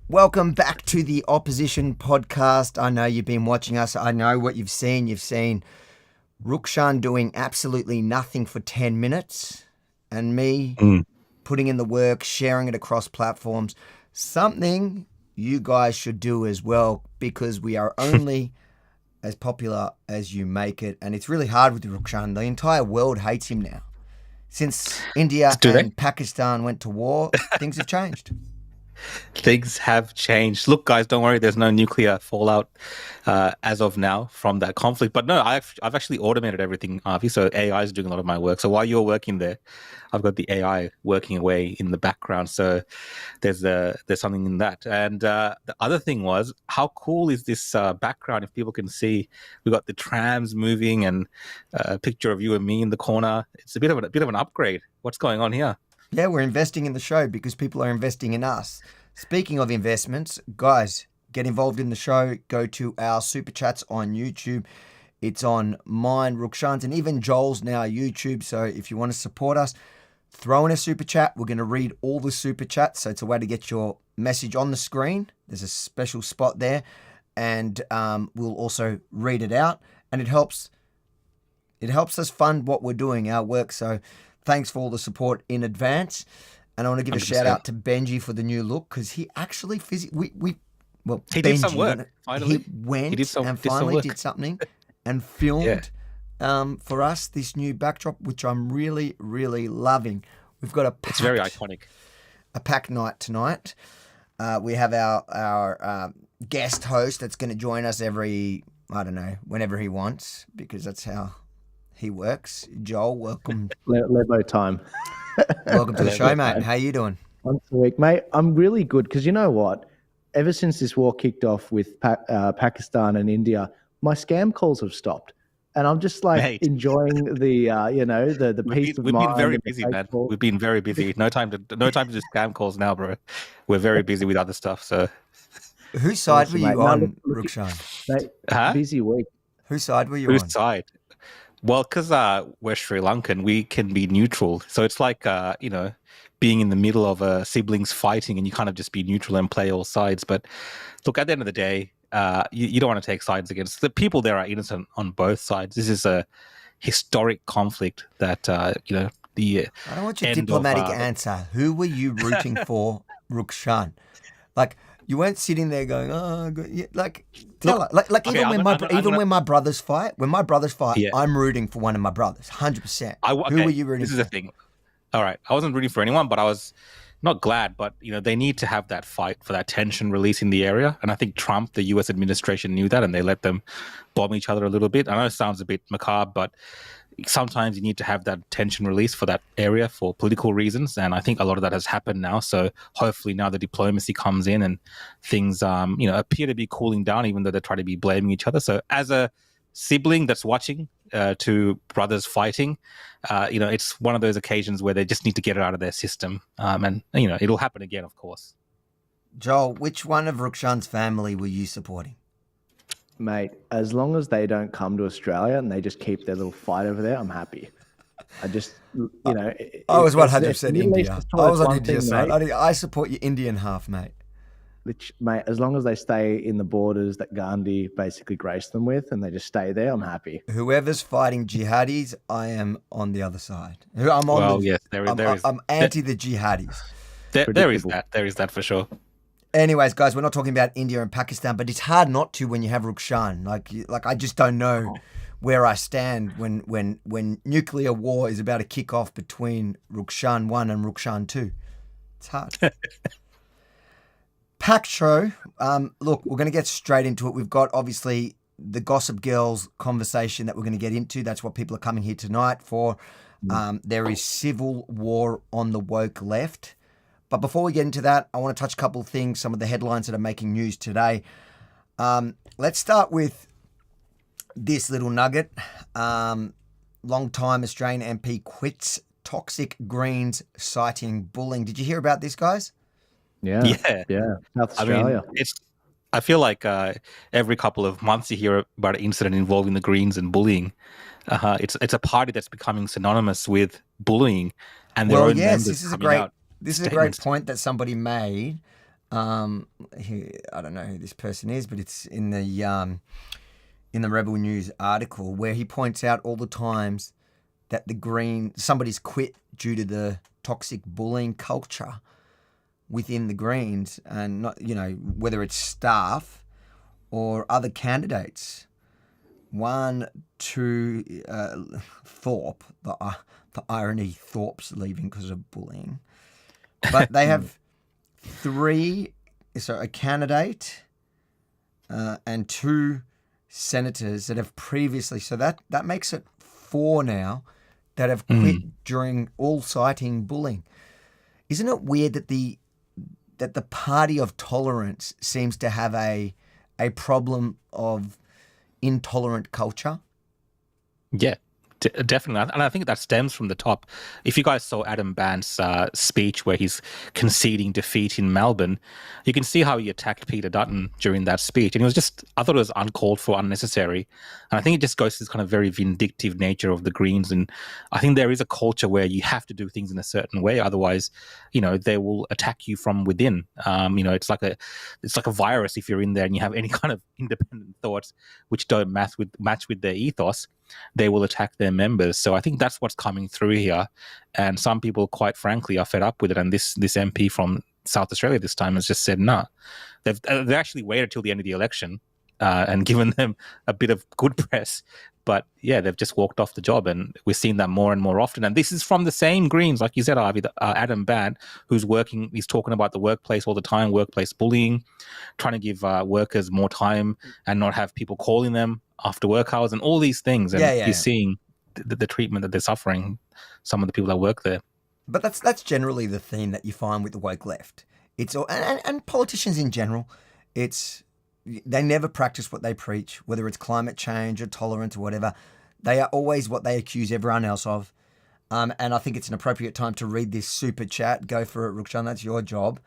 Welcome back to the Opposition Podcast. I know you've been watching us. I know what you've seen. You've seen Rukshan doing absolutely nothing for 10 minutes and me putting in the work, sharing it across platforms. Something you guys should do as well, because we are only as popular as you make it. And it's really hard with Rukshan. The entire world hates him now. Since India Do they? and Pakistan went to war, things have changed. Things have changed. Look, guys, don't worry. There's no nuclear fallout as of now from that conflict. But no, I've actually automated everything, Avi. So AI is doing a lot of my work. So while you're working there, I've got the AI working away in the background. So there's something in that. And the other thing was, how cool is this background? If people can see, we got the trams moving and a picture of you and me in the corner. It's a bit of an upgrade. What's going on here? Yeah, we're investing in the show because people are investing in us. Speaking of investments, guys, get involved in the show. Go to our super chats on YouTube. It's on mine, Rukshan's, and even Joel's now YouTube. So if you want to support us, throw in a super chat. We're going to read all the super chats. So it's a way to get your message on the screen. There's a special spot there. And we'll also read it out. And it helps us fund what we're doing, our work. So thanks for all the support in advance. And I want to give 100%. A shout out to Benji for the new look, because he actually he Benji, did some work. Finally, he went and finally did something and filmed for us this new backdrop, which I'm really, really loving. We've got it's very iconic. A packed night tonight. We have our guest host that's going to join us whenever he wants, because that's how he works. Joel, welcome. Lebo time. Welcome to the show, mate. How you doing? Once a week, mate. I'm really good, because you know what? Ever since this war kicked off with Pakistan and India, my scam calls have stopped, and I'm just like enjoying the peace of mind. We've been very busy, man. We've been very busy. No time to do scam calls now, bro. We're very busy with other stuff. So, whose side were you on, Rukshan? Busy week. Whose side were you on? Whose side? Well, because we're Sri Lankan, we can be neutral. So it's like, being in the middle of siblings fighting, and you kind of just be neutral and play all sides. But look, at the end of the day, you don't want to take sides against the people. There are innocent on both sides. This is a historic conflict that, I don't want your diplomatic answer. Who were you rooting for, Rukshan? Like, you weren't sitting there going, "Oh, like tell her." Like okay, when my brothers fight, I'm rooting for one of my brothers, 100%. Who were you rooting for? This is the thing. All right, I wasn't rooting for anyone, but I was not glad. But they need to have that fight for that tension release in the area, and I think Trump, the U.S. administration, knew that, and they let them bomb each other a little bit. I know it sounds a bit macabre, but sometimes you need to have that tension release for that area for political reasons, and I think a lot of that has happened now. So hopefully now the diplomacy comes in and things appear to be cooling down, even though they try to be blaming each other. So as a sibling that's watching two brothers fighting, it's one of those occasions where they just need to get it out of their system, and it'll happen again, of course. Joel, which one of Rukshan's family were you supporting? Mate, as long as they don't come to Australia and they just keep their little fight over there, I'm happy. I just, I was 100% India. I was on India's side. I support your Indian half, mate. Which, mate, as long as they stay in the borders that Gandhi basically graced them with, and they just stay there, I'm happy. Whoever's fighting jihadis, I am on the other side. I'm anti the jihadis. There is that for sure. Anyways, guys, we're not talking about India and Pakistan, but it's hard not to when you have Rukshan. Like I just don't know where I stand when nuclear war is about to kick off between Rukshan 1 and Rukshan 2. It's hard. Packed show. Look, we're going to get straight into it. We've got, obviously, the Gossip Girls conversation that we're going to get into. That's what people are coming here tonight for. There is civil war on the woke left. But before we get into that, I want to touch a couple of things, some of the headlines that are making news today. Let's start with this little nugget. Long-time Australian MP quits toxic Greens citing bullying. Did you hear about this, guys? Yeah. South Australia. I feel like every couple of months you hear about an incident involving the Greens and bullying. It's a party that's becoming synonymous with bullying, and their own members coming out. this is a great point that somebody made. I don't know who this person is, but it's in the Rebel News article where he points out all the times that somebody's quit due to the toxic bullying culture within the Greens, and not, whether it's staff or other candidates. Thorpe, the irony, Thorpe's leaving because of bullying. But they have a candidate and 2 senators that have previously, so that makes it 4 now, that have quit during all citing bullying. Isn't it weird that the party of tolerance seems to have a problem of intolerant culture? Yeah, definitely. And I think that stems from the top. If you guys saw Adam Bandt's speech where he's conceding defeat in Melbourne, you can see how he attacked Peter Dutton during that speech. And I thought it was uncalled for, unnecessary. And I think it just goes to this kind of very vindictive nature of the Greens. And I think there is a culture where you have to do things in a certain way. Otherwise, they will attack you from within. It's like a virus. If you're in there and you have any kind of independent thoughts which don't match with their ethos, they will attack their members. So I think that's what's coming through here. And some people, quite frankly, are fed up with it. And this MP from South Australia this time has just said, no. They've actually waited till the end of the election and given them a bit of good press. But yeah, they've just walked off the job, and we're seeing that more and more often. And this is from the same Greens, like you said, Avi, Adam Bandt, he's talking about the workplace all the time, workplace bullying, trying to give workers more time and not have people calling them after work hours and all these things. And you're seeing the treatment that they're suffering, some of the people that work there. But that's generally the theme that you find with the woke left. It's all, and politicians in general, they never practice what they preach, whether it's climate change or tolerance or whatever. They are always what they accuse everyone else of. And I think it's an appropriate time to read this super chat. Go for it, Rukshan. That's your job.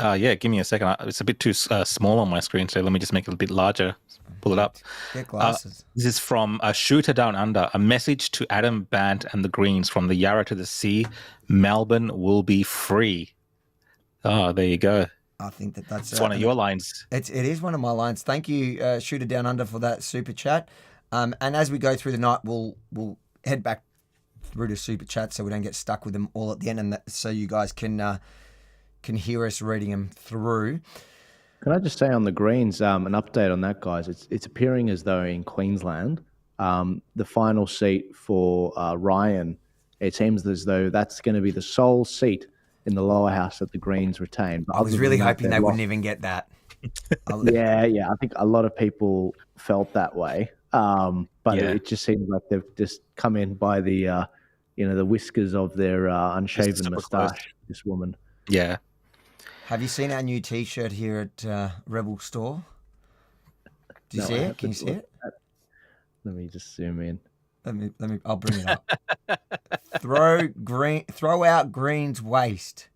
Yeah, give me a second. It's a bit too small on my screen, so let me just make it a bit larger. Pull it up. Get glasses. This is from a Shooter Down Under. A message to Adam Bandt and the Greens from the Yarra to the sea. Melbourne will be free. Oh, there you go. I think that's one of your lines. It is one of my lines. Thank you, Shooter Down Under, for that super chat. And as we go through the night, we'll head back through to super chat so we don't get stuck with them all at the end, and so you guys can hear us reading them through. Can I just say on the Greens, an update on that, guys? It's appearing as though in Queensland, the final seat for Ryan, it seems as though that's going to be the sole seat in the lower house that the Greens retain. But I was really hoping they wouldn't even get that. Yeah. I think a lot of people felt that way. But it just seems like they've just come in by the whiskers of their unshaven moustache, this woman. Yeah. Have you seen our new T-shirt here at Rebel Store? Do you see it? Can you see it? Let me just zoom in. Let me. I'll bring it up. Throw out Green's waste.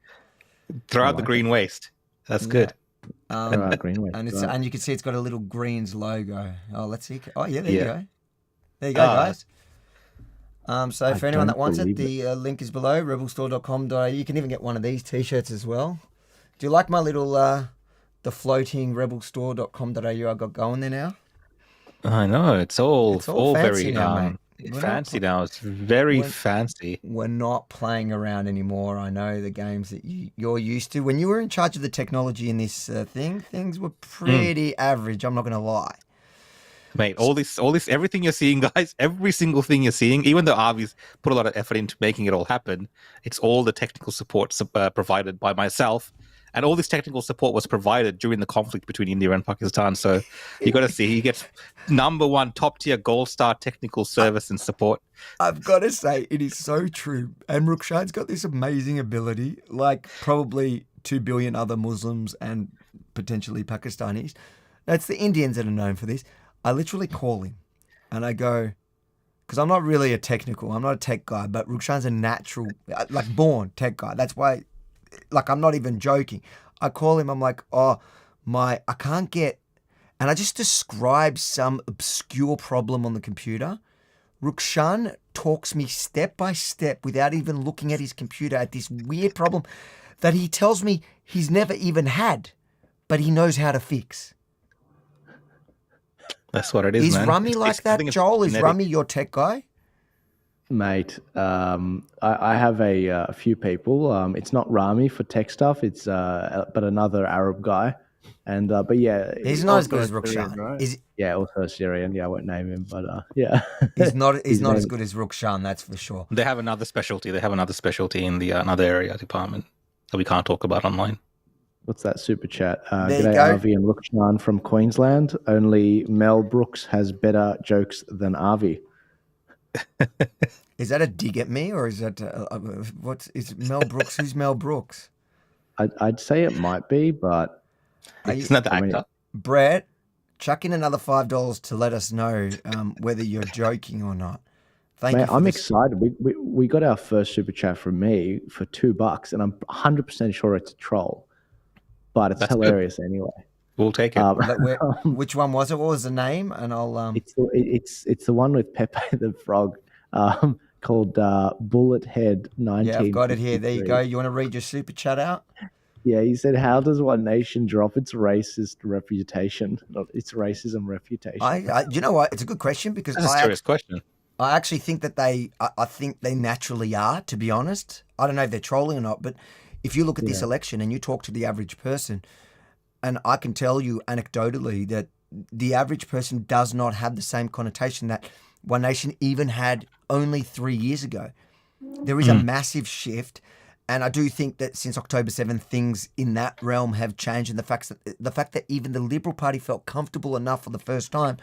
Throw out the green waste. That's good. Throw out green waste. And you can see it's got a little Greens logo. Oh, let's see. Oh, yeah, there you go. There you go, guys. So for anyone that wants it, the link is below, rebelstore.com.au. You can even get one of these T-shirts as well. Do you like my little the floating rebelstore.com.au I got going there now? I know. It's all fancy very now, mate. fancy now. It's very fancy. We're not playing around anymore. I know the games that you're used to. When you were in charge of the technology in this thing, things were pretty average. I'm not going to lie. Mate, all this, everything you're seeing, guys, every single thing you're seeing, even though Avi's put a lot of effort into making it all happen, it's all the technical support provided by myself. And all this technical support was provided during the conflict between India and Pakistan. So you got to see, he gets #1 top tier gold star technical service and support. I've got to say, it is so true. And Rukshan's got this amazing ability, like probably 2 billion other Muslims and potentially Pakistanis. That's the Indians that are known for this. I literally call him and I go, because I'm not really I'm not a tech guy, but Rukshan's a natural, like born tech guy. That's why, like, I'm not even joking. I call him, I'm like, I can't get, and I just describe some obscure problem on the computer. Rukshan talks me step by step without even looking at his computer at this weird problem that he tells me he's never even had, but he knows how to fix. That's what it is, Is man. Rummy like that, Joel? Is Rummy your tech guy? Mate, I have a few people. It's not Rami for tech stuff. It's but another Arab guy, and but yeah, he's not as good as Syrian, Rukshan. Right? Yeah, also Syrian. Yeah, I won't name him, but yeah, he's not as good as Rukshan. That's for sure. They have another specialty. They have another specialty in the another area department that we can't talk about online. What's that super chat? There you G'day, go. Avi and Rukshan from Queensland. Only Mel Brooks has better jokes than Avi. Is that a dig at me, or is that is Mel Brooks? Who's Mel Brooks? I'd say it might be, but isn't that the actor? Brett, chuck in another $5 to let us know whether you're joking or not. Thank you. I'm excited. We got our first super chat from me for $2, and I'm 100% sure it's a troll, but it's hilarious anyway. We'll take it. Which one was it? What was the name? And I'll. It's the one with Pepe the Frog, called Bullet Head 19. Yeah, I've got it here. There you go. You want to read your super chat out? Yeah, he said, "How does One Nation drop its racist reputation? Not its racism reputation." You know what? It's a good question because that's a serious question. I actually think that I think they naturally are. To be honest, I don't know if they're trolling or not, but if you look at this election and you talk to the average person. And I can tell you anecdotally that the average person does not have the same connotation that One Nation even had only 3 years ago. There is a massive shift. And I do think that since October 7th, things in that realm have changed. And the fact that even the Liberal Party felt comfortable enough for the first time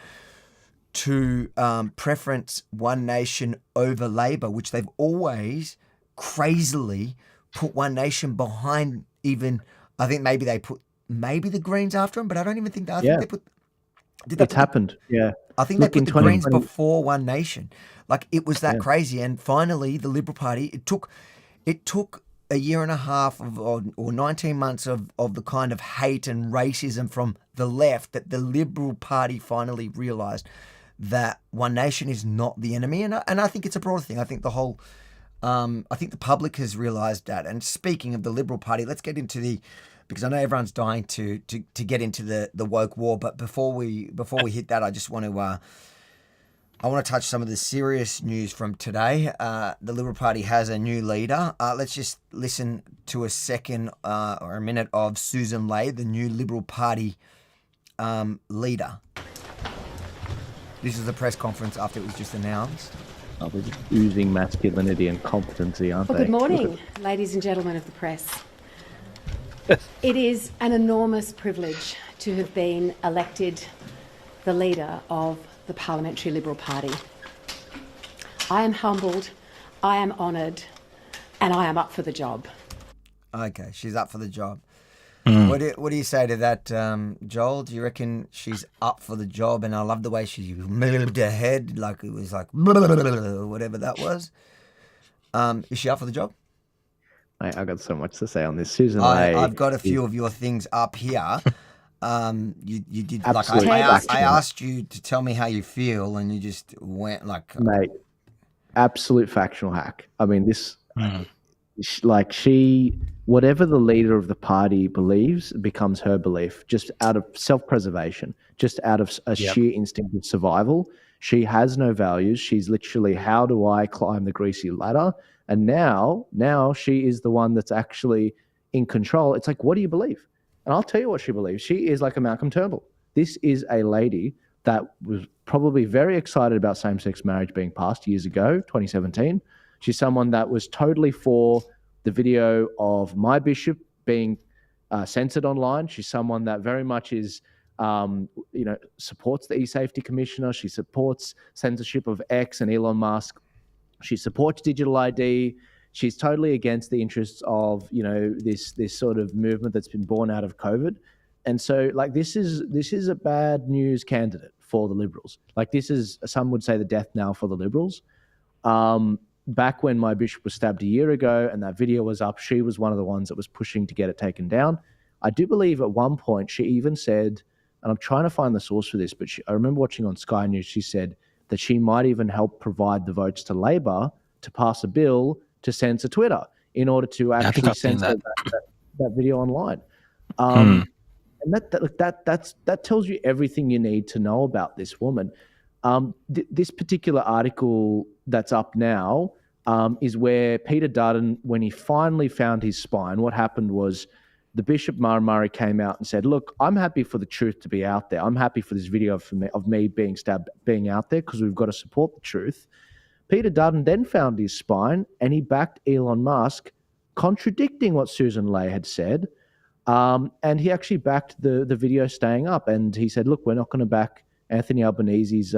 to preference One Nation over Labor, which they've always crazily put One Nation behind even, I think maybe they put the Greens after them, but I don't even think that. I think they put. It's happened. Yeah, I think they put the Greens before One Nation. Like it was that crazy, and finally, the Liberal Party. It took a year and a half or 19 months of the kind of hate and racism from the left that the Liberal Party finally realised that One Nation is not the enemy, and I think it's a broader thing. I think the whole. I think the public has realised that. And speaking of the Liberal Party, let's get into because I know everyone's dying to get into the woke war, but before we hit that, I just want to touch some of the serious news from today. The Liberal Party has a new leader. Let's just listen to a second or a minute of Susan Ley, the new Liberal Party leader. This is the press conference after it was just announced. Oh, they're just oozing masculinity and competency, aren't they? Good morning, ladies and gentlemen of the press. It is an enormous privilege to have been elected the leader of the Parliamentary Liberal Party. I am humbled, I am honoured, and I am up for the job. Okay, she's up for the job. What do you say to that, Joel? Do you reckon she's up for the job? And I love the way she moved her head, like it was like whatever that was. Is she up for the job? I got so much to say on this, Susan Ley. I've got a few of your things up here. You did like I asked you to tell me how you feel, and you just went like, mate, absolute factional hack. I mean, this, whatever the leader of the party believes becomes her belief, just out of self-preservation, just out of a sheer instinct of survival. She has no values. She's literally, how do I climb the greasy ladder? And now she is the one that's actually in control. It's like, what do you believe? And I'll tell you what she believes. She is like a Malcolm Turnbull. This is a lady that was probably very excited about same-sex marriage being passed years ago, 2017. She's someone that was totally for the video of my bishop being censored online. She's someone that very much is, supports the e-safety commissioner. She supports censorship of X and Elon Musk. She supports digital ID. She's totally against the interests of, this sort of movement that's been born out of COVID. And so, like, this is a bad news candidate for the Liberals. Like, this is, some would say, the death knell for the Liberals. Back when my bishop was stabbed a year ago and that video was up, she was one of the ones that was pushing to get it taken down. I do believe at one point she even said, and I'm trying to find the source for this, but I remember watching on Sky News, she said that she might even help provide the votes to Labor to pass a bill to censor Twitter in order to actually censor that video online. And that tells you everything you need to know about this woman. This particular article that's up now is where Peter Dutton, when he finally found his spine, what happened was the Bishop Murray came out and said, look, I'm happy for the truth to be out there. I'm happy for this video of me being stabbed being out there because we've got to support the truth. Peter Dutton then found his spine and he backed Elon Musk, contradicting what Susan Ley had said. And he actually backed the video staying up. And he said, look, we're not going to back Anthony Albanese's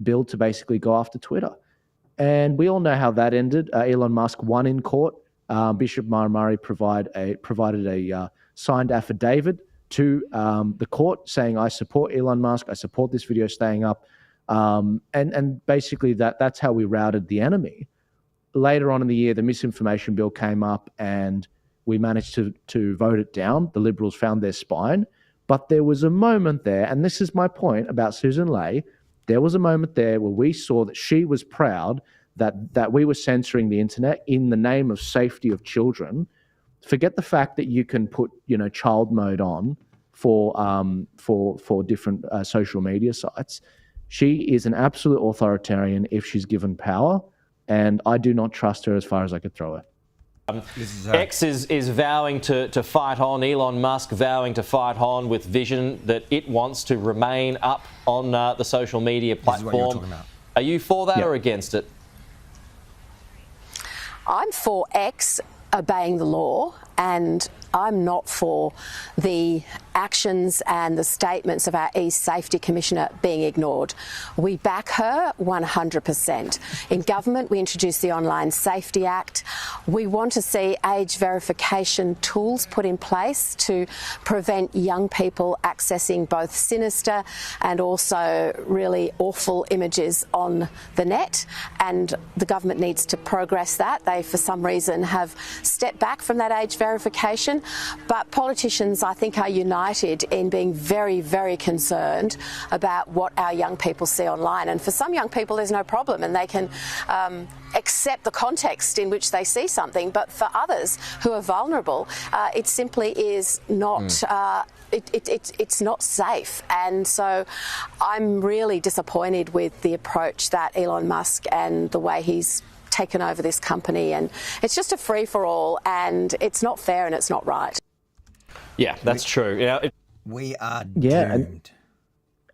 bill to basically go after Twitter. And we all know how that ended. Elon Musk won in court. Bishop Murray provided a signed affidavit to the court saying, I support Elon Musk, I support this video staying up. And basically that's how we routed the enemy. Later on in the year, the misinformation bill came up and we managed to vote it down. The Liberals found their spine. But there was a moment there, and this is my point about Susan Ley, there was a moment there where we saw that she was proud that we were censoring the internet in the name of safety of children. Forget the fact that you can put, child mode on for different social media sites. She is an absolute authoritarian if she's given power, and I do not trust her as far as I could throw her. X is vowing to fight on, Elon Musk vowing to fight on with vision that it wants to remain up on the social media platform. This is what you're talking about. Are you for that or against it? I'm for X obeying the law, and I'm not for the actions and the statements of our e-safety commissioner being ignored. We back her 100%. In government, we introduced the Online Safety Act. We want to see age verification tools put in place to prevent young people accessing both sinister and also really awful images on the net. And the government needs to progress that. They, for some reason, have stepped back from that age verification. But politicians, I think, are united in being very, very concerned about what our young people see online. And for some young people, there's no problem and they can accept the context in which they see something. But for others who are vulnerable, it simply is not... It's not safe. And so I'm really disappointed with the approach that Elon Musk and the way he's taken over this company. And it's just a free-for-all, and it's not fair and it's not right. Yeah, that's true. We are doomed.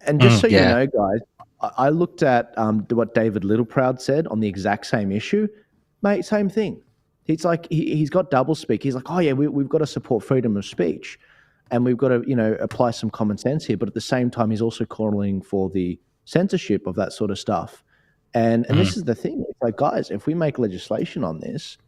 And just so you know, guys, I looked at what David Littleproud said on the exact same issue. Mate, same thing. He's like, he's got doublespeak. He's like, oh yeah, we've got to support freedom of speech. And we've got to, apply some common sense here. But at the same time, he's also calling for the censorship of that sort of stuff. And this is the thing. It's like, guys, if we make legislation on this,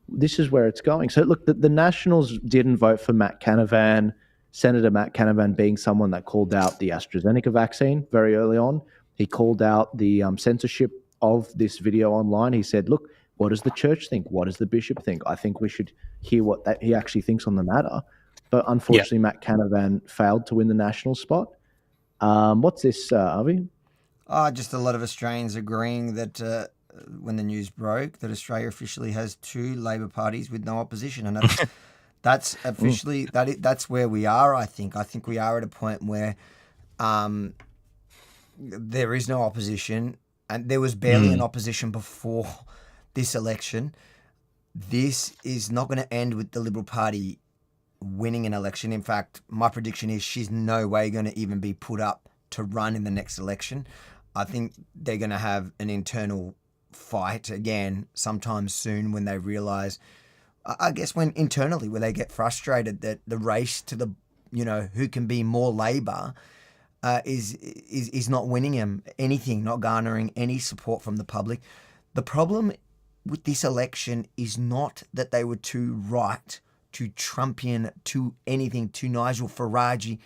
this is where it's going. So look, the Nationals didn't vote for Matt Canavan, Senator Matt Canavan being someone that called out the AstraZeneca vaccine very early on. He called out the censorship of this video online. He said, look, what does the church think? What does the bishop think? I think we should hear what he actually thinks on the matter. But unfortunately, Matt Canavan failed to win the national spot. What's this, Avi? Just a lot of Australians agreeing that when the news broke that Australia officially has two Labor parties with no opposition, and that's officially that's where we are. I think we are at a point where there is no opposition, and there was barely an opposition before this election. This is not going to end with the Liberal Party winning an election. In fact, my prediction is she's no way going to even be put up to run in the next election. I think they're going to have an internal fight again sometime soon when they realise, I guess when internally, where they get frustrated that the race to the, who can be more Labor is not winning them anything, not garnering any support from the public. The problem with this election is not that they were too right, too Trumpian, too anything, too Nigel Farage.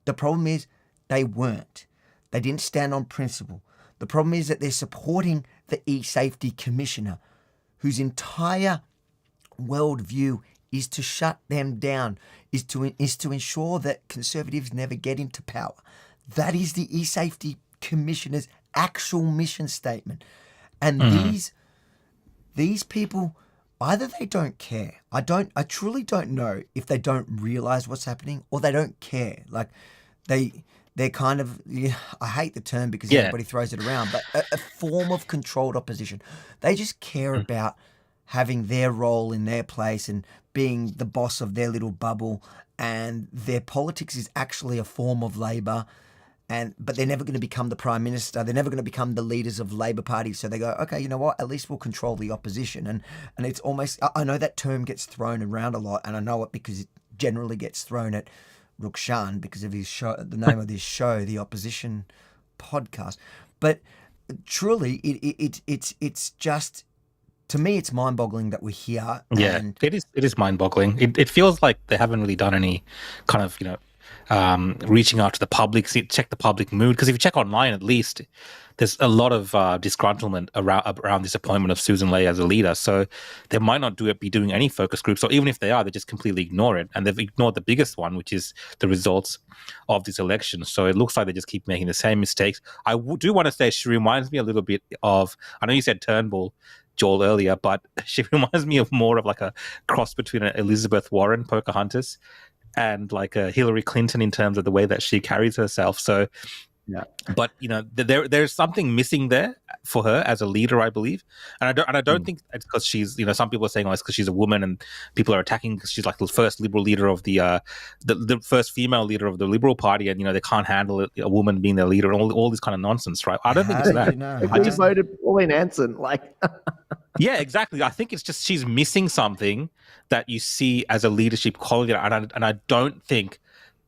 The problem is they weren't. They didn't stand on principle. The problem is that they're supporting the e-safety commissioner, whose entire worldview is to shut them down, is to ensure that Conservatives never get into power. That is the e-safety commissioner's actual mission statement. And these people, either they don't care. I truly don't know if they don't realize what's happening or they don't care. Like they're kind of, I hate the term because everybody throws it around, but a form of controlled opposition. They just care about having their role in their place and being the boss of their little bubble, and their politics is actually a form of Labor. But they're never going to become the Prime Minister. They're never going to become the leaders of Labor Party. So they go, okay, you know what? At least we'll control the opposition. And it's almost, I know that term gets thrown around a lot, and I know it because it generally gets thrown at Rukshan because of his show, the name of this show, the Opposition Podcast. But truly, it's just, to me, it's mind-boggling that we're here. Yeah, it is mind-boggling. It feels like they haven't really done any kind of, reaching out to the public, check the public mood. Because if you check online, at least, there's a lot of disgruntlement around this appointment of Susan Ley as a leader. So they might not be doing any focus groups, or even if they are, they just completely ignore it. And they've ignored the biggest one, which is the results of this election. So it looks like they just keep making the same mistakes. I do want to say she reminds me a little bit of, I know you said Turnbull, Joel, earlier, but she reminds me of more of like a cross between an Elizabeth Warren, Pocahontas, and like a Hillary Clinton in terms of the way that she carries herself. So, yeah. But there's something missing there for her as a leader, I believe, and I don't think it's because she's, some people are saying, it's because she's a woman, and people are attacking because she's like the first liberal leader of the first female leader of the Liberal Party, and they can't handle it, a woman being their leader, and all this kind of nonsense, right? I don't think it's that. I just voted Pauline Hanson, like. Yeah, exactly. I think it's just she's missing something that you see as a leadership quality, and I don't think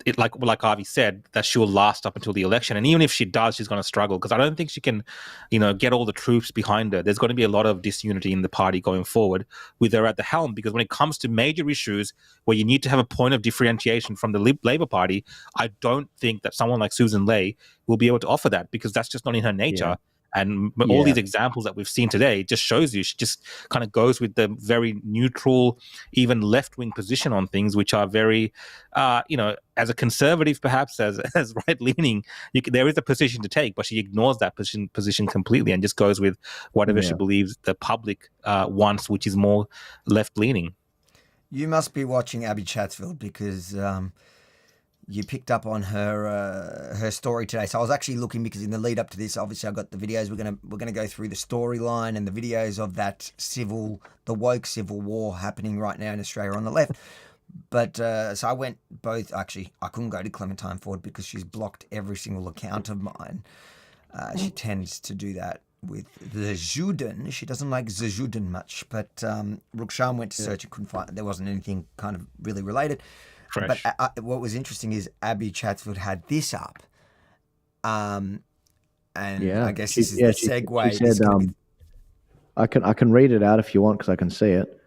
it, like Avi said, that she'll last up until the election. And even if she does, she's going to struggle, because I don't think she can, get all the troops behind her. There's going to be a lot of disunity in the party going forward with her at the helm, because when it comes to major issues where you need to have a point of differentiation from the Labour Party, I don't think that someone like Susan Ley will be able to offer that, because that's just not in her nature. Yeah. And all these examples that we've seen today just shows you she just kind of goes with the very neutral, even left-wing position on things, which are very, as a conservative, perhaps as right-leaning, there is a position to take, but she ignores that position completely and just goes with whatever she believes the public wants, which is more left-leaning. You must be watching Abby Chatsfield, because you picked up on her story today. So I was actually looking, because in the lead up to this, obviously I got the videos. We're gonna go through the storyline and the videos of that the woke civil war happening right now in Australia on the left. But so I went both. Actually, I couldn't go to Clementine Ford because she's blocked every single account of mine. She tends to do that with the Juden. She doesn't like the Juden much. But Rukshan went to search and couldn't find. There wasn't anything kind of really related. Fresh. But what was interesting is Abby Chatsfield had this up, and I guess this is the segue. She said, I can read it out if you want, because I can see it.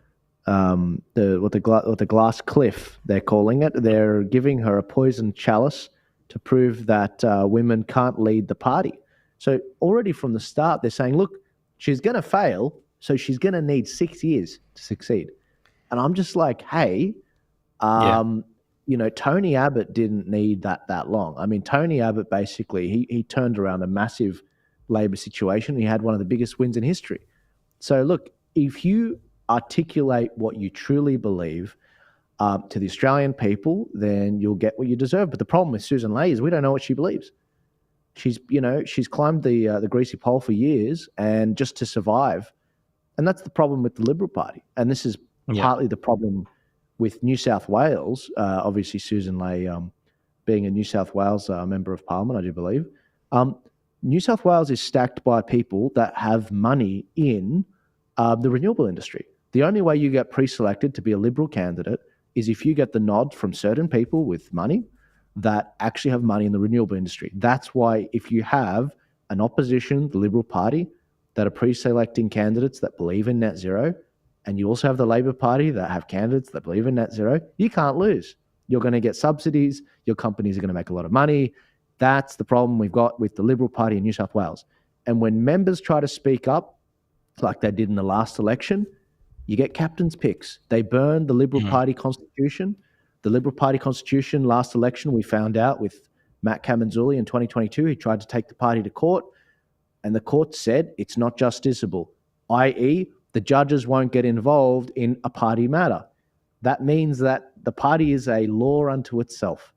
The glass cliff, they're calling it. They're giving her a poisoned chalice to prove that women can't lead the party. So already from the start, they're saying, look, she's going to fail, so she's going to need 6 years to succeed. And I'm just like, hey. Tony Abbott didn't need that long. I mean, Tony Abbott basically, he turned around a massive Labor situation. He had one of the biggest wins in history. So look, if you articulate what you truly believe to the Australian people, then you'll get what you deserve. But the problem with Susan Ley is we don't know what she believes. She's climbed the greasy pole for years, and just to survive. And that's the problem with the Liberal Party. And this is partly the problem with New South Wales, obviously Susan Ley being a New South Wales member of Parliament, I do believe. New South Wales is stacked by people that have money in the renewable industry. The only way you get pre-selected to be a Liberal candidate is if you get the nod from certain people with money that actually have money in the renewable industry. That's why if you have an opposition, the Liberal Party, that are pre-selecting candidates that believe in net zero, and you also have the Labor Party that have candidates that believe in net zero, you can't lose. You're going to get subsidies. Your companies are going to make a lot of money. That's the problem we've got with the Liberal Party in New South Wales. And when members try to speak up, like they did in the last election, you get captain's picks. They burned the Liberal Party constitution. The Liberal Party constitution last election, we found out with Matt Camanzuli in 2022, he tried to take the party to court. And the court said it's not justiciable, i.e., the judges won't get involved in a party matter. That means that the party is a law unto itself.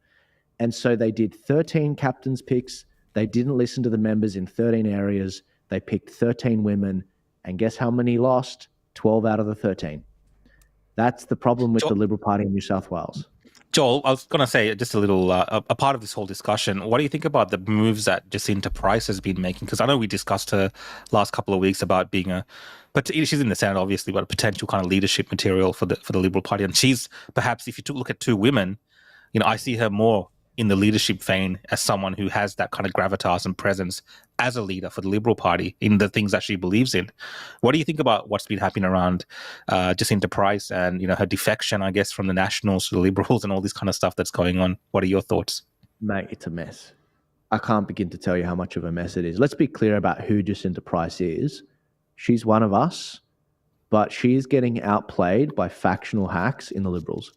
And so they did 13 captains' picks. They didn't listen to the members in 13 areas. They picked 13 women. And guess how many lost? 12 out of the 13. That's the problem with the Liberal Party in New South Wales. Joel, I was going to say just a little, a part of this whole discussion. What do you think about the moves that Jacinta Price has been making? Because I know we discussed her last couple of weeks about being but she's in the Senate, obviously, but a potential kind of leadership material for the Liberal Party. And she's perhaps, if you look at two women, I see her more in the leadership vein as someone who has that kind of gravitas and presence as a leader for the Liberal Party in the things that she believes in. What do you think about what's been happening around Jacinta Price and her defection, I guess, from the Nationals to the Liberals and all this kind of stuff that's going on? What are your thoughts? Mate, it's a mess. I can't begin to tell you how much of a mess it is. Let's be clear about who Jacinta Price is. She's one of us, but she is getting outplayed by factional hacks in the Liberals.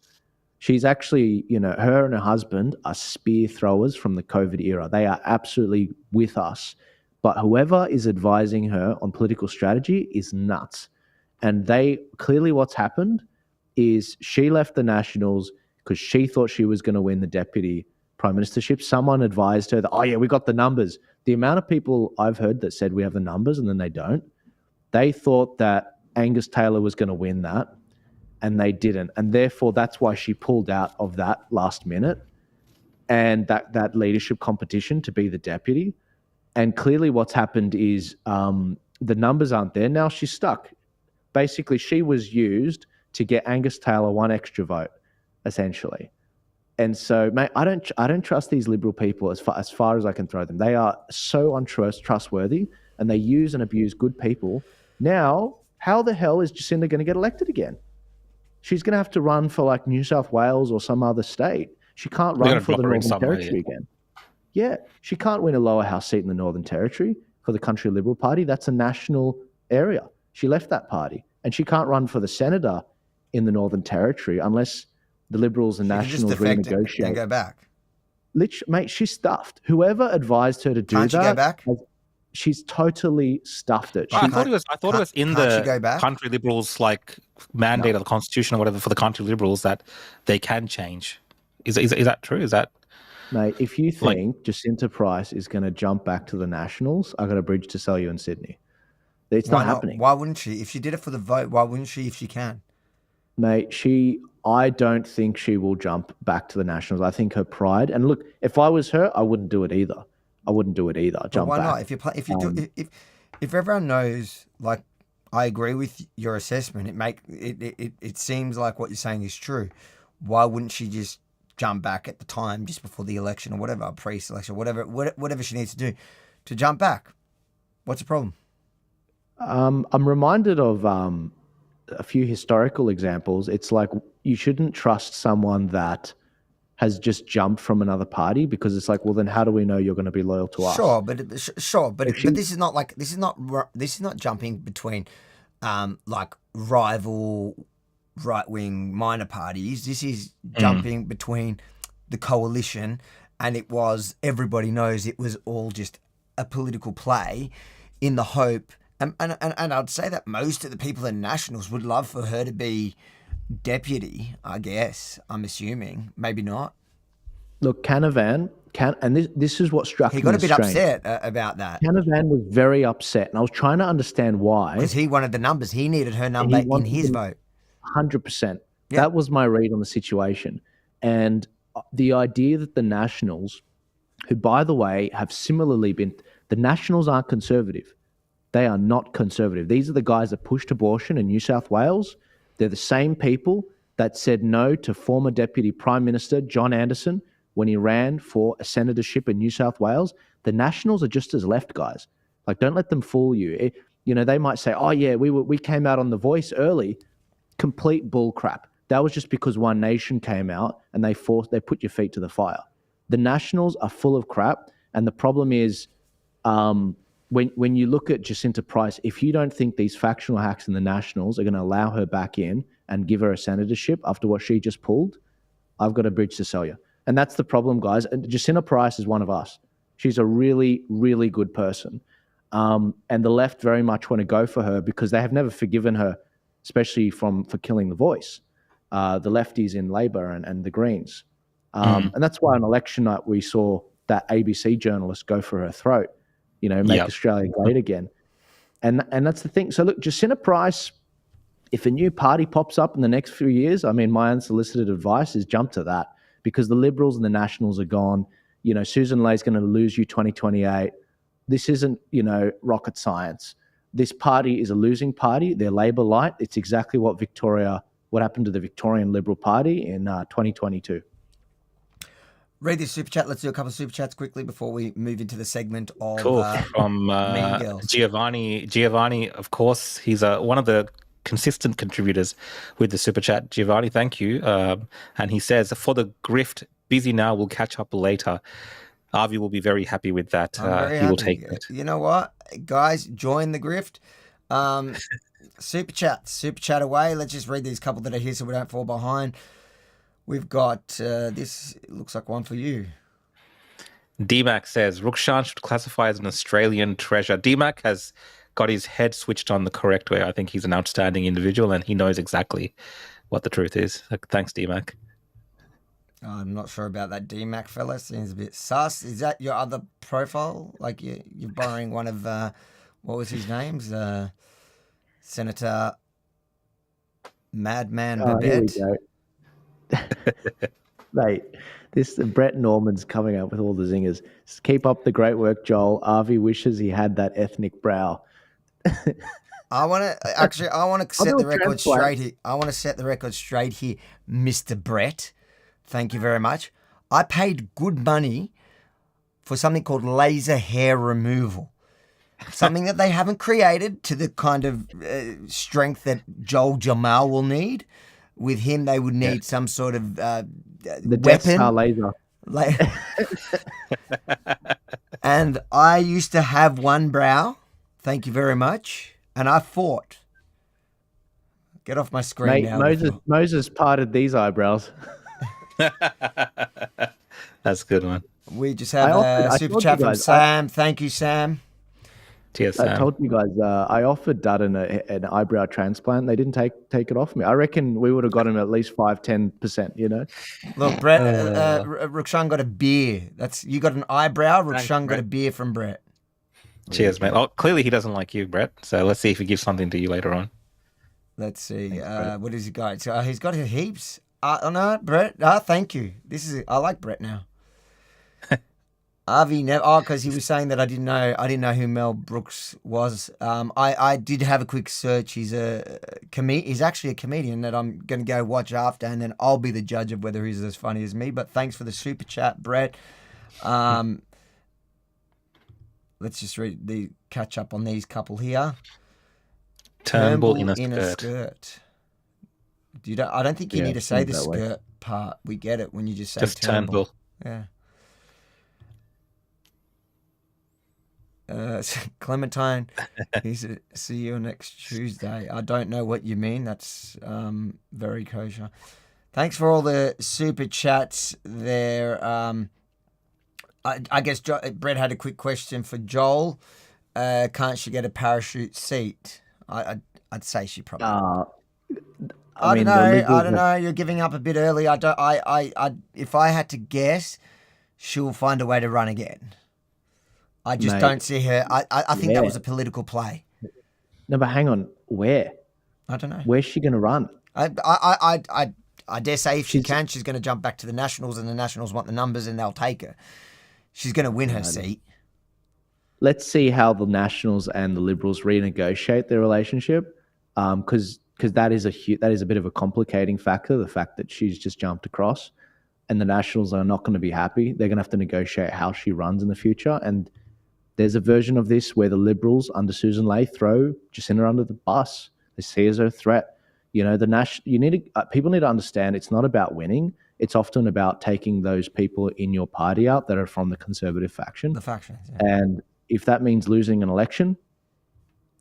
She's actually, her and her husband are spear throwers from the COVID era. They are absolutely with us. But whoever is advising her on political strategy is nuts. And clearly what's happened is she left the Nationals because she thought she was going to win the deputy prime ministership. Someone advised her that, oh yeah, we got the numbers. The amount of people I've heard that said we have the numbers and then they don't, they thought that Angus Taylor was going to win that. And they didn't. And therefore, that's why she pulled out of that last minute and that leadership competition to be the deputy. And clearly what's happened is the numbers aren't there. Now she's stuck. Basically, she was used to get Angus Taylor one extra vote, essentially. And so, mate, I don't trust these Liberal people as far as I can throw them. They are so untrustworthy and they use and abuse good people. Now, how the hell is Jacinta going to get elected again? She's going to have to run for like New South Wales or some other state. She can't run for the Northern Territory again. Yeah, she can't win a lower house seat in the Northern Territory for the Country Liberal Party. That's a national area. She left that party. And she can't run for the senator in the Northern Territory unless the Liberals and Nationals renegotiate. And go back. Mate, she's stuffed. Whoever advised her to do Can't that... She go back? She's totally stuffed it. I thought it was in the Country Liberals mandate of the Constitution or whatever for the Country Liberals that they can change. Is that true? Is that, mate? If you think Jacinta Price is going to jump back to the Nationals, I got a bridge to sell you in Sydney. It's not happening. Why wouldn't she? If she did it for the vote, why wouldn't she? If she can, mate, I don't think she will jump back to the Nationals. I think her pride. And look, if I was her, I wouldn't do it either. Jump why back. Not? If everyone knows, I agree with your assessment. It seems like what you're saying is true. Why wouldn't she just jump back at the time, just before the election or whatever, pre-selection, whatever she needs to do to jump back? What's the problem? I'm reminded of a few historical examples. It's like you shouldn't trust someone that has just jumped from another party because it's like, well, then how do we know you're going to be loyal to us? But this is not jumping between rival right-wing minor parties. This is jumping between the coalition, and everybody knows it was all just a political play in the hope, and I'd say that most of the people in Nationals would love for her to be deputy, I guess. I'm assuming. Maybe not. Look, Canavan, and this is what struck me. He got a bit strange. Upset about that. Canavan was very upset, and I was trying to understand why. Because he wanted the numbers. He needed her number in his vote. 100%. Yep. That was my read on the situation. And the idea that the Nationals, who, by the way, have similarly been... The Nationals aren't conservative. They are not conservative. These are the guys that pushed abortion in New South Wales. They're the same people that said no to former Deputy Prime Minister John Anderson when he ran for a senatorship in New South Wales. The Nationals are just as left, guys. Don't let them fool you. They might say, oh, yeah, we came out on The Voice early. Complete bull crap. That was just because One Nation came out and they put your feet to the fire. The Nationals are full of crap. And the problem is when you look at Jacinta Price, if you don't think these factional hacks in the Nationals are going to allow her back in and give her a senatorship after what she just pulled, I've got a bridge to sell you. And that's the problem, guys. And Jacinta Price is one of us. She's a really, really good person. And the left very much want to go for her because they have never forgiven her, especially for killing the voice. The lefties in Labor and the Greens. And that's why on election night we saw that ABC journalist go for her throat, make Australia great again. And that's the thing. So look, Jacinta Price, if a new party pops up in the next few years, I mean, my unsolicited advice is jump to that, because the Liberals and the Nationals are gone. Susan Lay's going to lose you 2028. This isn't, rocket science. This party is a losing party. They're Labor light. It's exactly what happened to the Victorian Liberal Party in 2022. Read this super chat. Let's do a couple of super chats quickly before we move into the segment of from Mean Girls. Giovanni. Giovanni, of course, he's one of the consistent contributors with the super chat. Giovanni, thank you. And he says, for the grift, busy now, we'll catch up later. Avi will be very happy with that. He will take it. You know what, guys? Join the grift. Super chat away. Let's just read these couple that are here so we don't fall behind. We've got this. Looks like one for you. DMAC says Rukshan should classify as an Australian treasure. DMAC has got his head switched on the correct way. I think he's an outstanding individual and he knows exactly what the truth is. Thanks, DMAC. I'm not sure about that DMAC fella. Seems a bit sus. Is that your other profile? Like you're borrowing one of what was his name's Senator Madman Babette. Here we go. Mate, this Brett Norman's coming up with all the zingers. Just keep up the great work, Joel. Avi wishes he had that ethnic brow. I want to set the record straight here. I want to set the record straight here, Mr. Brett. Thank you very much. I paid good money for something called laser hair removal. Something that they haven't created to the kind of strength that Joel Jamal will need. With him, they would need some sort of the weapon. Death Star laser. And I used to have one brow. Thank you very much. And I fought. Get off my screen now. Moses parted these eyebrows. That's a good one. We just have a super chat from Sam. Thank you, Sam. Cheers, Sam. I told you guys, I offered Dutton an eyebrow transplant. They didn't take it off me. I reckon we would have got him at least 5-10%, Look, Brett, Rukshan got a beer. You got an eyebrow. Rukshan got a beer from Brett. Cheers, mate. Oh, clearly he doesn't like you, Brett. So let's see if he gives something to you later on. Let's see. Thanks, what has he got? So, he's got heaps. No, Brett. Thank you. I like Brett now. Avi never. because he was saying that I didn't know who Mel Brooks was. I did have a quick search. He's he's actually a comedian that I'm going to go watch after, and then I'll be the judge of whether he's as funny as me. But thanks for the super chat, Brett. Let's just read the catch up on these couple here. Turnbull in a skirt. I don't think you need to say the skirt part. We get it when you just say Turnbull. Yeah. Clementine, see you next Tuesday. I don't know what you mean. That's very kosher. Thanks for all the super chats there. I guess Brett had a quick question for Joel. Can't she get a parachute seat? I'd say she probably. I don't know. You're giving up a bit early. If I had to guess, she'll find a way to run again. I just don't see her. I think that was a political play. No, but hang on. Where? I don't know. Where's she going to run? I dare say if she can, she's going to jump back to the Nationals, and the Nationals want the numbers, and they'll take her. She's going to win her seat. Let's see how the Nationals and the Liberals renegotiate their relationship, because that is a bit of a complicating factor. The fact that she's just jumped across, and the Nationals are not going to be happy. They're going to have to negotiate how she runs in the future, and there's a version of this where the Liberals under Susan Ley throw Jacinta under the bus. They see her as a threat. People need to understand it's not about winning. It's often about taking those people in your party out that are from the Conservative faction. The factions. Yeah. And if that means losing an election,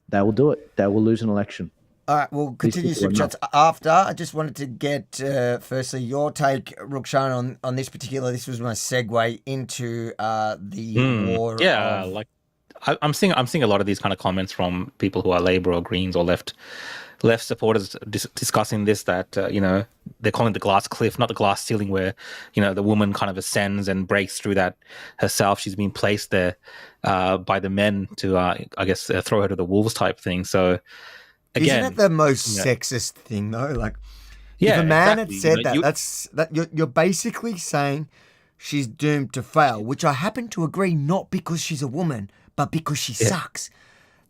they will do it. They will lose an election. All right, we'll continue super chats after. I just wanted to get, firstly, your take, Rukshan, on this particular. This was my segue into the war. Yeah, I'm seeing a lot of these kind of comments from people who are Labour or Greens or left supporters discussing this, that they're calling it the glass cliff, not the glass ceiling, where the woman kind of ascends and breaks through that herself. She's been placed there by the men to I guess throw her to the wolves type thing. So again, isn't it the most sexist thing though? Like, yeah, if a man exactly. had said you're basically saying she's doomed to fail, which I happen to agree, not because she's a woman, but because she sucks.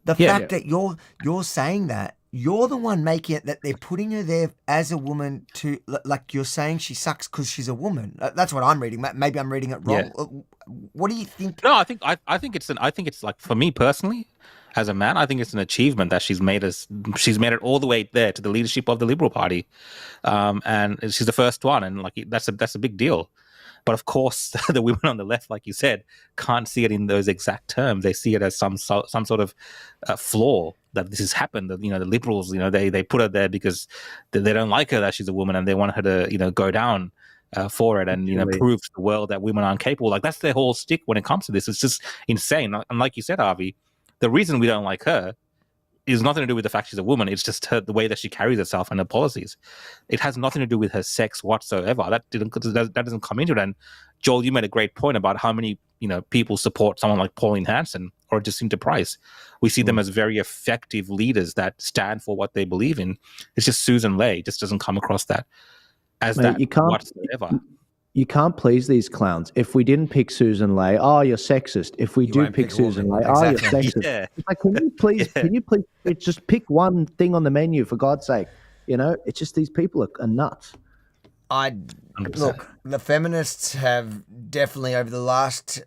The fact that you're saying that, you're the one making it that they're putting her there as a woman to, like, you're saying she sucks because she's a woman. That's what I'm reading. Maybe I'm reading it wrong. Yeah. What do you think? No, I think it's like, for me personally, as a man, I think it's an achievement that she's made it all the way there to the leadership of the Liberal Party, and she's the first one, and like that's a big deal. But of course, the women on the left, like you said, can't see it in those exact terms. They see it as some sort of flaw that this has happened. That, the Liberals, they put her there because they don't like her that she's a woman, and they want her to, go down for it, and prove to the world that women aren't capable. Like, that's their whole stick when it comes to this. It's just insane. And like you said, Avi, the reason we don't like her is nothing to do with the fact she's a woman. It's just the way that she carries herself and her policies. It has nothing to do with her sex whatsoever. That doesn't come into it. And Joel, you made a great point about how many people support someone like Pauline Hanson or Jacinta Price. We see them as very effective leaders that stand for what they believe in. It's just Susan Ley just doesn't come across that as that whatsoever. You can't please these clowns. If we didn't pick Susan Ley, you're sexist. If we do pick Susan Ley, you're sexist. Yeah. Like, can you please just pick one thing on the menu, for God's sake? It's just, these people are nuts. Look, the feminists have definitely, over the last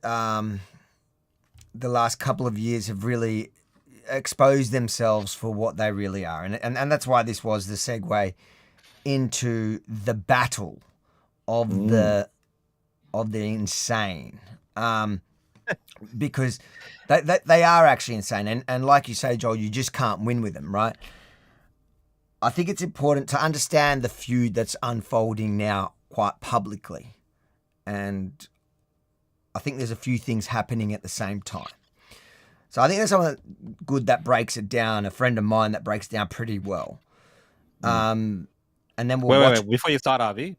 couple of years, have really exposed themselves for what they really are, and that's why this was the segue into the battle of the insane, because they are actually insane, and like you say, Joel, you just can't win with them, right? I think it's important to understand the feud that's unfolding now quite publicly, and I think there's a few things happening at the same time. So I think there's someone good that breaks it down, a friend of mine that breaks it down pretty well. And then we'll watch. Wait. Before you start, Avi,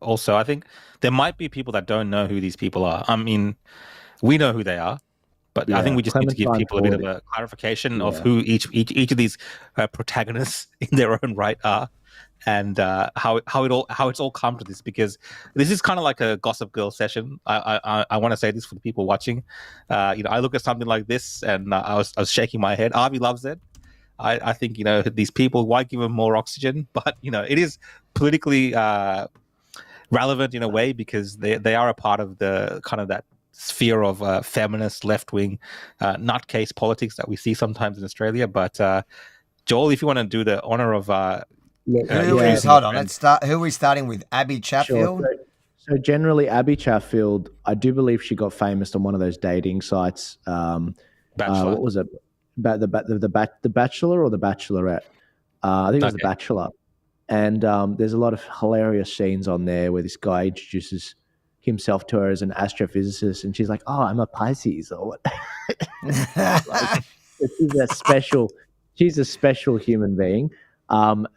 also, I think there might be people that don't know who these people are. I mean, we know who they are, but I think we just need to give people a bit of a clarification of who each of these protagonists in their own right are, and how it's all come to this. Because this is kind of like a Gossip Girl session. I want to say this for the people watching. I look at something like this and I was shaking my head. Avi loves it. I think, these people, why give them more oxygen? But, it is politically relevant in a way, because they are a part of the kind of that sphere of feminist left-wing nutcase politics that we see sometimes in Australia. But Joel, if you want to do the honor of... hold on, let's start. Who are we starting with? Abby Chatfield? Sure. So generally, Abby Chatfield, I do believe she got famous on one of those dating sites. What was it? The Bachelor or the Bachelorette? I think it was the Bachelor. And there's a lot of hilarious scenes on there where this guy introduces himself to her as an astrophysicist, and she's like, "Oh, I'm a Pisces," or what? Like, she's a special human being. And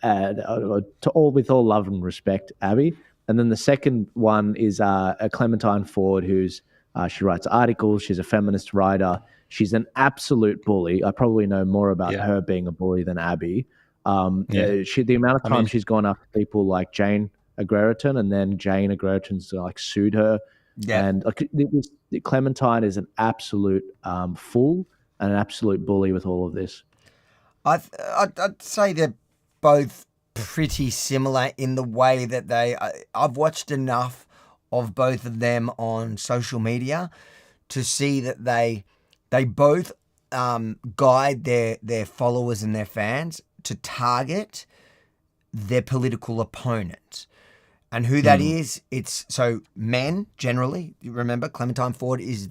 with all love and respect, Abby. And then the second one is a Clementine Ford, who's she writes articles. She's a feminist writer. She's an absolute bully. I probably know more about her being a bully than Abby. The amount of time she's gone after people like Jane Agreriton, and then Jane Agreriton's sued her. Yeah. And Clementine is an absolute fool and an absolute bully with all of this. I'd say they're both pretty similar in the way that I've watched enough of both of them on social media to see that they both guide their followers and their fans to target their political opponent. And who that is, it's so men generally. You remember, Clementine Ford is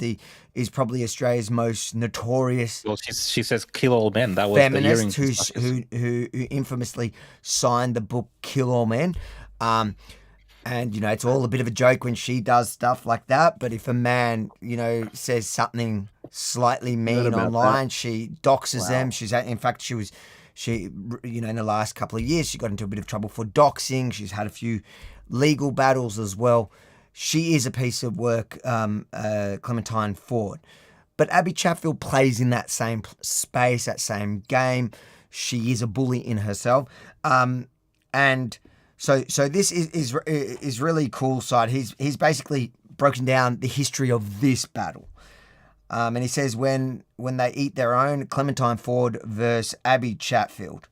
probably Australia's most notorious. Well, she says "kill all men." That was feminist who infamously signed the book "Kill All Men." And it's all a bit of a joke when she does stuff like that. But if a man says something slightly mean online. She doxes them. In fact, in the last couple of years, she got into a bit of trouble for doxing. She's had a few legal battles as well. She is a piece of work, Clementine Ford. But Abby Chatfield plays in that same space, that same game. She is a bully in herself. And so this is really cool side. He's basically broken down the history of this battle. And he says when they eat their own, Clementine Ford versus Abby Chatfield.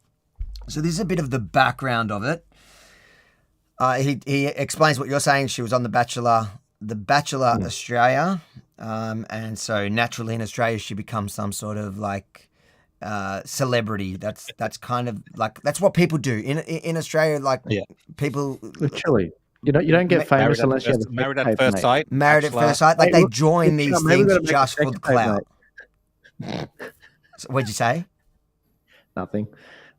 So this is a bit of the background of it. He explains what you're saying. She was on The Bachelor Australia. And so naturally in Australia, she becomes some sort of like celebrity. That's kind of like, that's what people do in Australia. Like people literally, you don't get famous unless you have married at first sight. Married at first sight. Like they join these things just for the clout. So what'd you say? Nothing.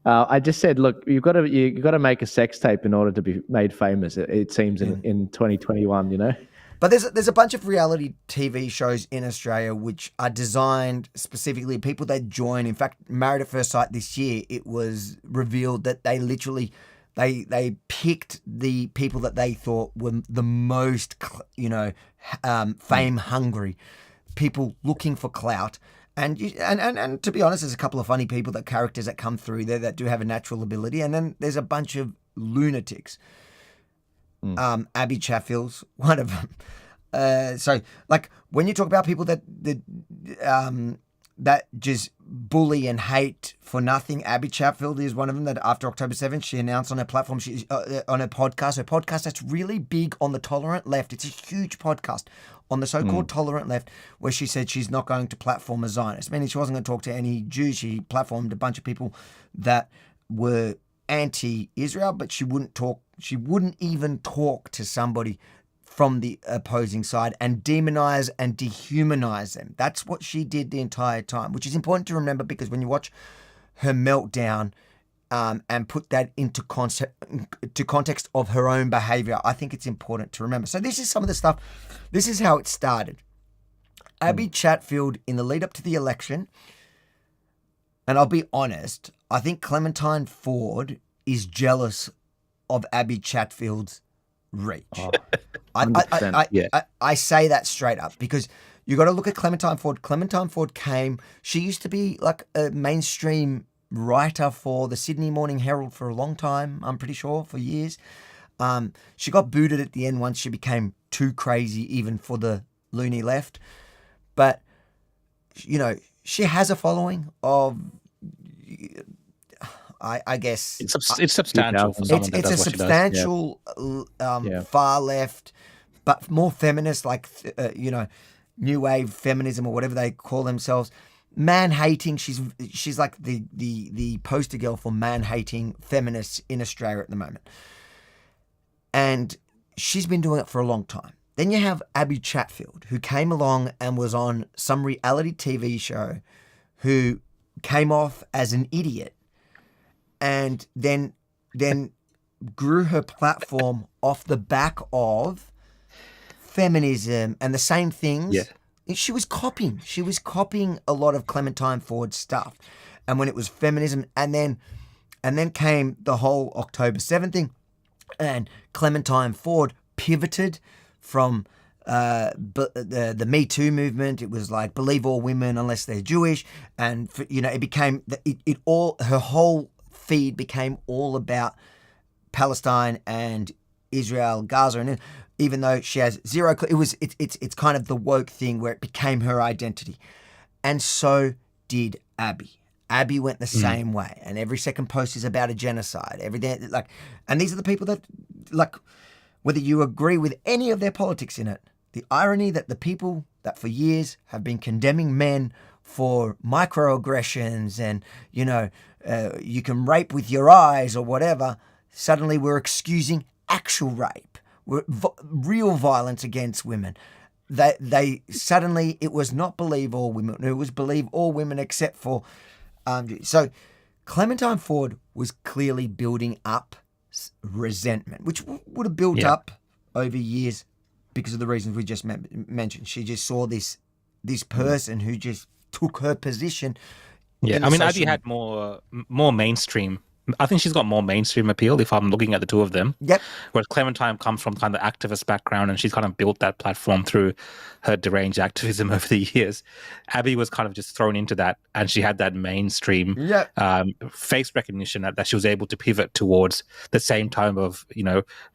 I just said, look, you've got to make a sex tape in order to be made famous. It seems in 2021, you know. But there's a bunch of reality TV shows in Australia which are designed specifically people that join. In fact, Married at First Sight this year, it was revealed that they literally they picked the people that they thought were the most fame hungry, people looking for clout. And to be honest, there's a couple of funny characters that come through there that do have a natural ability, and then there's a bunch of lunatics. Abby Chatfield's one of them. So, like, when you talk about people that just bully and hate for nothing, Abby Chatfield is one of them. That after October 7th, she announced on her platform, she's on her podcast that's really big on the tolerant left. It's a huge podcast on the so-called tolerant left, where she said she's not going to platform a Zionist. Meaning she wasn't going to talk to any Jews. She platformed a bunch of people that were anti-Israel, but she wouldn't even talk to somebody from the opposing side and demonize and dehumanize them. That's what she did the entire time, which is important to remember, because when you watch her meltdown and put that into context of her own behavior, I think it's important to remember. So this is some of the stuff. This is how it started. Abby Chatfield, in the lead up to the election, and I'll be honest, I think Clementine Ford is jealous of Abby Chatfield's reach. Oh, I say that straight up, because you got to look at Clementine Ford. Clementine Ford she used to be like a mainstream writer for the Sydney Morning Herald for a long time, I'm pretty sure, for years. She got booted at the end once she became too crazy even for the loony left. But, she has a following of... I guess it's substantial. For someone it's a substantial far left, but more feminist, like new wave feminism or whatever they call themselves. Man hating. She's like the poster girl for man hating feminists in Australia at the moment, and she's been doing it for a long time. Then you have Abby Chatfield, who came along and was on some reality TV show, who came off as an idiot. And then grew her platform off the back of feminism and the same things. Yeah. She was copying a lot of Clementine Ford's stuff. And when it was feminism, and then came the whole October 7th thing, and Clementine Ford pivoted from the Me Too movement. It was like, believe all women unless they're Jewish, and it became her whole feed became all about Palestine and Israel, Gaza, and even though she has zero, it's kind of the woke thing where it became her identity, and so did Abby. Abby went the same way, and every second post is about a genocide. Everything and these are the people that, like, whether you agree with any of their politics in it, the irony that the people that for years have been condemning men for microaggressions and you can rape with your eyes or whatever, suddenly we're excusing actual rape, real violence against women. They suddenly, it was not believe all women, it was believe all women except for so Clementine Ford was clearly building up resentment, which would have built up over years because of the reasons we just mentioned. She just saw this this person who just took her position. Yeah, I mean, Abby had more mainstream. I think she's got more mainstream appeal if I'm looking at the two of them. Yep. Whereas Clementine comes from kind of activist background and she's kind of built that platform through her deranged activism over the years. Abby was kind of just thrown into that, and she had that mainstream face recognition that she was able to pivot towards the same type of,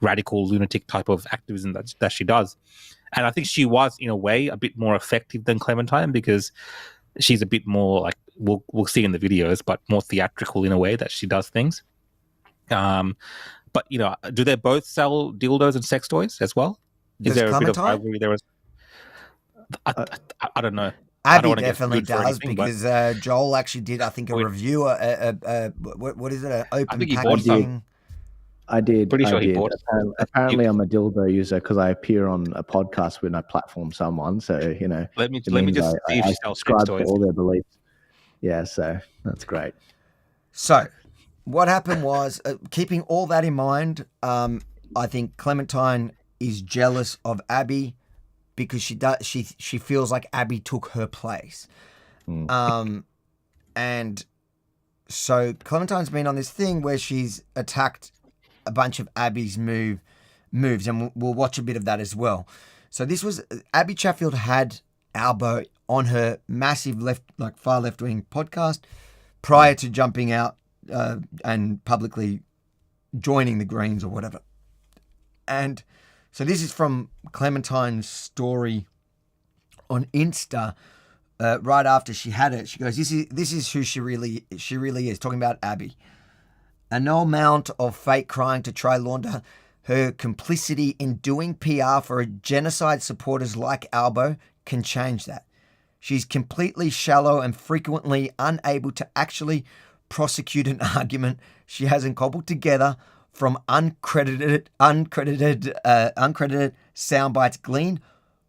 radical lunatic type of activism that she does. And I think she was, in a way, a bit more effective than Clementine because she's a bit more like, we'll see in the videos, but more theatrical in a way that she does things. But do they both sell dildos and sex toys as well? Is there a bit of rivalry there? I don't know. Abby definitely does because Joel actually did, I think, a review. What is it? An open packaging. I did. Pretty sure he bought it. Apparently, I'm a dildo user because I appear on a podcast when I platform someone. So Let me just see if she sells sex toys. To all their beliefs. Yeah, so that's great. So, what happened was, keeping all that in mind, I think Clementine is jealous of Abby because she feels like Abby took her place, and so Clementine's been on this thing where she's attacked a bunch of Abby's moves, and we'll watch a bit of that as well. So this was Abby Chatfield had Albo on her massive far left wing podcast prior to jumping out and publicly joining the Greens or whatever. And so this is from Clementine's story on Insta right after she had it. She goes, "This is who she really is," talking about Abby. "And no amount of fake crying to try launder her complicity in doing PR for genocide supporters like Albo can change that. She's completely shallow and frequently unable to actually prosecute an argument she hasn't cobbled together from uncredited sound bites gleaned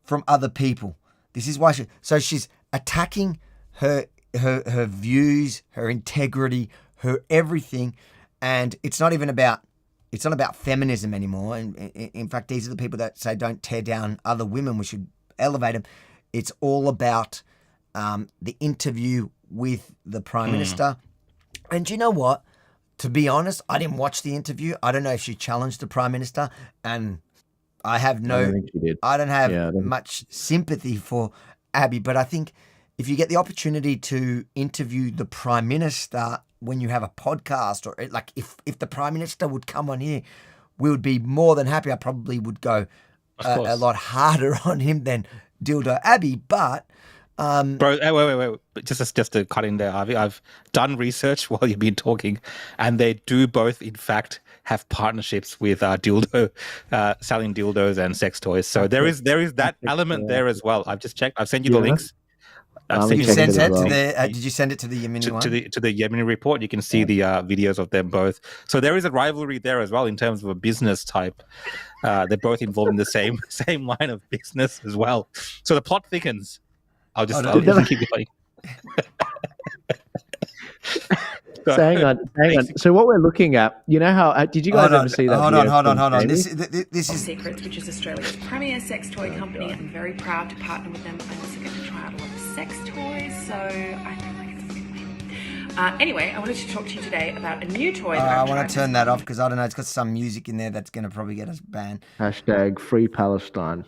from other people. This is why she's attacking her views, her integrity, her everything, and it's not about feminism anymore. And in fact, these are the people that say don't tear down other women, we should elevate them. It's all about the interview with the Prime Minister. And you know what? To be honest, I didn't watch the interview. I don't know if she challenged the Prime Minister, and I don't have much sympathy for Abby, but I think if you get the opportunity to interview the Prime Minister when you have a podcast, or like if the Prime Minister would come on here, we would be more than happy. I probably would go a lot harder on him than Dildo Abby, but bro, wait. Just to cut in there, Harvey, I've done research while you've been talking, and they do both, in fact, have partnerships with dildo, selling dildos and sex toys. So there is that element there as well. I've just checked. I've sent you the links. Did you send it to the Yemeni one? To the Yemeni report, you can see the videos of them both. So there is a rivalry there as well in terms of a business type. They're both involved in the same line of business as well. So the plot thickens. I'll just keep going. Hang on. So what we're looking at, you know how did you guys ever see that? Hold on. This is Secrets, which is Australia's premier sex toy company. I'm very proud to partner with them. I also get to try out a lot of sex toys, so I feel like it's a win-win. Anyway, I wanted to talk to you today about a new toy. I want to turn that off because I don't know. It's got some music in there that's going to probably get us banned. # Free Palestine.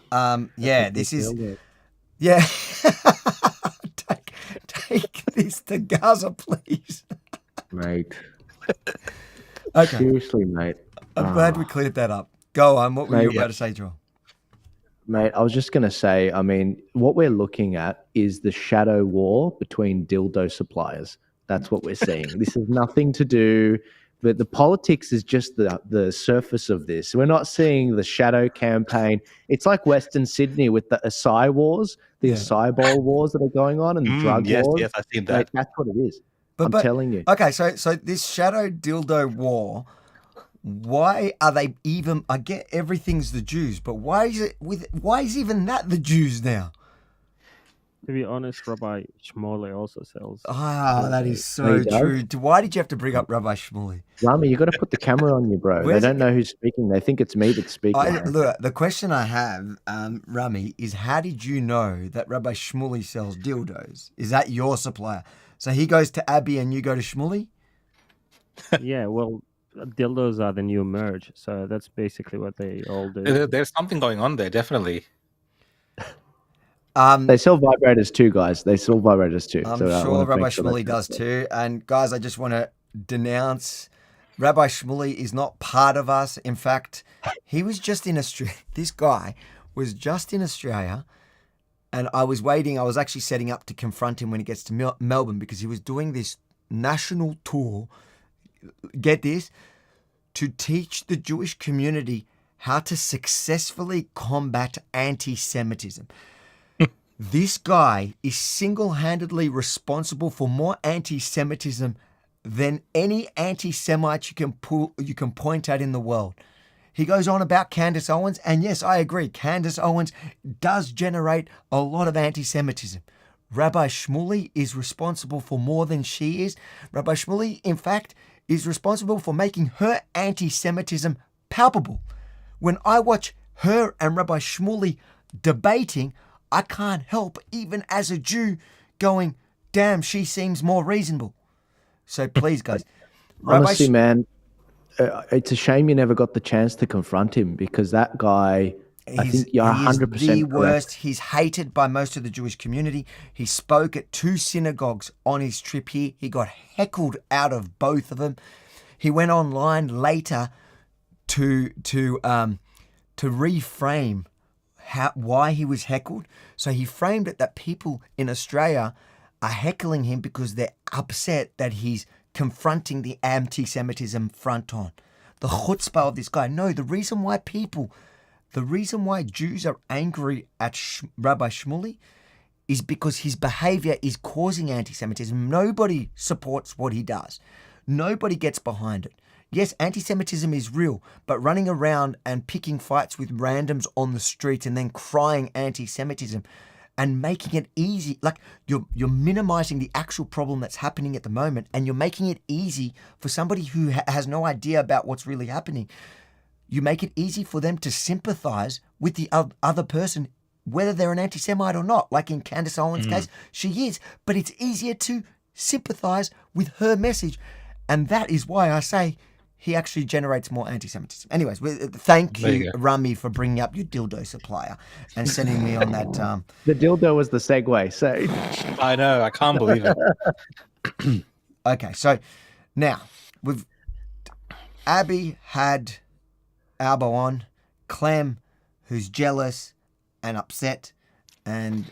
This is. Yeah. Take this to Gaza, please. Mate. Okay. Seriously, mate. I'm glad we cleared that up. Go on. What were you about to say, Joel? Mate, I was just going to say, I mean, what we're looking at is the shadow war between dildo suppliers. That's what we're seeing. This has nothing to do, but the politics is just the surface of this. We're not seeing the shadow campaign. It's like Western Sydney with the acai wars, the acai bowl wars that are going on, and the drug wars. Yes, I've seen that. Mate, that's what it is. I'm telling you. Okay, so this shadow dildo war, why are they even? I get everything's the Jews, but why is even that the Jews now? To be honest, Rabbi Shmuley also sells. Ah, that is so true. Why did you have to bring up Rabbi Shmuley? Rami, you got to put the camera on you, bro. They don't know who's speaking. They think it's me that's speaking. Look, the question I have, Rami, is how did you know that Rabbi Shmuley sells dildos? Is that your supplier? So he goes to Abby and you go to Shmuley? Yeah, well, dildos are the new merge, so that's basically what they all do. There's something going on there, definitely. They sell vibrators too, guys. They sell vibrators too. I'm sure Rabbi Shmuley does too. And guys, I just want to denounce Rabbi Shmuley is not part of us. In fact, he was just in Australia. This guy was just in Australia, and I was waiting. I was actually setting up to confront him when he gets to Melbourne because he was doing this national tour. Get this, to teach the Jewish community how to successfully combat anti-Semitism. This guy is single-handedly responsible for more anti-Semitism than any anti-Semite you can point at in the world. He goes on about Candace Owens, and yes, I agree, Candace Owens does generate a lot of anti-Semitism. Rabbi Shmuley is responsible for more than she is. Rabbi Shmuley, in fact, is responsible for making her anti-Semitism palpable. When I watch her and Rabbi Shmuley debating, I can't help, even as a Jew, going, damn, she seems more reasonable. So please, guys. Honestly, man, it's a shame you never got the chance to confront him because that guy, I think you're 100% He's the worst. correct. He's hated by most of the Jewish community. He spoke at 2 synagogues on his trip here. He got heckled out of both of them. He went online later to reframe why he was heckled. So he framed it that people in Australia are heckling him because they're upset that he's confronting the anti-Semitism front on. The chutzpah of this guy. No, the reason why Jews are angry at Rabbi Shmuley is because his behavior is causing anti-Semitism. Nobody supports what he does. Nobody gets behind it. Yes, anti-Semitism is real, but running around and picking fights with randoms on the street and then crying anti-Semitism and making it easy, like you're minimizing the actual problem that's happening at the moment, and you're making it easy for somebody who has no idea about what's really happening. You make it easy for them to sympathize with the other person, whether they're an anti-Semite or not. Like in Candace Owens' case, she is, but it's easier to sympathize with her message. And that is why I say he actually generates more anti-Semitism. Anyways, thank you, Rami, for bringing up your dildo supplier and sending me on that. The dildo was the segue. So I know, I can't believe it. Okay, so now Abby had Albo on, Clem, who's jealous and upset, and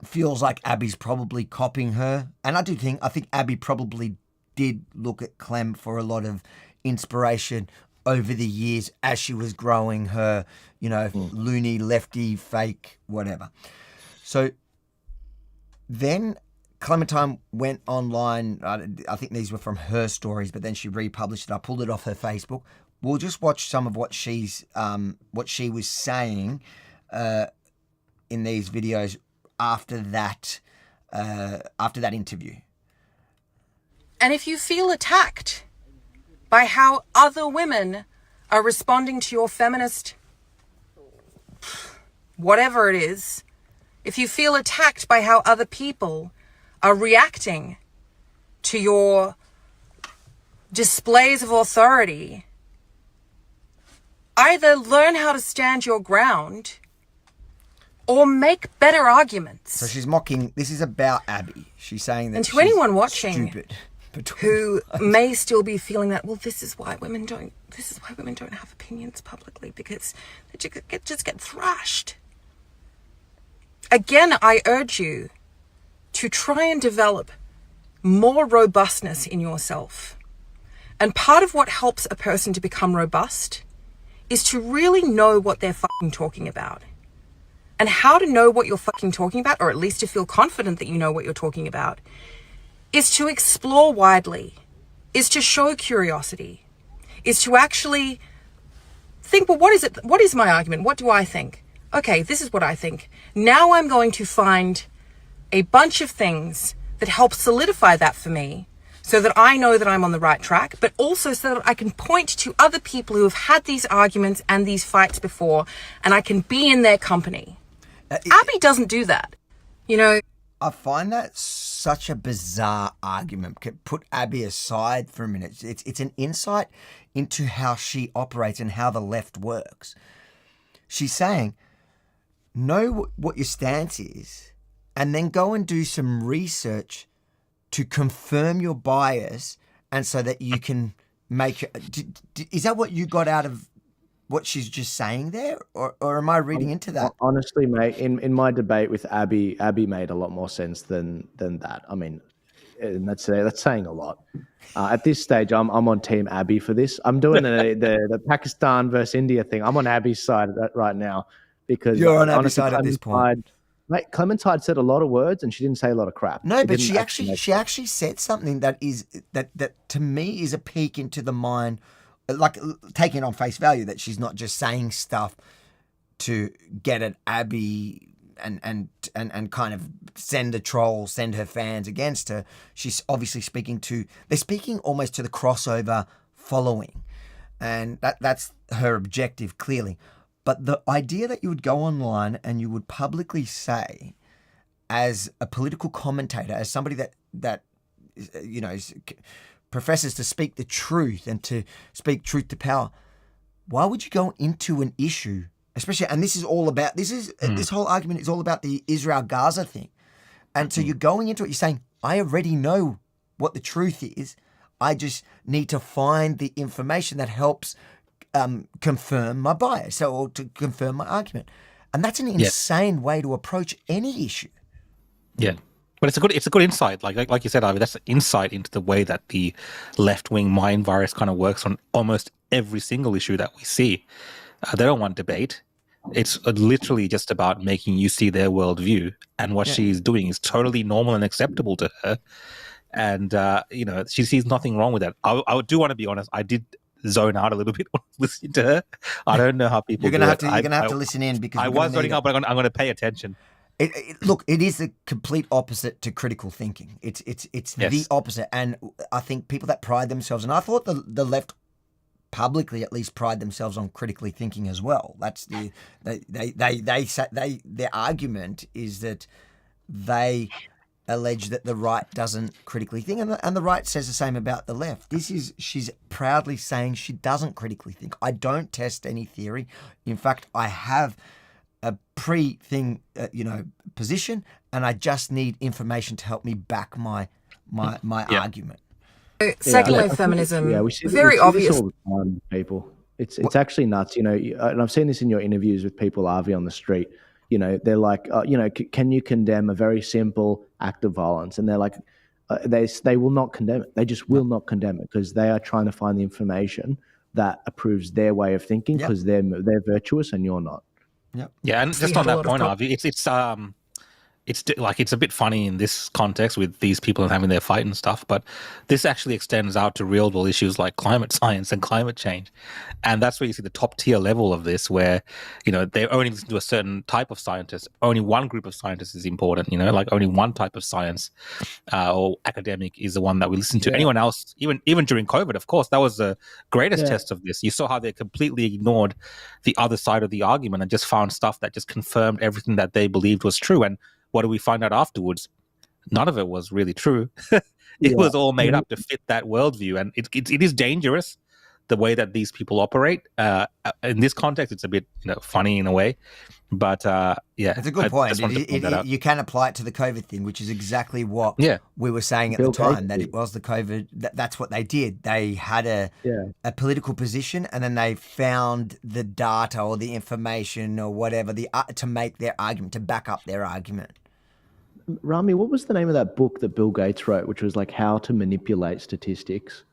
feels like Abby's probably copying her. And I think Abby probably did look at Clem for a lot of inspiration over the years as she was growing her, loony, lefty, fake, whatever. So then Clementine went online. I think these were from her stories, but then she republished it. I pulled it off her Facebook. We'll just watch some of what she was saying in these videos after that interview. And if you feel attacked by how other women are responding to your feminist, whatever it is, if you feel attacked by how other people are reacting to your displays of authority, either learn how to stand your ground or make better arguments. So she's mocking. This is about Abby. She's saying that. And to anyone watching stupid who may still be feeling that, well, this is why women don't have opinions publicly, because they just get thrashed. Again, I urge you to try and develop more robustness in yourself. And part of what helps a person to become robust is to really know what they're fucking talking about. And how to know what you're fucking talking about, or at least to feel confident that you know what you're talking about, is to explore widely, is to show curiosity, is to actually think, well, what is it? What is my argument? What do I think? okay, this is what I think. Now I'm going to find a bunch of things that help solidify that for me so that I know that I'm on the right track, but also so that I can point to other people who have had these arguments and these fights before, and I can be in their company. Abby doesn't do that. You know, I find that such a bizarre argument. Put Abby aside for a minute. It's an insight into how she operates and how the left works. She's saying, know what your stance is, and then go and do some research to confirm your bias, and so that you can make... Is that what you got out of what she's just saying there, or am I reading into that? Honestly, mate, in my debate with Abby made a lot more sense than that. I mean, and that's saying a lot. At this stage, I'm on Team Abby for this. I'm doing the Pakistan versus India thing. I'm on Abby's side of that right now, because you're on Abby's side at this point. Mate, Clementine said a lot of words and she didn't say a lot of crap. No, but she actually said something that to me is a peek into the mind, like taking it on face value, that she's not just saying stuff to get at Abby and kind of send her fans against her. She's obviously they're speaking almost to the crossover following, and that's her objective, clearly. But the idea that you would go online and you would publicly say, as a political commentator, as somebody that professes to speak the truth and to speak truth to power, why would you go into an issue, especially, and this whole argument is all about the Israel-Gaza thing. And so you're going into it, you're saying, I already know what the truth is. I just need to find the information that helps confirm my bias, or to confirm my argument. And that's an insane way to approach any issue. Yeah. But it's a good insight. Like you said, Ivy, that's an insight into the way that the left-wing mind virus kind of works on almost every single issue that we see. They don't want debate. It's literally just about making you see their worldview, and what she's doing is totally normal and acceptable to her. And she sees nothing wrong with that. I do want to be honest. I did zone out a little bit when listening to her. I don't know how people. You're gonna have to listen in, because I was zoning out, but I'm gonna pay attention. Look, it is the complete opposite to critical thinking. It's the opposite, and I think people that pride themselves, and I thought the left publicly at least pride themselves on critically thinking as well. That's their argument is that they allege that the right doesn't critically think, and the right says the same about the left. She's proudly saying she doesn't critically think. I don't test any theory. In fact, I have a pre-thing, position, and I just need information to help me back my argument. Secular feminism, we see obvious. This all the time, people. It's actually nuts, and I've seen this in your interviews with people, Avi, on the street. They're like, can you condemn a very simple act of violence? And they're like, they will not condemn it. They just will not condemn it, because they are trying to find the information that approves their way of thinking, because they're virtuous and you're not. Yeah, and just on that point, Avi, it's a bit funny in this context with these people having their fight and stuff, but this actually extends out to real world issues like climate science and climate change. And that's where you see the top tier level of this, where, they only listen to a certain type of scientist. Only one group of scientists is important, like only one type of science or academic is the one that we listen to. Anyone else, even during COVID, of course, that was the greatest test of this. You saw how they completely ignored the other side of the argument and just found stuff that just confirmed everything that they believed was true. And what do we find out afterwards? None of it was really true. It was all made up to fit that worldview. And it is dangerous, the way that these people operate. In this context, it's a bit funny in a way. But it's a good point. You can apply it to the COVID thing, which is exactly what we were saying at the time, that it was the COVID. That's what they did. They had a political position, and then they found the data or the information or whatever to make their argument, to back up their argument. Rami, what was the name of that book that Bill Gates wrote, which was like how to manipulate statistics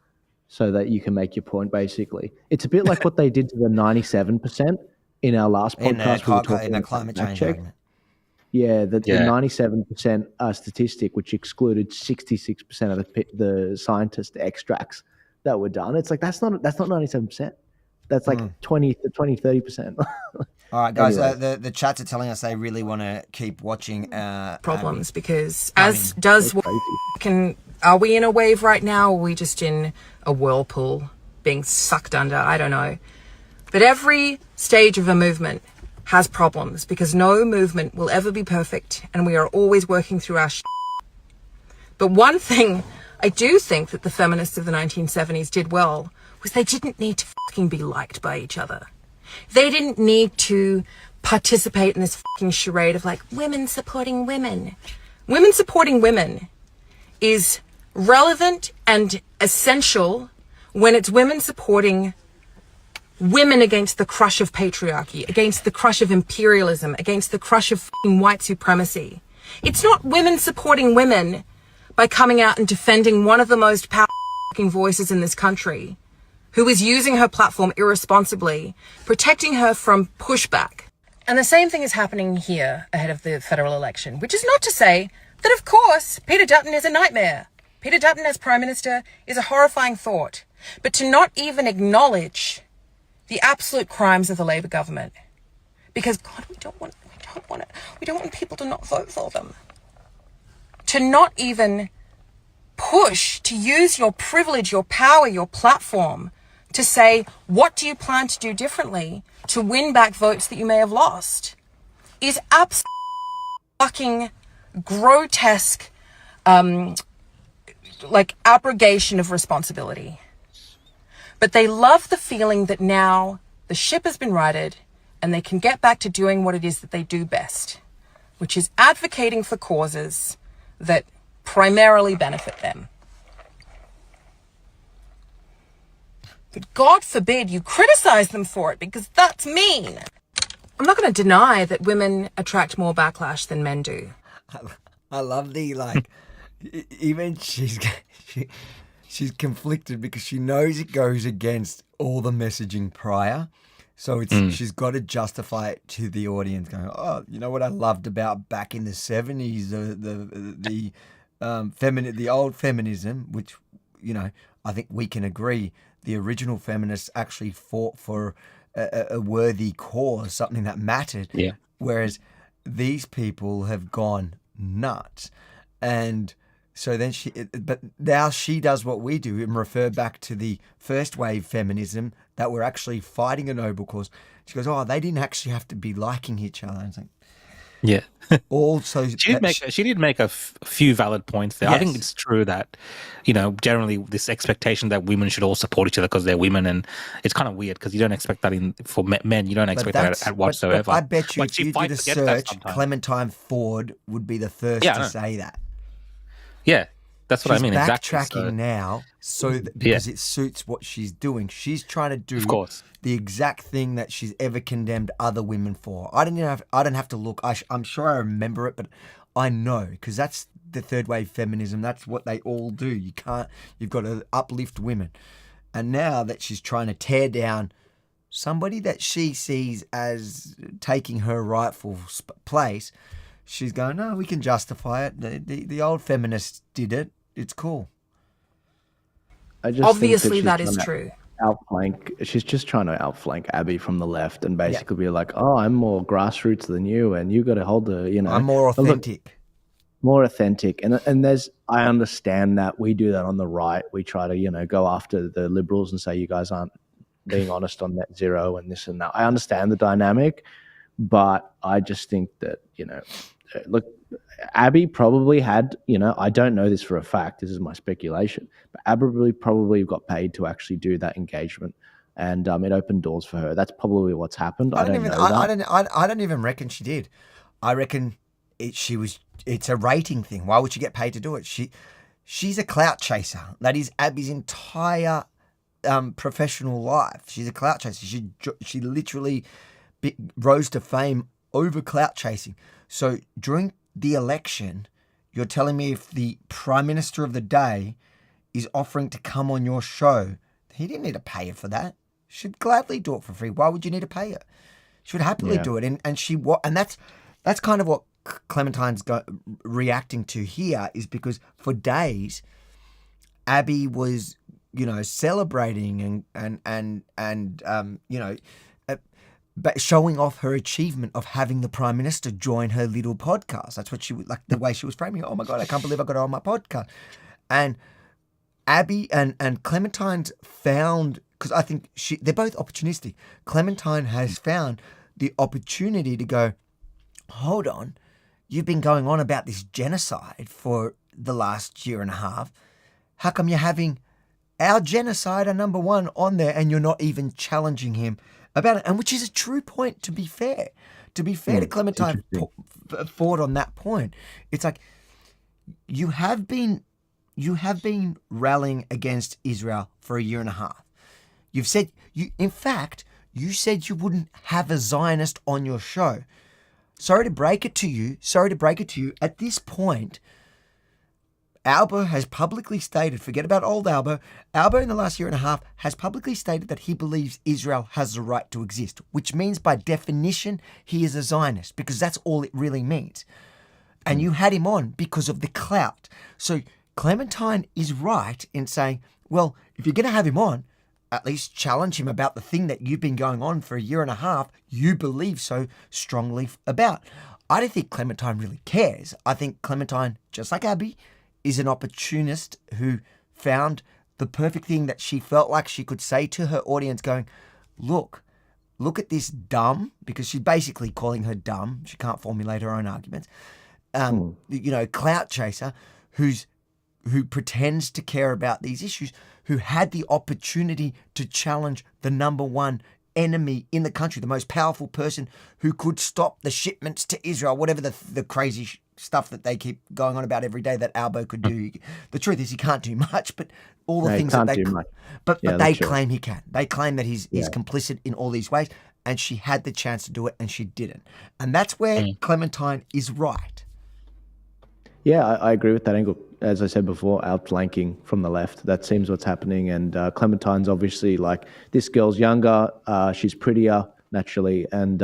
so that you can make your point, basically? It's a bit like what they did to the 97% in our last podcast. In a climate change argument. Yeah, the 97% statistic, which excluded 66% of the scientist extracts that were done. It's like, that's not 97%. That's like 30%. All right, guys, Anyway. the chats are telling us they really want to keep watching Problems Abby. because as does are we in a wave right now, or are we just in a whirlpool being sucked under? I don't know. But every stage of a movement has problems because no movement will ever be perfect and we are always working through our But one thing I do think that the feminists of the 1970s did well was they didn't need to fucking be liked by each other. They didn't need to participate in this fucking charade of like women supporting women. Women supporting women is relevant and essential when it's women supporting women against the crush of patriarchy, against the crush of imperialism, against the crush of fucking white supremacy. It's not women supporting women by coming out and defending one of the most powerful fucking voices in this country, who is using her platform irresponsibly, protecting her from pushback. And the same thing is happening here ahead of the federal election, which is not to say that, of course, Peter Dutton is a nightmare. Peter Dutton as Prime Minister is a horrifying thought. But to not even acknowledge the absolute crimes of the Labour government, because, God, we don't want people to not vote for them. To not even push, to use your privilege, your power, your platform to say, what do you plan to do differently to win back votes that you may have lost, is absolutely fucking grotesque, like abrogation of responsibility. But they love the feeling that now the ship has been righted and they can get back to doing what it is that they do best, which is advocating for causes that primarily benefit them. But God forbid you criticize them for it, because that's mean. I'm not going to deny that women attract more backlash than men do. I love the, like, even she's conflicted because she knows it goes against all the messaging prior. So she's got to justify it to the audience, going, oh, you know what I loved about back in the 70s, the old feminism, which, you know, I think we can agree the original feminists actually fought for a worthy cause, something that mattered. Yeah. Whereas these people have gone nuts. And so then but now she does what we do and refer back to the first wave feminism that were actually fighting a noble cause. She goes, oh, they didn't actually have to be liking each other. And it's like, yeah. Also, she did make a few valid points there. Yes. I think it's true that, you know, generally this expectation that women should all support each other because they're women, and it's kind of weird because you don't expect that for men. You don't expect that at whatsoever. But I bet you if you did a search, Clementine Ford would be the first to say that. Yeah. That's what I mean. She's backtracking now, because it suits what she's doing. She's trying to do the exact thing that she's ever condemned other women for. I don't have to look. I'm sure I remember it, but I know because that's the third wave feminism. That's what they all do. You've got to uplift women, and now that she's trying to tear down somebody that she sees as taking her rightful place. She's going, no, we can justify it. The old feminists did it. It's cool. Obviously, that is true. She's just trying to outflank Abby from the left and basically be like, oh, I'm more grassroots than you, and you got to hold the, you know. I'm more authentic. More authentic. And I understand that. We do that on the right. We try to, you know, go after the liberals and say, you guys aren't being honest on net zero and this and that. I understand the dynamic, but I just think that, you know, look, Abby probably had, you know, I don't know this for a fact, this is my speculation, but Abby probably got paid to actually do that engagement, and it opened doors for her. That's probably what's happened. I don't even reckon she did. I reckon it's a rating thing. Why would she get paid to do it? She's a clout chaser. That is Abby's entire professional life. She's a clout chaser. She literally rose to fame over clout chasing. So during the election, you're telling me if the Prime Minister of the day is offering to come on your show, he didn't need to pay her for that. She'd gladly do it for free. Why would you need to pay her? She would happily do it. And that's kind of what Clementine's reacting to here, is because for days, Abby was celebrating and but showing off her achievement of having the Prime Minister join her little podcast. That's what she would like, the way she was framing it. Oh my God, I can't believe I got her on my podcast. And Abby and Clementine's found, because I think they're both opportunistic. Clementine has found the opportunity to go, hold on, you've been going on about this genocide for the last year and a half. How come you're having our genocide, our number one, on there and you're not even challenging him about it? And which is a true point, to be fair. To be fair to Clementine Ford on that point. It's like, you have been rallying against Israel for a year and a half. You've said, in fact, you said you wouldn't have a Zionist on your show. Sorry to break it to you. At this point, Albo has publicly stated, forget about old Albo in the last year and a half has publicly stated that he believes Israel has the right to exist, which means by definition, he is a Zionist, because that's all it really means. And you had him on because of the clout. So Clementine is right in saying, well, if you're going to have him on, at least challenge him about the thing that you've been going on for a year and a half, you believe so strongly about. I don't think Clementine really cares. I think Clementine, just like Abby, is an opportunist who found the perfect thing that she felt like she could say to her audience, going, look at this dumb, because she's basically calling her dumb. She can't formulate her own arguments. Clout chaser who pretends to care about these issues, who had the opportunity to challenge the number one enemy in the country, the most powerful person who could stop the shipments to Israel, whatever the crazy stuff that they keep going on about every day that Albo could do. The truth is he can't do much, but all the things that they do much. But they claim he can. They claim that he's complicit in all these ways, and she had the chance to do it and she didn't. And that's where Clementine is right. Yeah, I agree with that angle. As I said before, outflanking from the left. That seems what's happening. And Clementine's obviously like, this girl's younger, she's prettier, naturally, and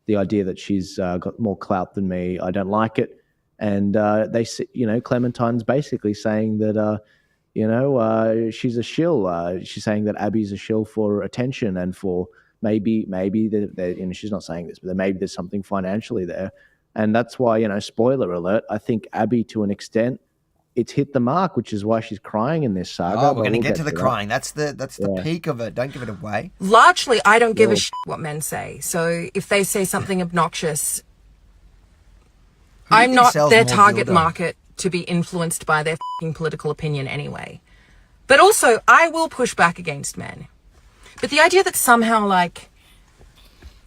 the idea that she's got more clout than me, I don't like it. And Clementine's basically saying that, she's a shill. She's saying that Abby's a shill for attention and for maybe she's not saying this, but maybe there's something financially there. And that's why, spoiler alert, I think Abby, to an extent, it's hit the mark, which is why she's crying in this saga. Oh, we're going to get to the crying. That's the peak of it. Don't give it away. Largely, I don't give a shit what men say. So if they say something obnoxious, I'm not their target market to be influenced by their political opinion anyway. But also, I will push back against men. But the idea that somehow,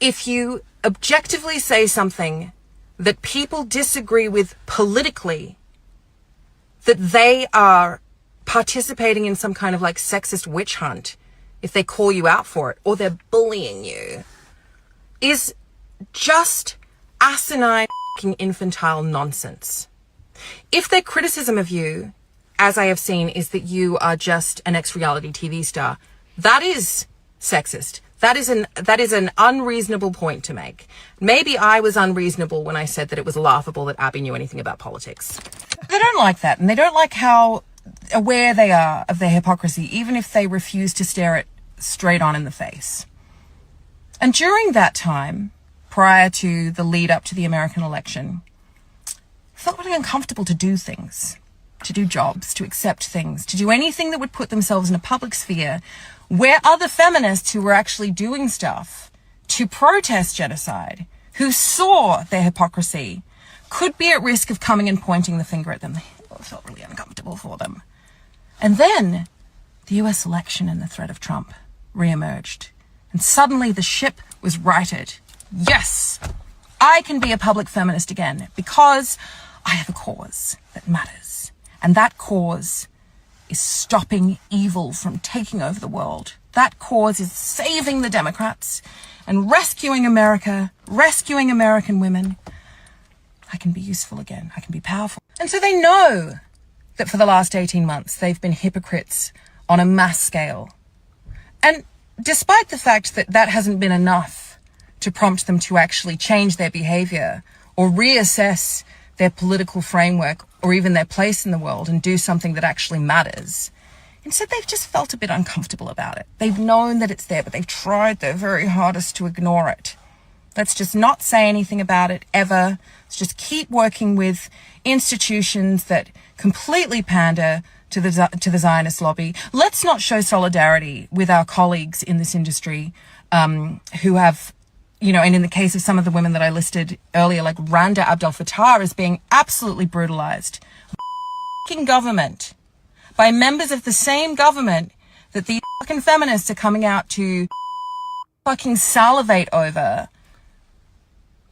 if you objectively say something that people disagree with politically, that they are participating in some kind of sexist witch hunt if they call you out for it, or they're bullying you, is just asinine infantile nonsense. If their criticism of you, as I have seen, is that you are just an ex-reality TV star, that is sexist. That is an unreasonable point to make. Maybe I was unreasonable when I said that it was laughable that Abby knew anything about politics. They don't like that, and they don't like how aware they are of their hypocrisy, even if they refuse to stare it straight on in the face. And during that time, prior to the lead up to the American election, I felt really uncomfortable to do things, to do jobs, to accept things, to do anything that would put themselves in a public sphere where other feminists who were actually doing stuff to protest genocide, who saw their hypocrisy, could be at risk of coming and pointing the finger at them. It felt really uncomfortable for them. And then the US election and the threat of Trump re-emerged. And suddenly the ship was righted. Yes, I can be a public feminist again because I have a cause that matters. And that cause is stopping evil from taking over the world. That cause is saving the Democrats and rescuing America, rescuing American women. I can be useful again. I can be powerful. And so they know that for the last 18 months, they've been hypocrites on a mass scale. And despite the fact that that hasn't been enough to prompt them to actually change their behavior or reassess their political framework or even their place in the world and do something that actually matters, Instead, they've just felt a bit uncomfortable about it. They've known that it's there, but they've tried their very hardest to ignore it. Let's just not say anything about it ever. Let's just keep working with institutions that completely pander to the Zionist lobby. Let's not show solidarity with our colleagues in this industry who have, and in the case of some of the women that I listed earlier, like Randa Abdel Fattah, is being absolutely brutalized by government, by members of the same government that the fucking feminists are coming out to fucking salivate over.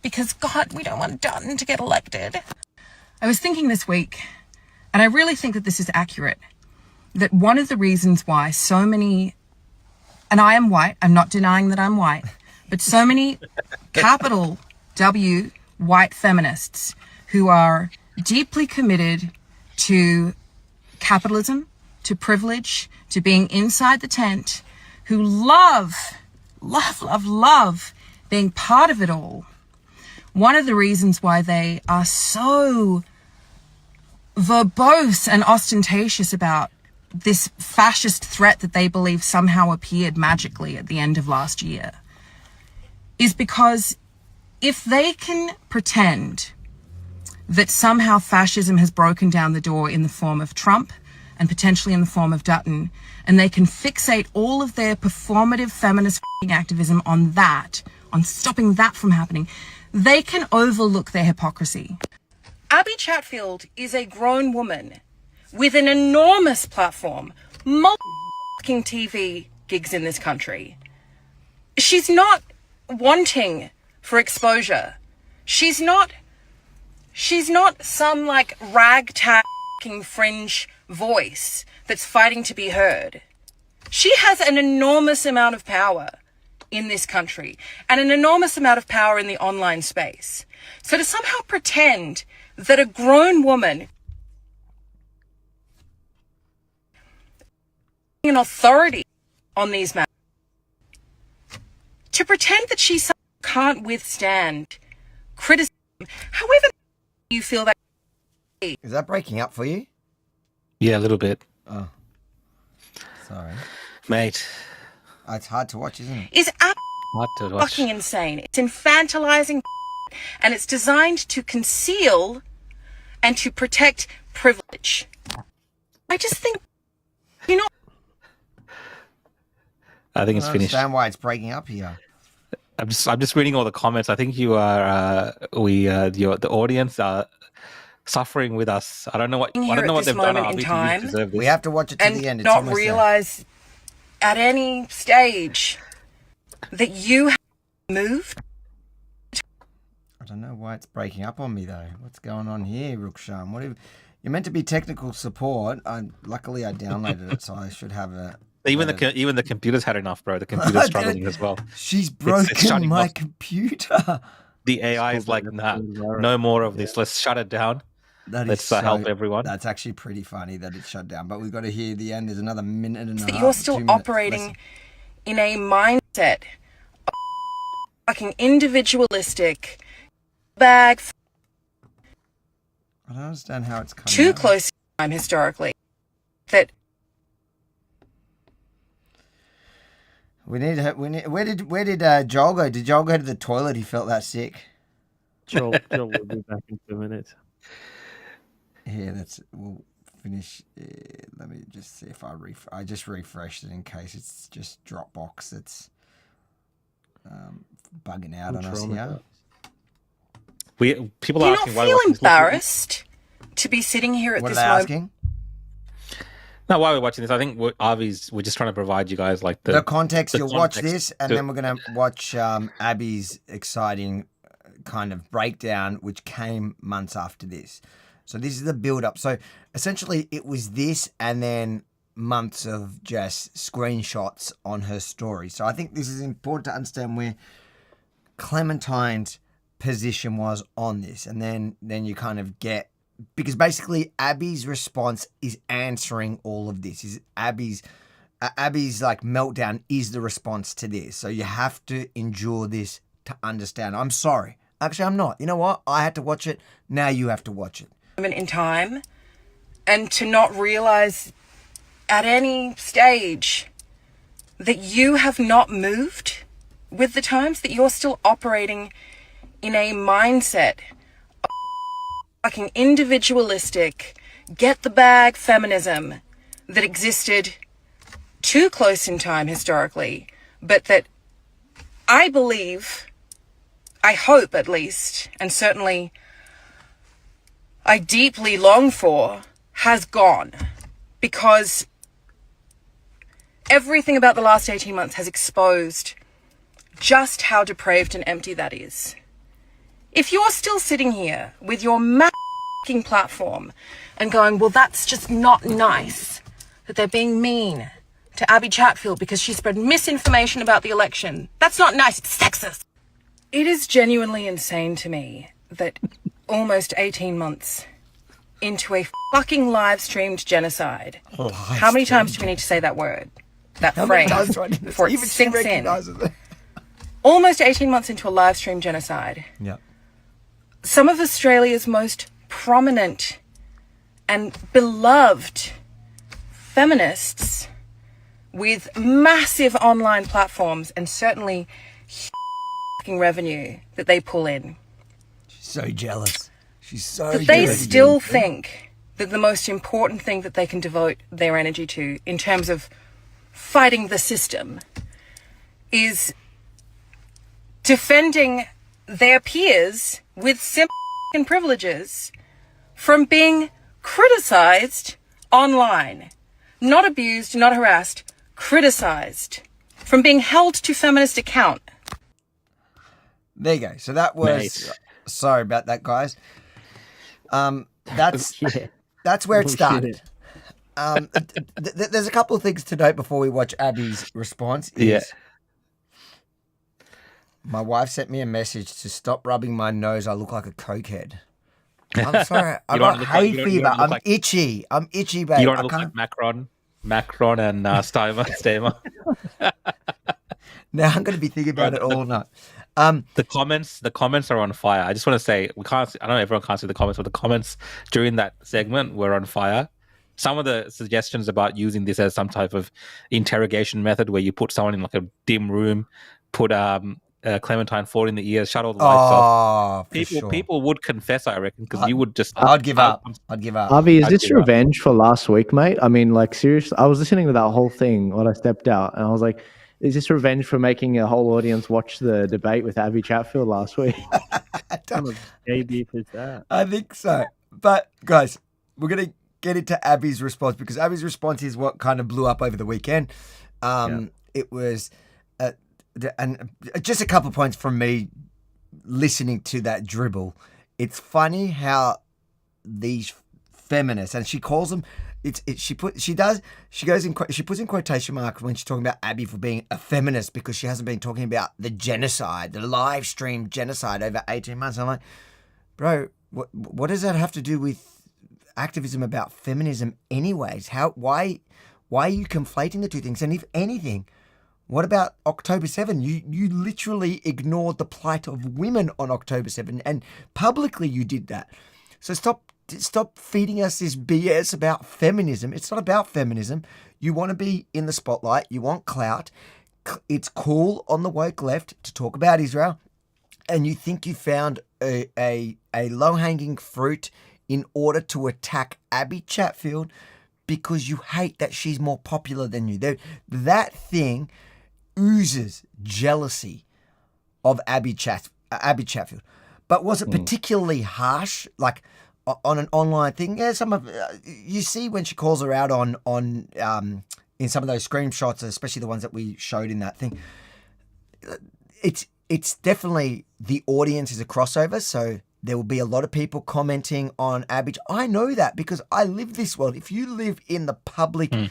Because, God, we don't want Dutton to get elected. I was thinking this week, and I really think that this is accurate, that one of the reasons why so many, and I am white, I'm not denying that I'm white, but so many capital W white feminists who are deeply committed to capitalism, to privilege, to being inside the tent, who love being part of it all. One of the reasons why they are so verbose and ostentatious about this fascist threat that they believe somehow appeared magically at the end of last year is because if they can pretend that somehow fascism has broken down the door in the form of Trump and potentially in the form of Dutton, and they can fixate all of their performative feminist activism on that, on stopping that from happening, they can overlook their hypocrisy. Abby Chatfield is a grown woman with an enormous platform, multiple TV gigs in this country. She's not wanting for exposure. She's not some like ragtag fringe voice that's fighting to be heard. She has an enormous amount of power in this country and an enormous amount of power in the online space. So to somehow pretend that a grown woman, an authority on these matters, to pretend that she can't withstand criticism, however you feel that. Is that breaking up for you? Yeah, a little bit. Oh, sorry, mate. It's hard to watch, isn't it? Is fucking insane. It's infantilizing, and it's designed to conceal and to protect privilege. I just think, I think it's finished. I understand why it's breaking up here. I'm just reading all the comments. I think you are the audience are suffering with us. I don't know what they've done. Time, we have to watch it to the end. It's not realize at any stage that you have moved. I don't know why it's breaking up on me though. What's going on here, Rukshan? You're meant to be technical support. Luckily I downloaded it, so I should have a. Even the computers had enough, bro. The computer's struggling as well. She's broken my computer. The AI is like, nah, no more of this. Let's shut it down. Let's help everyone. That's actually pretty funny that it's shut down. But we've got to hear the end. There's another minute and a half. You're still operating in a mindset of fucking individualistic bag. I don't understand how it's coming too out. Close to time historically. That. Where did Joel go? Did Joel go to the toilet? He felt that sick. Joel will be back in 2 minutes. Yeah, we'll finish. Let me just see if I just refreshed it in case it's just Dropbox that's bugging out on us here. People are asking why. Do you not feel embarrassed to be sitting here at this moment? Asking? No, while we're watching this, I think we're just trying to provide you guys like the context. You'll watch this, and then we're going to watch Abby's exciting kind of breakdown, which came months after this. So this is the build-up. So essentially, it was this, and then months of just screenshots on her story. So I think this is important to understand where Clementine's position was on this, and then you kind of get. Because basically Abby's response is answering all of this. Is Abby's like meltdown is the response to this. So you have to endure this to understand. I'm sorry. Actually, I'm not. You know what? I had to watch it. Now you have to watch it. In time, and to not realize at any stage that you have not moved with the times, that you're still operating in a mindset of fucking individualistic, get the bag feminism that existed too close in time historically, but that I believe, I hope at least, and certainly I deeply long for, has gone. Because everything about the last 18 months has exposed just how depraved and empty that is. If you're still sitting here with your fucking platform and going, well, that's just not nice, that they're being mean to Abby Chatfield because she spread misinformation about the election. That's not nice, it's sexist. It is genuinely insane to me that almost 18 months into a fucking live-streamed genocide. How many times do we need to say that word? That phrase before it sinks in. Almost 18 months into a live-stream genocide. Yeah. Some of Australia's most prominent and beloved feminists with massive online platforms and certainly fucking revenue that they pull in. She's so jealous. She's so jealous. They still think that the most important thing that they can devote their energy to in terms of fighting the system is defending their peers with simple privileges from being criticized online. Not abused, not harassed, criticized. From being held to feminist account. There you go. So that was... Sorry about that, guys. That's where it started. There's a couple of things to note before we watch Abby's response. My wife sent me a message to stop rubbing my nose. I look like a cokehead. I'm sorry. I got hay fever. I'm itchy. I'm itchy, babe. You don't look like Macron and Steimer. Now I'm going to be thinking about it all night. The comments are on fire. I just want to say I know everyone can't see the comments, but the comments during that segment were on fire. Some of the suggestions about using this as some type of interrogation method where you put someone in like a dim room, put Clementine Ford in the ears, shut all the lights off. People would confess, I reckon, because you would just... I'd give up. I'd give up. Avi, is this revenge for last week, mate? I mean, like, seriously, I was listening to that whole thing when I stepped out, and I was like, is this revenge for making a whole audience watch the debate with Abby Chatfield last week? What kind of gay beef is that? I think so. But, guys, we're going to get into Abby's response because Abby's response is what kind of blew up over the weekend. It was... and just a couple of points from me listening to that dribble. It's funny how these feminists, and she calls them, she puts in quotation marks when she's talking about Abby for being a feminist because she hasn't been talking about the genocide, the live stream genocide over 18 months. I'm like, bro, what does that have to do with activism about feminism anyways? Why are you conflating the two things? And if anything, what about October 7? You literally ignored the plight of women on October 7, and publicly you did that. So stop feeding us this BS about feminism. It's not about feminism. You want to be in the spotlight. You want clout. It's cool on the woke left to talk about Israel, and you think you found a low-hanging fruit in order to attack Abby Chatfield because you hate that she's more popular than you. That thing oozes jealousy of Abby Chatfield. But was it particularly harsh, like on an online thing? Yeah, some of you see when she calls her out on in some of those screenshots, especially the ones that we showed in that thing. It's definitely the audience is a crossover, so there will be a lot of people commenting on Abby. I know that because I live this world. If you live in the public, with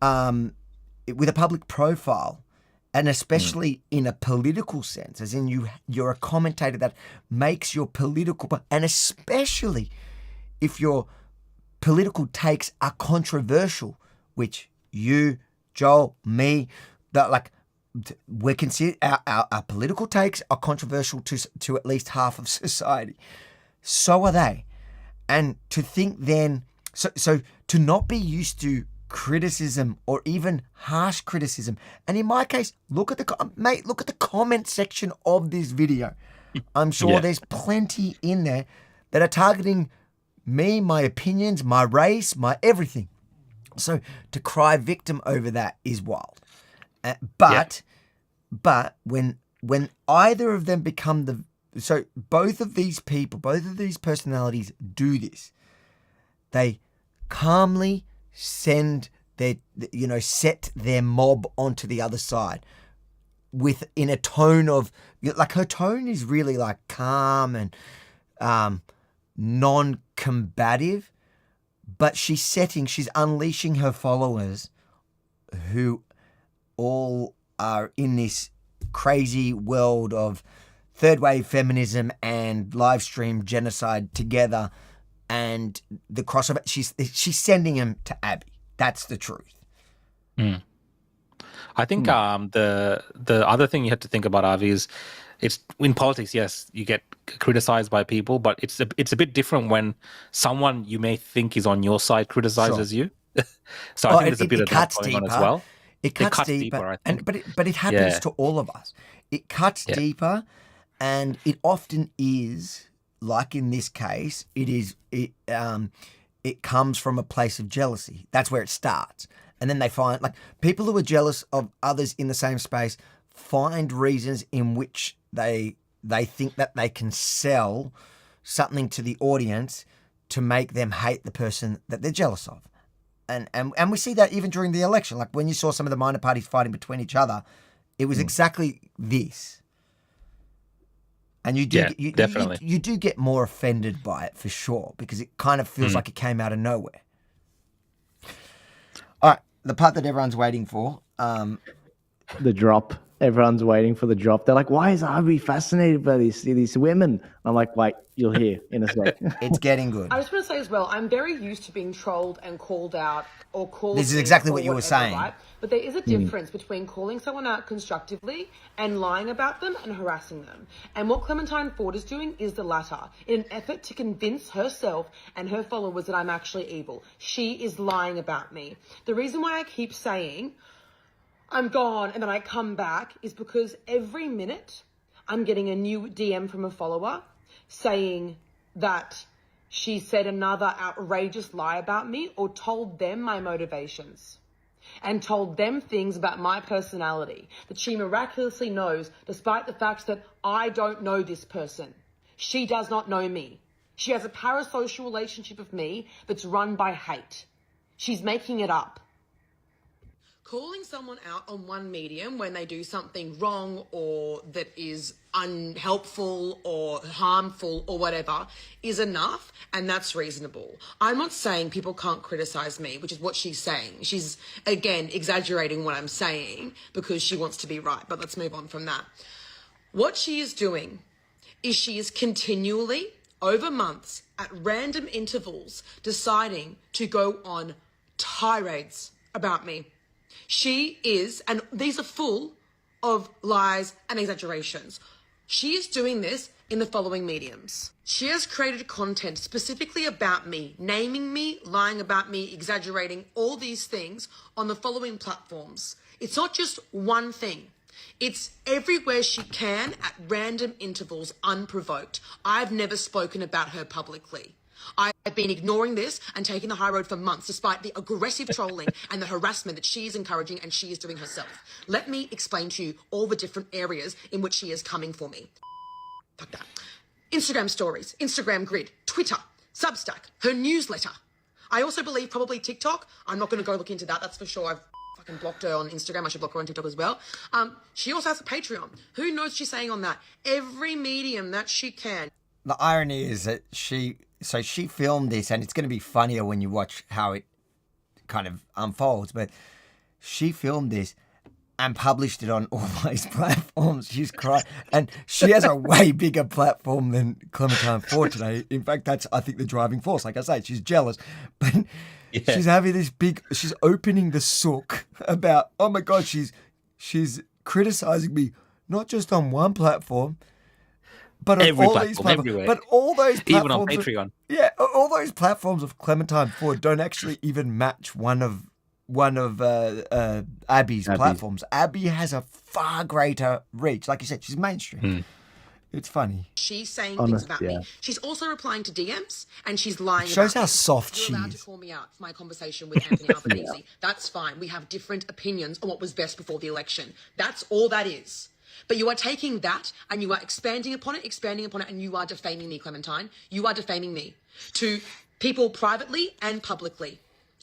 a public profile, and especially in a political sense, as in you're a commentator that makes your political, and especially if your political takes are controversial, which you, Joel, me, that like we're considered our political takes are controversial to at least half of society. So are they, and to think then, so to not be used to criticism or even harsh criticism. And in my case, look at the comment section of this video. I'm sure there's plenty in there that are targeting me, my opinions, my race, my everything. So to cry victim over that is wild. But when either of them become so both of these people, both of these personalities do this, they calmly set their mob onto the other side in a tone of, like, her tone is really like calm and non-combative, but she's unleashing her followers who all are in this crazy world of third wave feminism and live stream genocide together, and the crossover, she's sending them to Abby. That's the truth. I think the other thing you have to think about, Avi, is it's in politics. Yes, you get criticized by people, but it's a bit different when someone you may think is on your side criticizes you. So I think there's a bit of that going on as well. It cuts deeper, I think. But it happens to all of us. It cuts deeper, and it often is, like in this case, it comes from a place of jealousy. That's where it starts. And then they find, like, people who are jealous of others in the same space find reasons in which they think that they can sell something to the audience to make them hate the person that they're jealous of. And we see that even during the election. Like, when you saw some of the minor parties fighting between each other, it was exactly this. And you do you do get more offended by it, for sure, because it kind of feels like it came out of nowhere. All right, the part that everyone's waiting for. The drop. Everyone's waiting for the drop. They're like, why is Avi fascinated by these women? I'm like, wait, you'll hear in a sec. It's getting good. I just want to say as well, I'm very used to being trolled and called out or called. This is exactly what you were saying. Right? But there is a difference between calling someone out constructively and lying about them and harassing them. And what Clementine Ford is doing is the latter, in an effort to convince herself and her followers that I'm actually evil. She is lying about me. The reason why I keep saying I'm gone and then I come back is because every minute I'm getting a new DM from a follower saying that she said another outrageous lie about me or told them my motivations and told them things about my personality that she miraculously knows, despite the fact that I don't know this person. She does not know me. She has a parasocial relationship with me that's run by hate. She's making it up. Calling someone out on one medium when they do something wrong or that is unhelpful or harmful or whatever is enough, and that's reasonable. I'm not saying people can't criticize me, which is what she's saying. She's, again, exaggerating what I'm saying because she wants to be right, but let's move on from that. What she is doing is she is continually, over months, at random intervals, deciding to go on tirades about me. She is, and these are full of lies and exaggerations. She is doing this in the following mediums. She has created content specifically about me, naming me, lying about me, exaggerating, all these things on the following platforms. It's not just one thing. It's everywhere she can at random intervals, unprovoked. I've never spoken about her publicly. I've been ignoring this and taking the high road for months, despite the aggressive trolling and the harassment that she is encouraging and she is doing herself. Let me explain to you all the different areas in which she is coming for me. Fuck that. Instagram stories, Instagram grid, Twitter, Substack, her newsletter. I also believe probably TikTok. I'm not going to go look into that, that's for sure. I've fucking blocked her on Instagram. I should block her on TikTok as well. She also has a Patreon. Who knows what she's saying on that? Every medium that she can. The irony is that she filmed this, and it's going to be funnier when you watch how it kind of unfolds, but she filmed this and published it on all those platforms. She's crying. And she has a way bigger platform than Clementine Ford today. In fact, that's, I think, the driving force. Like I say, she's jealous. But she's having this she's opening the sook about, oh my God, she's criticizing me, not just on one platform, but on all these platforms. Everywhere. But all those platforms. Even on Patreon. All those platforms of Clementine Ford don't actually even match one of one of Abby's platforms. Abby has a far greater reach. Like you said, she's mainstream. It's funny. She's saying things about me. She's also replying to DMs and she's lying. Shows about how me. soft You're she allowed is. to call me out for my conversation with Anthony Albanese. That's fine. We have different opinions on what was best before the election. That's all that is. But you are taking that and you are expanding upon it, and you are defaming me, Clementine. You are defaming me to people privately and publicly.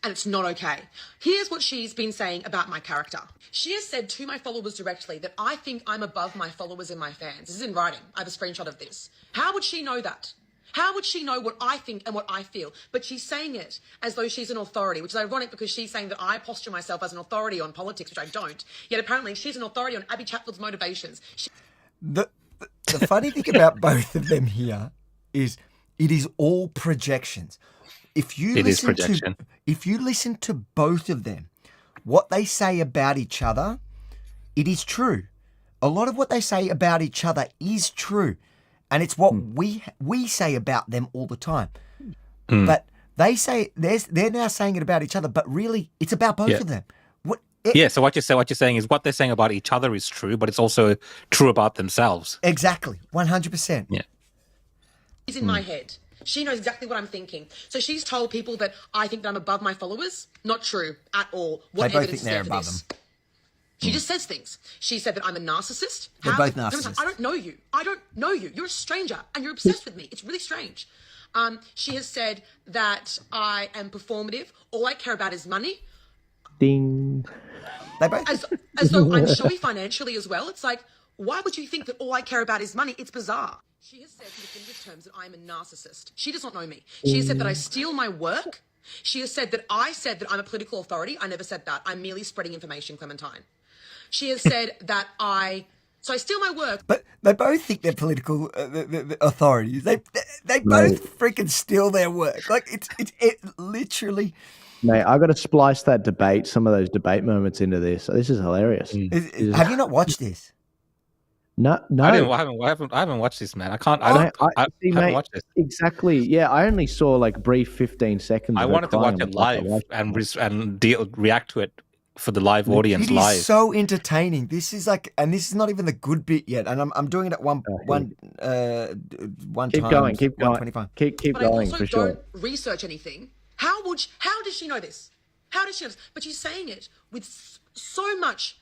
And it's not okay. Here's what she's been saying about my character. She has said to my followers directly that I think I'm above my followers and my fans. This is in writing. I have a screenshot of this. How would she know that? How would she know what I think and what I feel? But she's saying it as though she's an authority, which is ironic because she's saying that I posture myself as an authority on politics, which I don't. Yet apparently she's an authority on Abby Chatfield's motivations. The funny thing about both of them here is it is all projections. If you listen to both of them, what they say about each other, it is true. A lot of what they say about each other is true. And it's what we say about them all the time. But they say they're now saying it about each other, but really it's about both of them. So what you're saying is what they're saying about each other is true, but it's also true about themselves. Exactly. 100%. Yeah. She's in my head. She knows exactly what I'm thinking. So she's told people that I think that I'm above my followers. Not true at all. What they both evidence think they're is there for above this? them. She just says things. She said that I'm a narcissist. They're both narcissists. I don't know you. I don't know you. You're a stranger and you're obsessed with me. It's really strange. She has said that I am performative. All I care about is money. Ding. They both. As though I'm showy financially as well. It's like, why would you think that all I care about is money? It's bizarre. She has said in definitive terms that I'm a narcissist. She does not know me. She has said that I steal my work. She has said that I said that I'm a political authority. I never said that. I'm merely spreading information, Clementine. She has said that I steal my work. But they both think they're political the authorities. They both freaking steal their work. Like it literally. Mate, I got to splice that debate, some of those debate moments into this. This is hilarious. Have you not watched this? No. I haven't watched this, man. I haven't watched this. Exactly. Yeah, I only saw like brief 15 seconds. I wanted to watch it live and react to it for the live audience. It is so entertaining. This is like, and this is not even the good bit yet. And I'm doing it at one keep time. Going, keep going, 125. keep but going I also for sure. don't research anything. How does she know this? How does she know this? But she's saying it with so much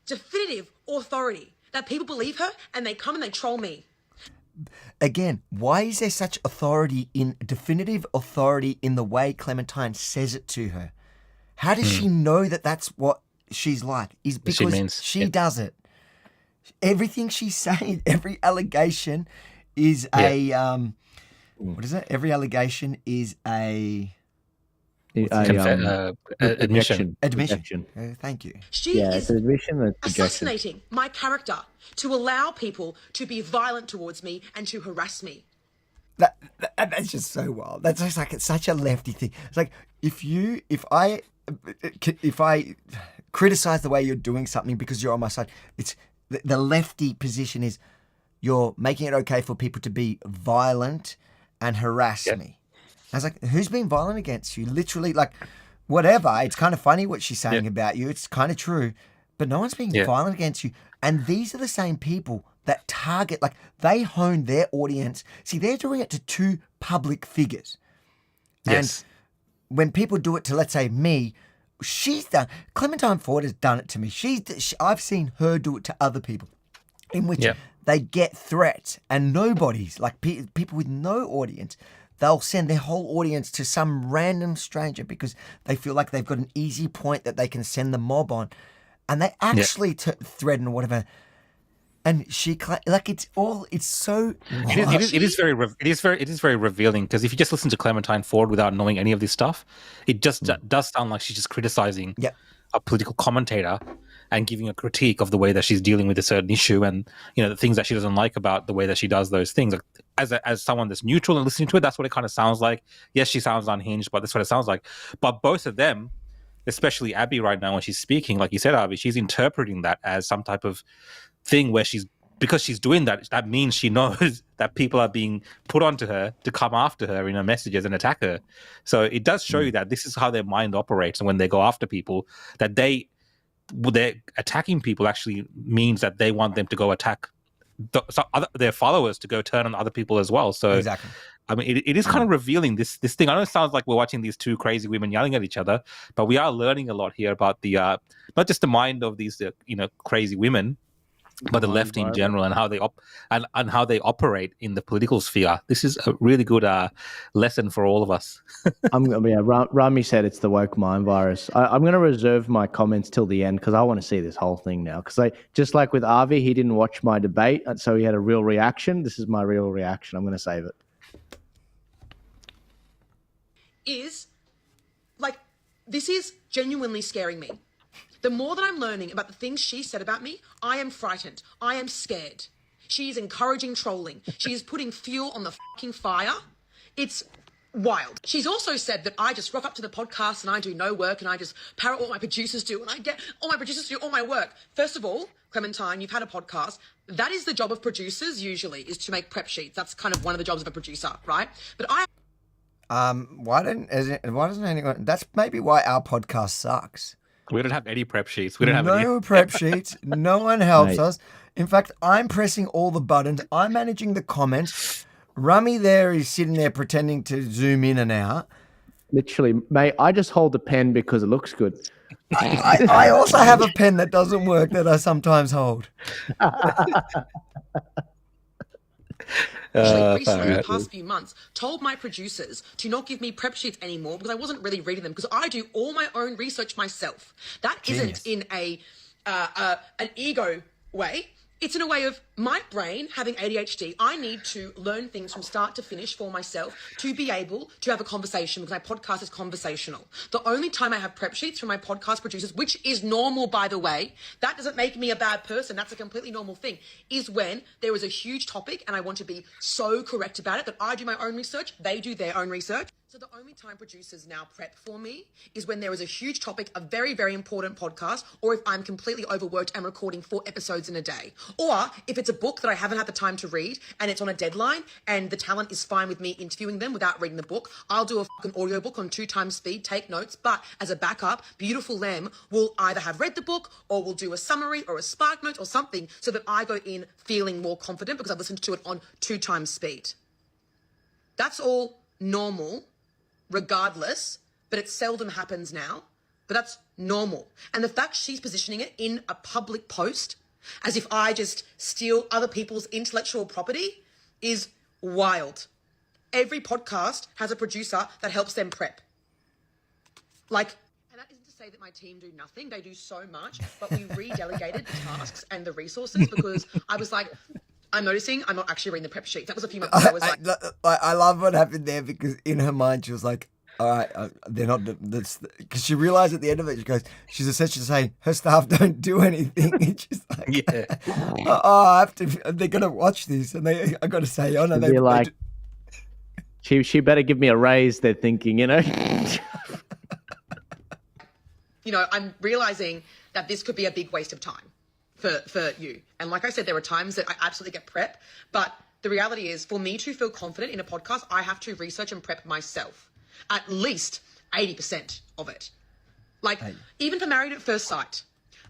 definitive authority that people believe her and they come and they troll me. Again, why is there such definitive authority in the way Clementine says it to her? How does she know that that's what she's like? Is because she does it. Everything she's saying, every allegation is a what is it? Every allegation is a admission. Admission. Thank you. She is an admission and assassinating my character to allow people to be violent towards me and to harass me. That's just so wild. That's just like it's such a lefty thing. It's like if I criticize the way you're doing something because you're on my side, it's the lefty position is you're making it okay for people to be violent and harass me. I was like, who's being violent against you? Literally, like, whatever. It's kind of funny what she's saying about you. It's kind of true. But no one's being violent against you. And these are the same people that target, like, they hone their audience. See, they're doing it to two public figures. Yes. And when people do it to, let's say, me, Clementine Ford has done it to me. I've seen her do it to other people in which they get threats and nobody's, like, people with no audience, they'll send their whole audience to some random stranger because they feel like they've got an easy point that they can send the mob on. And they actually threaten or whatever. And she, like, it's so. It is very revealing because if you just listen to Clementine Ford without knowing any of this stuff, it just does sound like she's just criticizing a political commentator and giving a critique of the way that she's dealing with a certain issue and the things that she doesn't like about the way that she does those things. Like, as someone that's neutral and listening to it, that's what it kind of sounds like. Yes, she sounds unhinged, but that's what it sounds like. But both of them, especially Abby right now when she's speaking, like you said, Abby, she's interpreting that as some type of thing where because she's doing that, that means she knows that people are being put onto her to come after her in her messages and attack her. So it does show you that this is how their mind operates. And when they go after people, that they're attacking people actually means that they want them to go attack their followers, to go turn on other people as well. So exactly. I mean, it is kind of revealing this thing. I know it sounds like we're watching these two crazy women yelling at each other, but we are learning a lot here about the not just the mind of these crazy women, but the left in general, and how they and how they operate in the political sphere. This is a really good lesson for all of us. Rami said it's the woke mind virus. I'm going to reserve my comments till the end because I want to see this whole thing now. Because just like with Avi, he didn't watch my debate, and so he had a real reaction. This is my real reaction. I'm going to save it. This is genuinely scaring me. The more that I'm learning about the things she said about me, I am frightened. I am scared. She is encouraging trolling. She is putting fuel on the fucking fire. It's wild. She's also said that I just rock up to the podcast and I do no work and I just parrot what my producers do and I get all my producers to do all my work. First of all, Clementine, you've had a podcast. That is the job of producers usually, is to make prep sheets. That's kind of one of the jobs of a producer, right? But why doesn't anyone? That's maybe why our podcast sucks. We don't have any prep sheets. We don't have any prep sheets. No one helps us. In fact, I'm pressing all the buttons. I'm managing the comments. Rummy there is sitting there pretending to zoom in and out. Literally, mate, I just hold the pen because it looks good. I also have a pen that doesn't work that I sometimes hold. Recently, in the past few months, told my producers to not give me prep sheets anymore because I wasn't really reading them, because I do all my own research myself. That isn't in an ego way. It's in a way of my brain having ADHD. I need to learn things from start to finish for myself to be able to have a conversation, because my podcast is conversational. The only time I have prep sheets from my podcast producers, which is normal, by the way, that doesn't make me a bad person, that's a completely normal thing, is when there is a huge topic and I want to be so correct about it that I do my own research, they do their own research. So the only time producers now prep for me is when there is a huge topic, a very, very important podcast, or if I'm completely overworked and recording 4 episodes in a day. Or if it's a book that I haven't had the time to read and it's on a deadline and the talent is fine with me interviewing them without reading the book, I'll do a fucking audiobook on 2 times speed, take notes, but as a backup, beautiful Lem will either have read the book or will do a summary or a spark note or something so that I go in feeling more confident because I've listened to it on 2 times speed. That's all normal, regardless, but it seldom happens now, but that's normal. And the fact she's positioning it in a public post as if I just steal other people's intellectual property is wild. Every podcast has a producer that helps them prep. And that isn't to say that my team do nothing. They do so much, but we re-delegated the tasks and the resources because I was like, I'm noticing I'm not actually reading the prep sheet. That was a few months ago. I love what happened there, because in her mind she was like, all right, they're not, because she realized at the end of it, she's essentially saying her staff don't do anything. And she's like, I have to, they're going to watch this and I got to say, oh no, they're like, she better give me a raise, they're thinking, I'm realizing that this could be a big waste of time for you. And like I said, there are times that I absolutely get prep, but the reality is, for me to feel confident in a podcast, I have to research and prep myself. At least 80% of it. Even for Married at First Sight,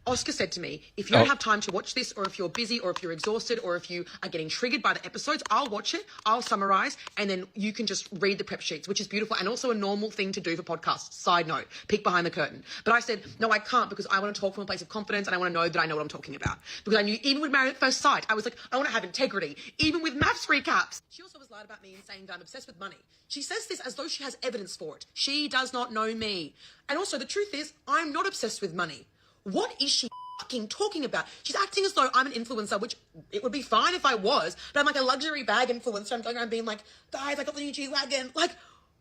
Oscar said to me, if you don't have time to watch this, or if you're busy, or if you're exhausted, or if you are getting triggered by the episodes, I'll watch it, I'll summarize, and then you can just read the prep sheets, which is beautiful and also a normal thing to do for podcasts. Side note, peek behind the curtain. But I said, no, I can't, because I want to talk from a place of confidence and I want to know that I know what I'm talking about. Because I knew even with Married at First Sight, I was like, I want to have integrity, even with maths recaps. She also was lied about me and saying that I'm obsessed with money. She says this as though she has evidence for it. She does not know me. And also the truth is, I'm not obsessed with money. What is she fucking talking about? She's acting as though I'm an influencer, which it would be fine if I was, but I'm like a luxury bag influencer. I'm going around being like, guys, I got the new G-Wagon. I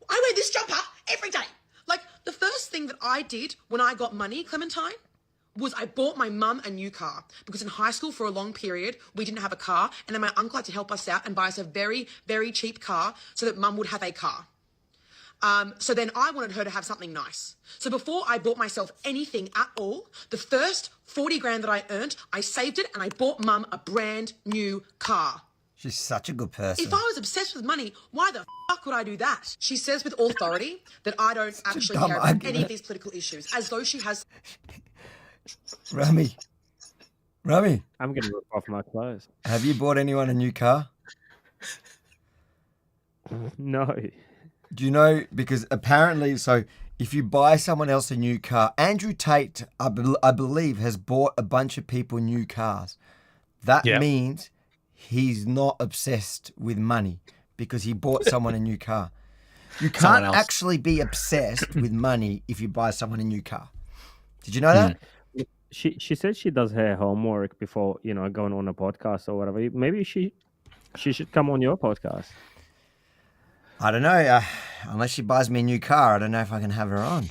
wear this jumper every day. The first thing that I did when I got money, Clementine, was I bought my mum a new car, because in high school for a long period, we didn't have a car, and then my uncle had to help us out and buy us a very, very cheap car so that mum would have a car. So then I wanted her to have something nice. So before I bought myself anything at all, the first 40 grand that I earned, I saved it and I bought mum a brand new car. She's such a good person. If I was obsessed with money, why the fuck would I do that? She says with authority that I don't actually care about any of these political issues, as though she has... Rami. I'm going to rip off my clothes. Have you bought anyone a new car? No. Do you know, because apparently, so if you buy someone else a new car, Andrew Tate, I believe, has bought a bunch of people new cars. That means he's not obsessed with money because he bought someone a new car. You can't actually be obsessed with money if you buy someone a new car. Did you know that? She said she does her homework before, going on a podcast or whatever. Maybe she should come on your podcast. I don't know. Unless she buys me a new car, I don't know if I can have her on.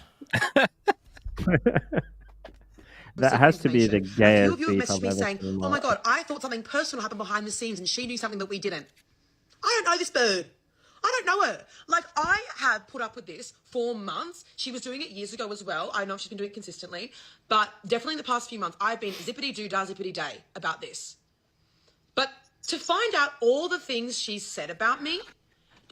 That has to be the gayest beef I've ever saying, seen. oh my God, I thought something personal happened behind the scenes and she knew something that we didn't. I don't know this bird. I don't know her. Like, I have put up with this for months. She was doing it years ago as well. I know she's been doing it consistently. But definitely in the past few months, I've been zippity-doo-dah, zippity-day about this. But to find out all the things she's said about me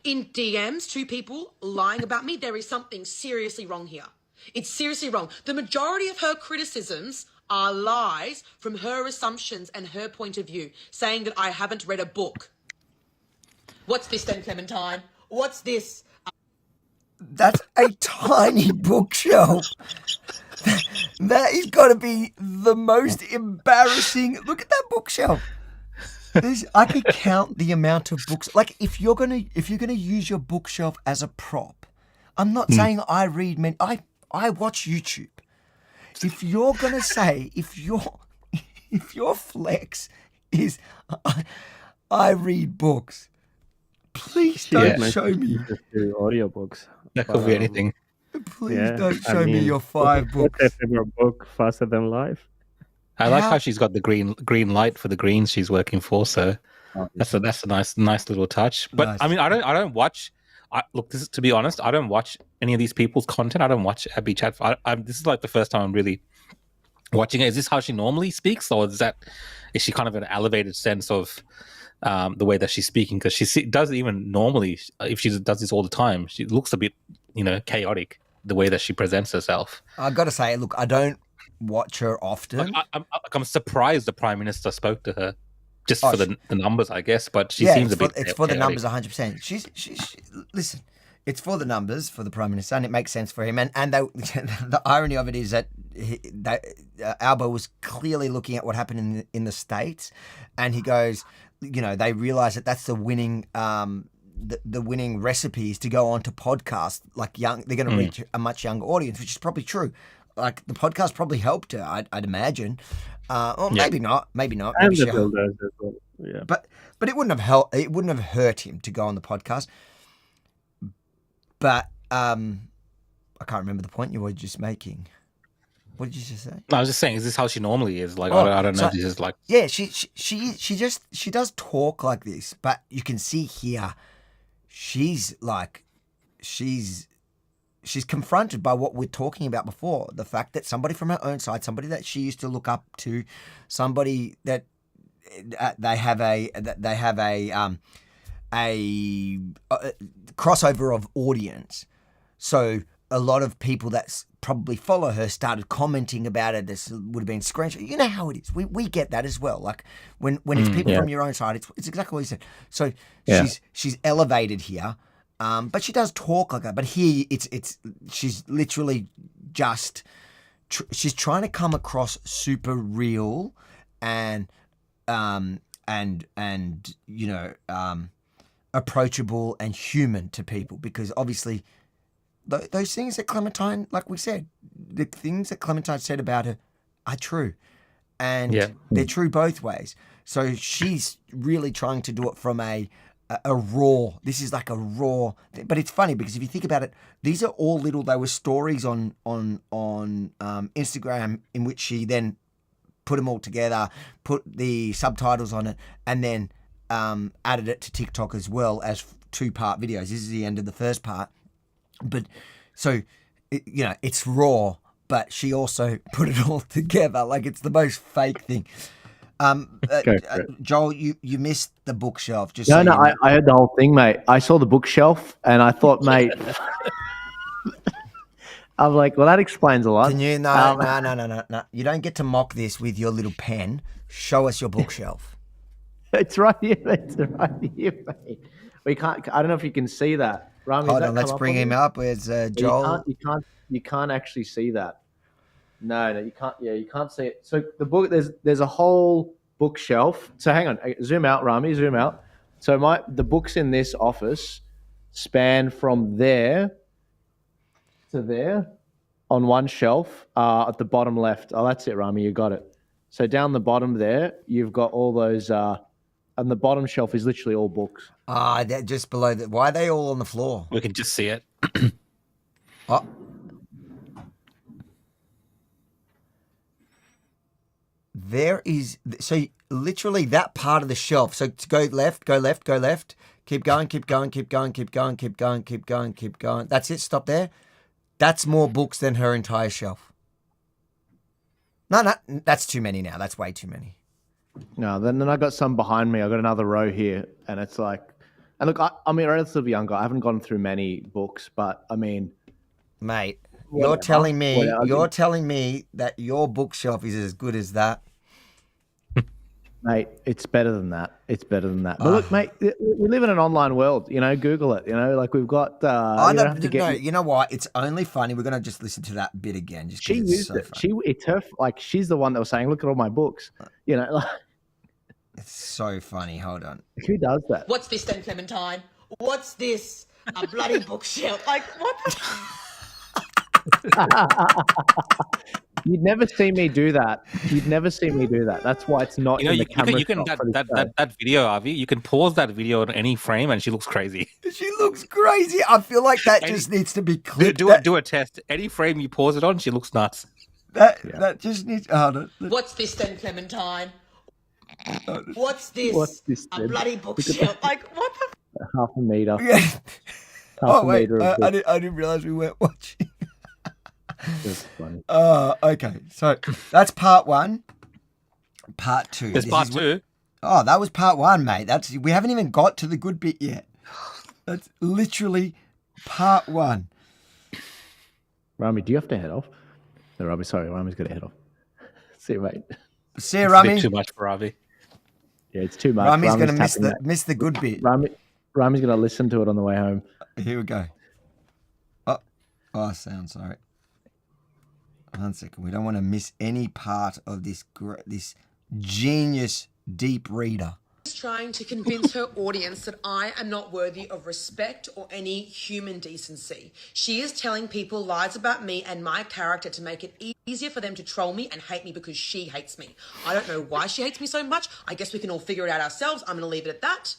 in DMs to people lying about me, there is something seriously wrong here. It's seriously wrong. The majority of her criticisms are lies from her assumptions and her point of view, saying that I haven't read a book. What's this then, Clementine? What's this? That's a tiny bookshelf. That is got to be the most embarrassing. Look at that bookshelf. I could count the amount of books. Like if you're gonna use your bookshelf as a prop, I'm not saying I read many. I watch YouTube. If you're gonna say if your flex is I read books, please don't show me. Just do audiobooks. That could be anything. Please don't show me your 5 books. What's your favorite book? Faster Than Life. I like how she's got the green light for the greens she's working for. So that's a nice little touch. But nice. I mean, I don't watch. Look, this is, to be honest, I don't watch any of these people's content. I don't watch Abby Chat. This is like the first time I'm really watching it. Is this how she normally speaks, or is she kind of an elevated sense of the way that she's speaking? Because she does even normally, if she does this all the time, she looks a bit, chaotic the way that she presents herself. I've got to say, look, I don't watch her often. I'm surprised the Prime Minister spoke to her just for the numbers, I guess. But she seems a bit. It's for the numbers, 100%. She's listen. It's for the numbers for the Prime Minister, and it makes sense for him. And the irony of it is that Albo was clearly looking at what happened in the States, and he goes, they realize that that's the winning. The winning recipe is to go on to podcasts like young. They're going to reach a much younger audience, which is probably true. Like the podcast probably helped her, I'd imagine, or maybe not. Maybe not. And maybe the builders as well. Yeah. But it wouldn't have helped. It wouldn't have hurt him to go on the podcast. But I can't remember the point you were just making. What did you just say? I was just saying, is this how she normally is? Like, I don't know. This is like, yeah, she does talk like this, but you can see here, she's confronted by what we're talking about before. The fact that somebody from her own side, somebody that she used to look up to, somebody that they have a crossover of audience. So a lot of people that probably follow her started commenting about it. This would have been screenshot. You know how it is. We get that as well. Like when it's people from your own side, it's exactly what you said. So she's elevated here. But she does talk like that. But here, she's literally just she's trying to come across super real and approachable and human to people, because obviously those things that Clementine, like we said, the things that Clementine said about her are true, and they're true both ways. So she's really trying to do it from a raw. This is like a raw thing. But it's funny because if you think about it, these are all there were stories on Instagram in which she then put them all together, put the subtitles on it, and then added it to TikTok as well as 2-part videos. This is the end of the first part. But so, it's raw, but she also put it all together. Like it's the most fake thing. Joel, you missed the bookshelf. Just No, so no, you know. I heard the whole thing, mate. I saw the bookshelf and I thought, mate, I'm like, well, that explains a lot. Can you? No. You don't get to mock this with your little pen. Show us your bookshelf. It's right here. It's right here, mate. We can't. I don't know if you can see that. Rami, Hold on, let's bring him up. Where's Joel? You can't actually see that. No, you can't. Yeah, you can't see it. So the book, there's a whole bookshelf. So hang on, zoom out, Rami, zoom out. So the books in this office span from there to there on one shelf at the bottom left. Oh, that's it, Rami, you got it. So down the bottom there, you've got all those, and the bottom shelf is literally all books. They're just below that. Why are they all on the floor? We can just see it. Oh. There is, so literally that part of the shelf. So to go left, go left, go left. Keep going, keep going, keep going, keep going, keep going, keep going, keep going. That's it. Stop there. That's more books than her entire shelf. No, that's too many now. That's way too many. No, then I got some behind me. I got another row here, and it's like, and look, I'm a relatively young guy. I haven't gone through many books, but I mean, mate, you're telling me that your bookshelf is as good as that. Mate, it's better than that. It's better than that. But look, mate, we live in an online world. You know, Google it. You know, like we've got. You know what? It's only funny. We're gonna just listen to that bit again. Just she used it. It's her. Like she's the one that was saying, "Look at all my books." You know, like, it's so funny. Hold on. Who does that? What's this then, Clementine? What's this? A bloody bookshelf? Like what? You'd never see me do that. You'd never see me do that. That's why it's not in the camera. You can that video, Avi. You can pause that video on any frame, and she looks crazy. She looks crazy. I feel like that just needs to be clipped. Do a test. Any frame you pause it on, she looks nuts. That just needs. What's this then, Clementine? What's this? A bloody bookshelf? Like what the? Half a meter. Yeah. I didn't realize we weren't watching. That's funny. Okay. So that's part one. Part two. There's part two. Oh, that was part one, mate. We haven't even got to the good bit yet. That's literally part one. Rami, do you have to head off? No, Rami, sorry. Rami's got to head off. See you, mate. See you, Rami. It's a bit too much for Avi. Yeah, it's too much. Rami's going to miss the good bit. Rami's going to listen to it on the way home. Here we go. Sound sorry. 1 second. We don't want to miss any part of this genius deep reader. Trying to convince her audience that I am not worthy of respect or any human decency. She is telling people lies about me and my character to make it easier for them to troll me and hate me because she hates me. I don't know why she hates me so much. I guess we can all figure it out ourselves. I'm going to leave it at that.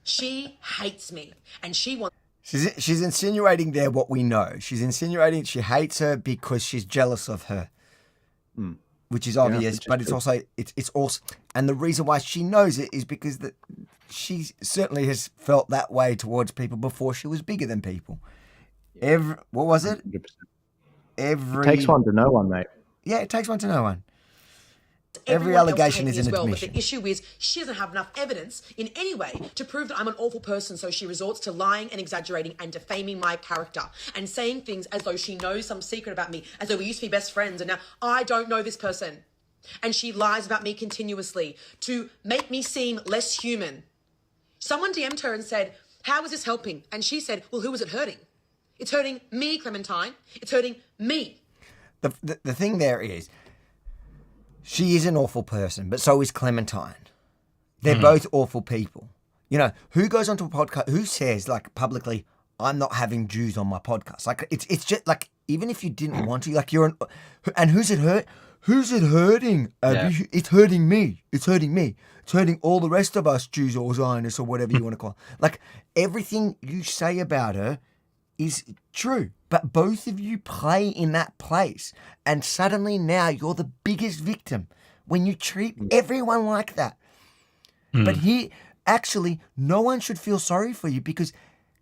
She hates me and she wants... She's insinuating there what we know. She's insinuating she hates her because she's jealous of her, which is obvious. But it's also and the reason why she knows it is because she certainly has felt that way towards people before she was bigger than people. What was it? 100%. It takes one to know one, mate. Yeah, it takes one to know one. Every allegation is an admission. But the issue is she doesn't have enough evidence in any way to prove that I'm an awful person, so she resorts to lying and exaggerating and defaming my character and saying things as though she knows some secret about me, as though we used to be best friends and now I don't know this person. And she lies about me continuously to make me seem less human. Someone DM'd her and said, "How is this helping?" And she said, "Well, who is it hurting? It's hurting me, Clementine. It's hurting me." The thing there is, she is an awful person, but so is Clementine. They're both awful people. You know, who goes onto a podcast, who says, like, publicly, "I'm not having Jews on my podcast"? Like, it's just, like, even if you didn't want to, like, and who's it hurt? Who's it hurting? Yeah. It's hurting me. It's hurting me. It's hurting all the rest of us, Jews or Zionists or whatever you want to call it. Like, everything you say about her is true, but both of you play in that place, and suddenly now you're the biggest victim when you treat everyone like that. But here, actually, no one should feel sorry for you because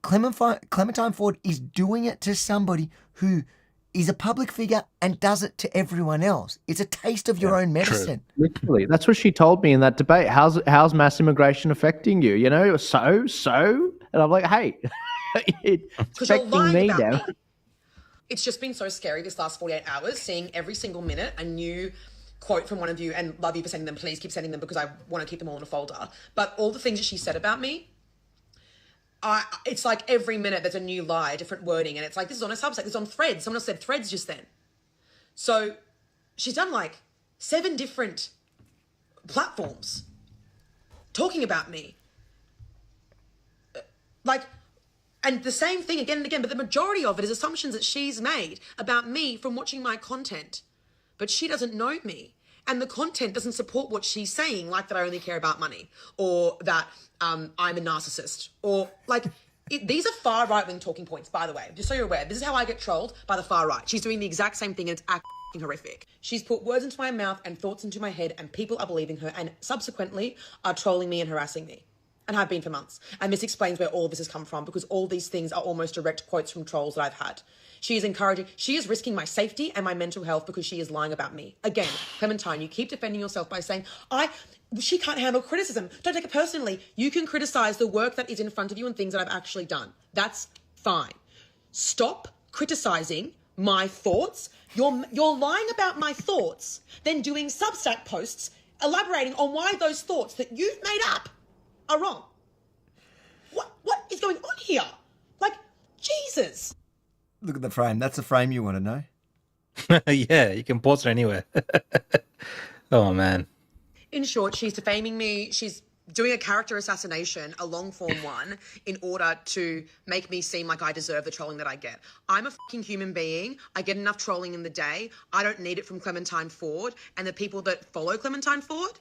Clementine Ford is doing it to somebody who is a public figure and does it to everyone else. It's a taste of your own medicine. True. Literally, that's what she told me in that debate. How's mass immigration affecting you? You know, so, and I'm like, hey, it's affecting me now. It's just been so scary this last 48 hours, seeing every single minute a new quote from one of you, and love you for sending them. Please keep sending them because I want to keep them all in a folder. But all the things that she said about me, it's like every minute there's a new lie, different wording, and it's like, this is on a Substack, this is on Threads. Someone else said Threads just then. So she's done like 7 different platforms talking about me. And the same thing again and again, but the majority of it is assumptions that she's made about me from watching my content. But she doesn't know me. And the content doesn't support what she's saying, like that I only care about money, or that I'm a narcissist, or like, these are far right-wing talking points, by the way, just so you're aware. This is how I get trolled by the far right. She's doing the exact same thing, and it's acting horrific. She's put words into my mouth and thoughts into my head, and people are believing her and subsequently are trolling me and harassing me. And have been for months. And this explains where all of this has come from, because all these things are almost direct quotes from trolls that I've had. She is risking my safety and my mental health because she is lying about me. Again, Clementine, you keep defending yourself by saying, she can't handle criticism. Don't take it personally. You can criticize the work that is in front of you and things that I've actually done. That's fine. Stop criticizing my thoughts. You're lying about my thoughts, then doing Substack posts elaborating on why those thoughts that you've made up are wrong. What is going on here? Like, Jesus. Look at the frame. That's the frame you want to know. Yeah, you can pause it anywhere. Oh, man. In short, she's defaming me. She's doing a character assassination, a long form one, in order to make me seem like I deserve the trolling that I get. I'm a fucking human being. I get enough trolling in the day. I don't need it from Clementine Ford and the people that follow Clementine Ford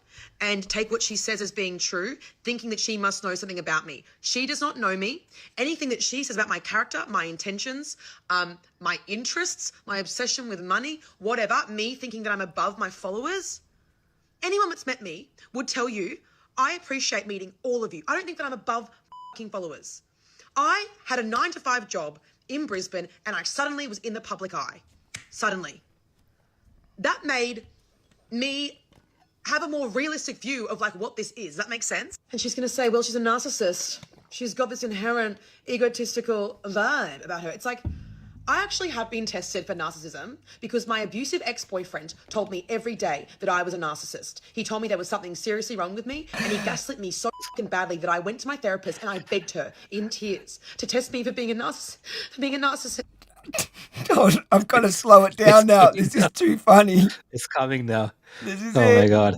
and take what she says as being true, thinking that she must know something about me. She does not know me. Anything that she says about my character, my intentions, my interests, my obsession with money, whatever, me thinking that I'm above my followers, anyone that's met me would tell you, I appreciate meeting all of you. I don't think that I'm above fucking followers. I had a 9-to-5 job in Brisbane and I suddenly was in the public eye. Suddenly. That made me have a more realistic view of like what this is. Does that make sense? And she's going to say, well, she's a narcissist. She's got this inherent egotistical vibe about her. It's like, I actually have been tested for narcissism because my abusive ex-boyfriend told me every day that I was a narcissist. He told me there was something seriously wrong with me, and he gaslit me so fucking badly that I went to my therapist and I begged her in tears to test me for being a narcissist. God, I've got to slow it down now. This is too funny. It's coming now. This is it. My God.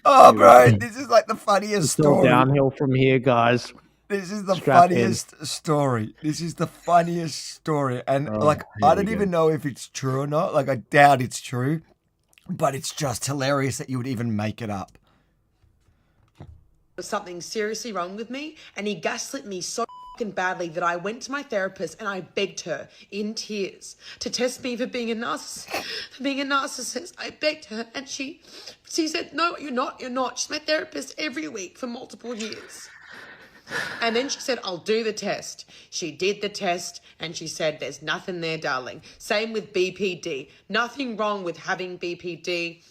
Oh, bro, this is like the funniest story. Downhill from here, guys. This is the funniest story. This is the funniest story. And I don't even know if it's true or not. Like, I doubt it's true. But it's just hilarious that you would even make it up. There was something seriously wrong with me, and he gaslit me so fucking badly that I went to my therapist and I begged her in tears to test me for being a narcissist. I begged her, and she said, no, you're not. She's my therapist every week for multiple years. And then she said, I'll do the test. She did the test and she said, there's nothing there, darling. Same with BPD. Nothing wrong with having BPD.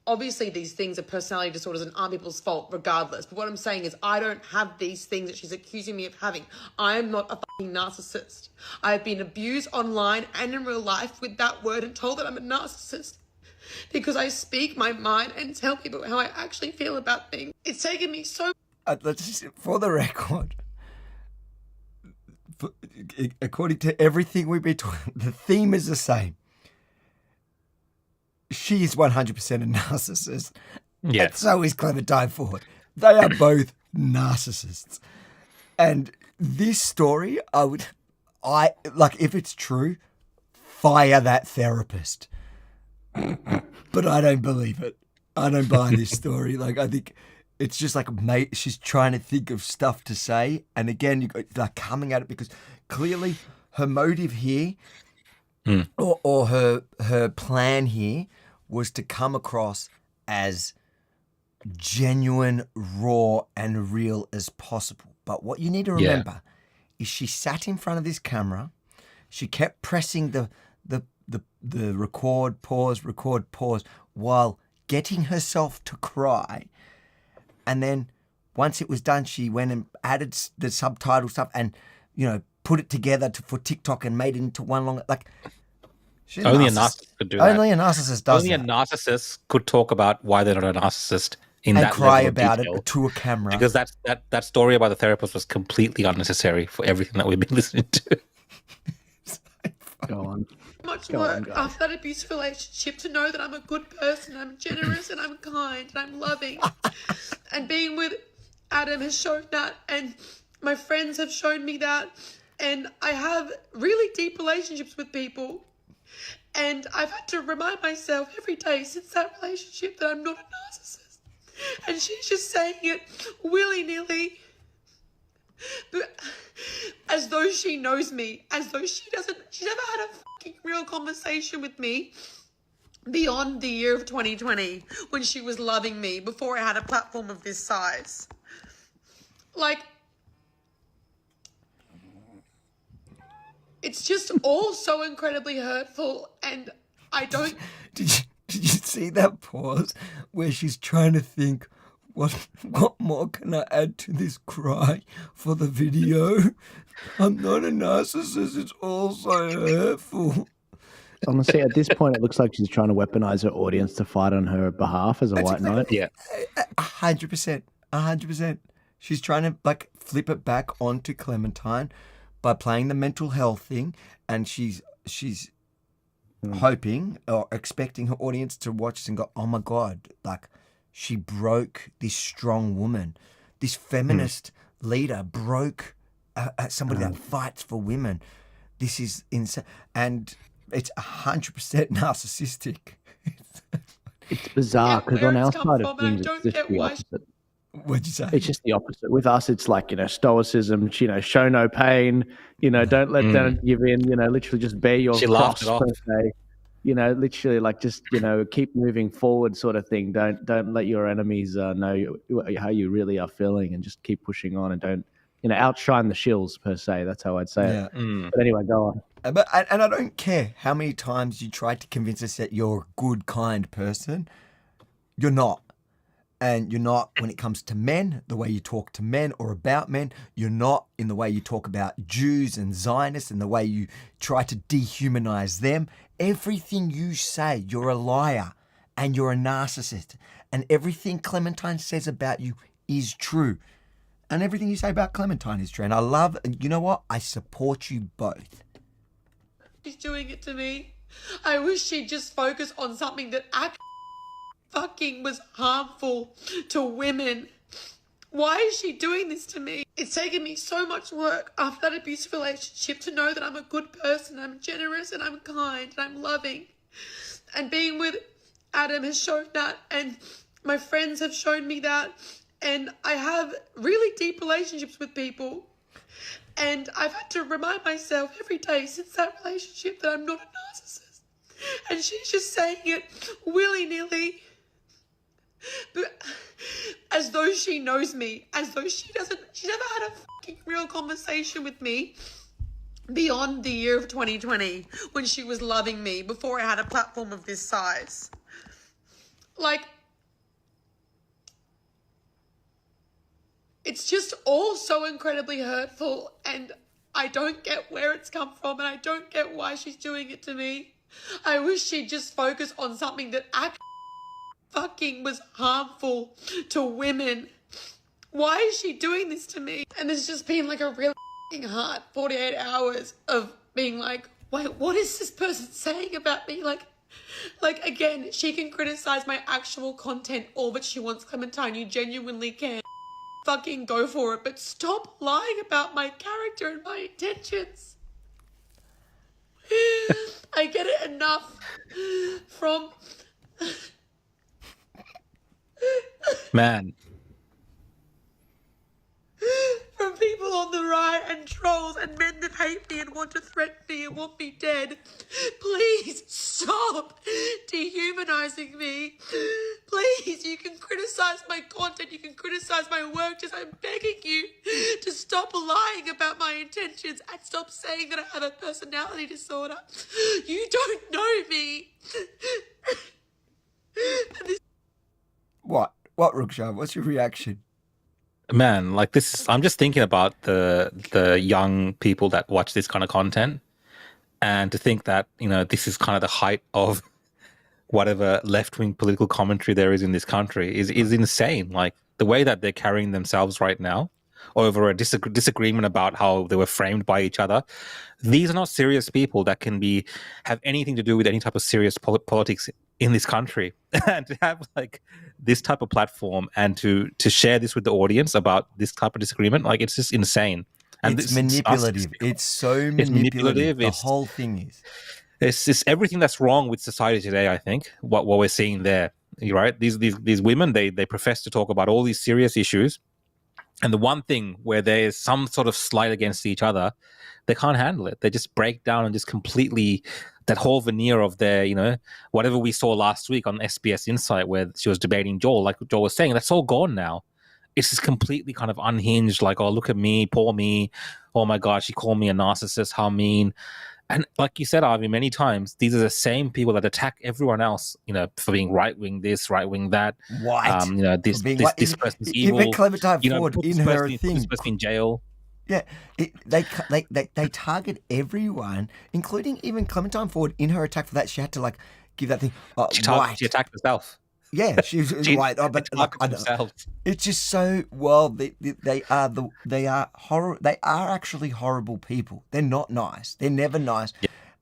Obviously, these things are personality disorders and aren't people's fault regardless. But what I'm saying is I don't have these things that she's accusing me of having. I am not a fucking narcissist. I've been abused online and in real life with that word and told that I'm a narcissist because I speak my mind and tell people how I actually feel about things. It's taken me so... For the record, according to everything we've been talking, the theme is the same. She is 100% a narcissist. Yeah. And so is Clementine Ford. They are both narcissists. And this story, if it's true, fire that therapist. But I don't believe it. I don't buy this story. Like, I think... It's just like, mate, she's trying to think of stuff to say. And again, you like coming at it because clearly her motive here or her plan here was to come across as genuine, raw and real as possible. But what you need to remember is she sat in front of this camera. She kept pressing the record, pause, while getting herself to cry. And then once it was done, she went and added the subtitle stuff and, put it together for TikTok and made it into one long, like... Only a narcissist could do that. Only a narcissist does Only that. Only a narcissist could talk about why they're not a narcissist in and that cry level of about detail. it to a camera. Because that story about the therapist was completely unnecessary for everything that we've been listening to. Go on. Much work after that abusive relationship to know that I'm a good person, I'm generous and I'm kind and I'm loving. And being with Adam has shown that, and my friends have shown me that, and I have really deep relationships with people. And I've had to remind myself every day since that relationship that I'm not a narcissist. And she's just saying it willy-nilly, but as though she knows me, as though she's never had a fucking real conversation with me beyond the year of 2020 when she was loving me before I had a platform of this size. Like, it's just all so incredibly hurtful, and I don't... Did you see that pause where she's trying to think, what more can I add to this cry for the video? I'm not a narcissist, it's all so hurtful. Honestly, at this point, it looks like she's trying to weaponize her audience to fight on her behalf as a white knight. Yeah. 100%. 100%. She's trying to, flip it back onto Clementine by playing the mental health thing, and she's hoping or expecting her audience to watch this and go, oh my God, she broke this strong woman. This feminist leader broke somebody that fights for women. This is insane. And it's 100% narcissistic. It's bizarre because on our side of things, it's just the why opposite. What'd you say? It's just the opposite. With us, it's like, stoicism, show no pain, don't give in, literally just bear your cross, per se. Literally just, keep moving forward sort of thing. Don't let your enemies know how you really are feeling, and just keep pushing on, and don't, outshine the shills per se. That's how I'd say it. But anyway, go on. And I don't care how many times you try to convince us that you're a good, kind person. You're not. And you're not when it comes to men, the way you talk to men or about men. You're not in the way you talk about Jews and Zionists and the way you try to dehumanize them. Everything you say, you're a liar and you're a narcissist. And everything Clementine says about you is true. And everything you say about Clementine is true. And you know what? I support you both. She's doing it to me. I wish she'd just focus on something that actually fucking was harmful to women. Why is she doing this to me? It's taken me so much work after that abusive relationship to know that I'm a good person, I'm generous and I'm kind and I'm loving. And being with Adam has shown that, and my friends have shown me that, and I have really deep relationships with people. And I've had to remind myself every day since that relationship that I'm not a narcissist. And she's just saying it willy-nilly, but as though she knows me, as though she's never had a fucking real conversation with me beyond the year of 2020 when she was loving me before I had a platform of this size. It's just all so incredibly hurtful, and I don't get where it's come from, and I don't get why she's doing it to me. I wish she'd just focus on something that actually fucking was harmful to women. Why is she doing this to me? And there's just been a really hard 48 hours of being like, wait, what is this person saying about me? Again, she can criticize my actual content all that she wants, Clementine. You genuinely can. Fucking go for it, but stop lying about my character and my intentions. I get it enough from... Man. From people on the right and trolls and men that hate me and want to threaten me and want me dead. Please stop dehumanizing me. Please, you can criticize my content, you can criticize my work, just I'm begging you to stop lying about my intentions and stop saying that I have a personality disorder. You don't know me. What, Rukshan? What's your reaction? Man, like this, I'm just thinking about the young people that watch this kind of content, and to think that, you know, this is kind of the height of whatever left-wing political commentary there is in this country is insane. Like the way that they're carrying themselves right now over a disagreement about how they were framed by each other. These are not serious people that can have anything to do with any type of serious politics in this country. And to have like this type of platform and to share this with the audience about this type of disagreement, like it's just insane. And it's manipulative. It's so manipulative. The whole thing is. It's just everything that's wrong with society today, I think, what we're seeing there. Right? These women, they profess to talk about all these serious issues. And the one thing where there's some sort of slight against each other, they can't handle it. They just break down and just completely, that whole veneer of their, you know, whatever we saw last week on SBS Insight where she was debating Joel, like Joel was saying, that's all gone now. It's just completely kind of unhinged, like, oh, look at me, poor me. Oh my God, she called me a narcissist, how mean. And like you said, Avi, many times, these are the same people that attack everyone else, you know, for being right-wing this, right-wing that. White. You know, this person's evil. Even Clementine Ford put in this her person, thing. put this person in jail. Yeah, they target everyone, including even Clementine Ford in her attack for that. She had to like give that thing. She attacked herself. Yeah, she was white. Oh, but like, it's just so well. They are horror. They are actually horrible people. They're not nice. They're never nice,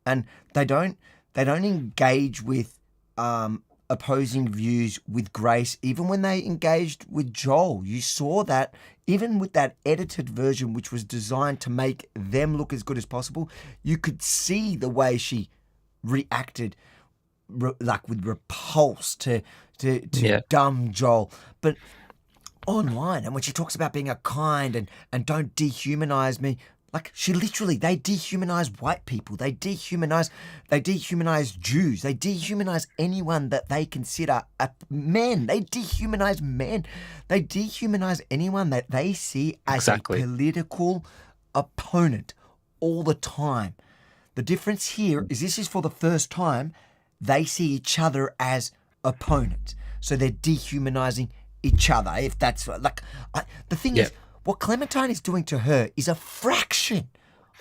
and they don't engage with opposing views with grace. Even when they engaged with Joel, you saw that. Even with that edited version, which was designed to make them look as good as possible, you could see the way she reacted, like with repulse to dumb Joel. But online, and when she talks about being a kind and don't dehumanize me, like they dehumanize white people, they dehumanize Jews, they dehumanize anyone that they consider men, they dehumanize men, they dehumanize anyone that they see as a political opponent all the time. The difference here is this is for the first time they see each other as opponents, so they're dehumanizing each other. If that's like the thing is, what Clementine is doing to her is a fraction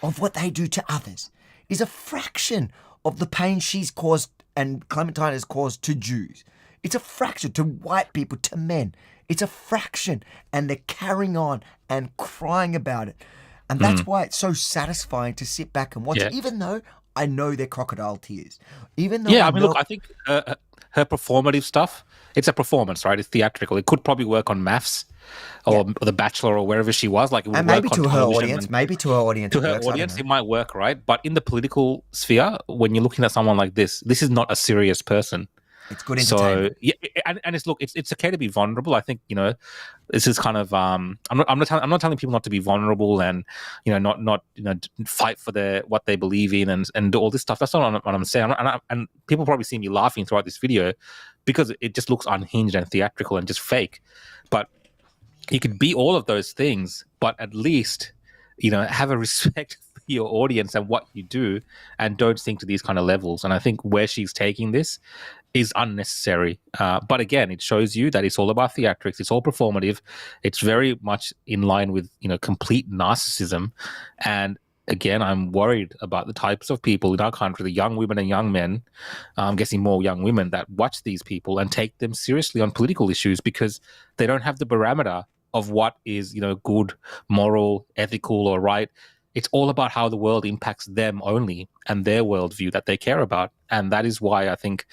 of what they do to others, is a fraction of the pain she's caused and Clementine has caused to Jews. It's a fraction to white people, to men. It's a fraction, and they're carrying on and crying about it. And that's why it's so satisfying to sit back and watch it, even though I know they're crocodile tears. Even though look, I think her performative stuff, it's a performance, right? It's theatrical. It could probably work on Maths or The Bachelor or wherever she was. Like, it would and work maybe on to her television audience. Maybe to her audience. To her audience, it might work, right? But in the political sphere, when you're looking at someone like this is not a serious person. It's good entertainment. So and it's okay to be vulnerable. I think, you know, this is kind of I'm not telling people not to be vulnerable and, you know, not fight for what they believe in and do all this stuff. That's not what I'm saying. And people probably see me laughing throughout this video because it just looks unhinged and theatrical and just fake. But you could be all of those things, but at least, you know, have a respect for your audience and what you do, and don't sink to these kind of levels. And I think where she's taking this is unnecessary. But again, it shows you that it's all about theatrics. It's all performative. It's very much in line with, you know, complete narcissism. And again, I'm worried about the types of people in our country, the young women and young men, I'm guessing more young women, that watch these people and take them seriously on political issues because they don't have the barometer of what is, you know, good, moral, ethical, or right. It's all about how the world impacts them only and their worldview that they care about. And that is why I think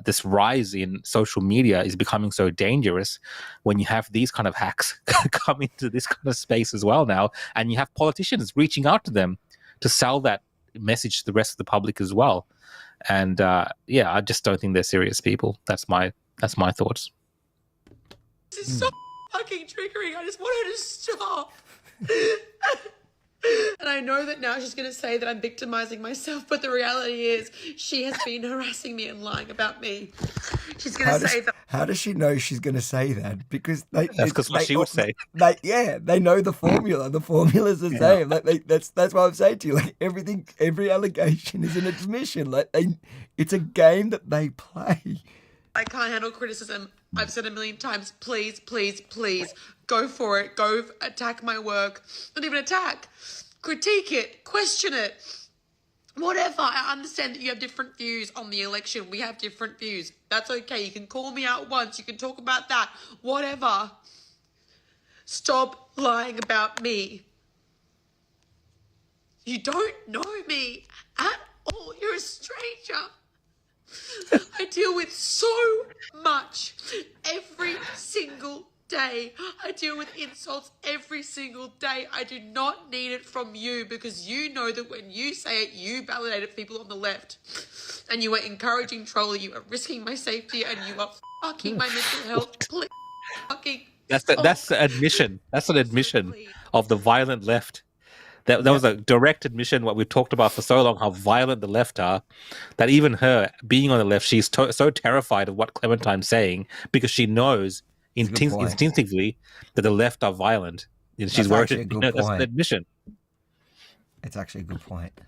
this rise in social media is becoming so dangerous when you have these kind of hacks come into this kind of space as well now. And you have politicians reaching out to them to sell that message to the rest of the public as well. And I just don't think they're serious people. That's my thoughts. This is so fucking triggering. I just want her to stop. And I know that now she's going to say that I'm victimizing myself, but the reality is she has been harassing me and lying about me. She's going to say that. How does she know she's going to say that? Because that's because what she would say. They know the formula. The formula's the same. Like that's what I'm saying to you. Like every allegation is an admission. Like it's a game that they play. I can't handle criticism. I've said a million times, please, please, please, go for it. Go attack my work. Not even attack. Critique it. Question it. Whatever. I understand that you have different views on the election. We have different views. That's okay. You can call me out once. You can talk about that. Whatever. Stop lying about me. You don't know me at all. You're a stranger. I deal with so much every single day. I deal with insults every single day. I do not need it from you because you know that when you say it, you validated people on the left. And you are encouraging trolling, you are risking my safety, and you are fucking my mental health. Please fucking That's the admission. That's an admission of the violent left. That was a direct admission, what we've talked about for so long, how violent the left are, that even her, being on the left, she's so terrified of what Clementine's saying because she knows instinctively that the left are violent. And she's worried. That's an admission. It's actually a good point.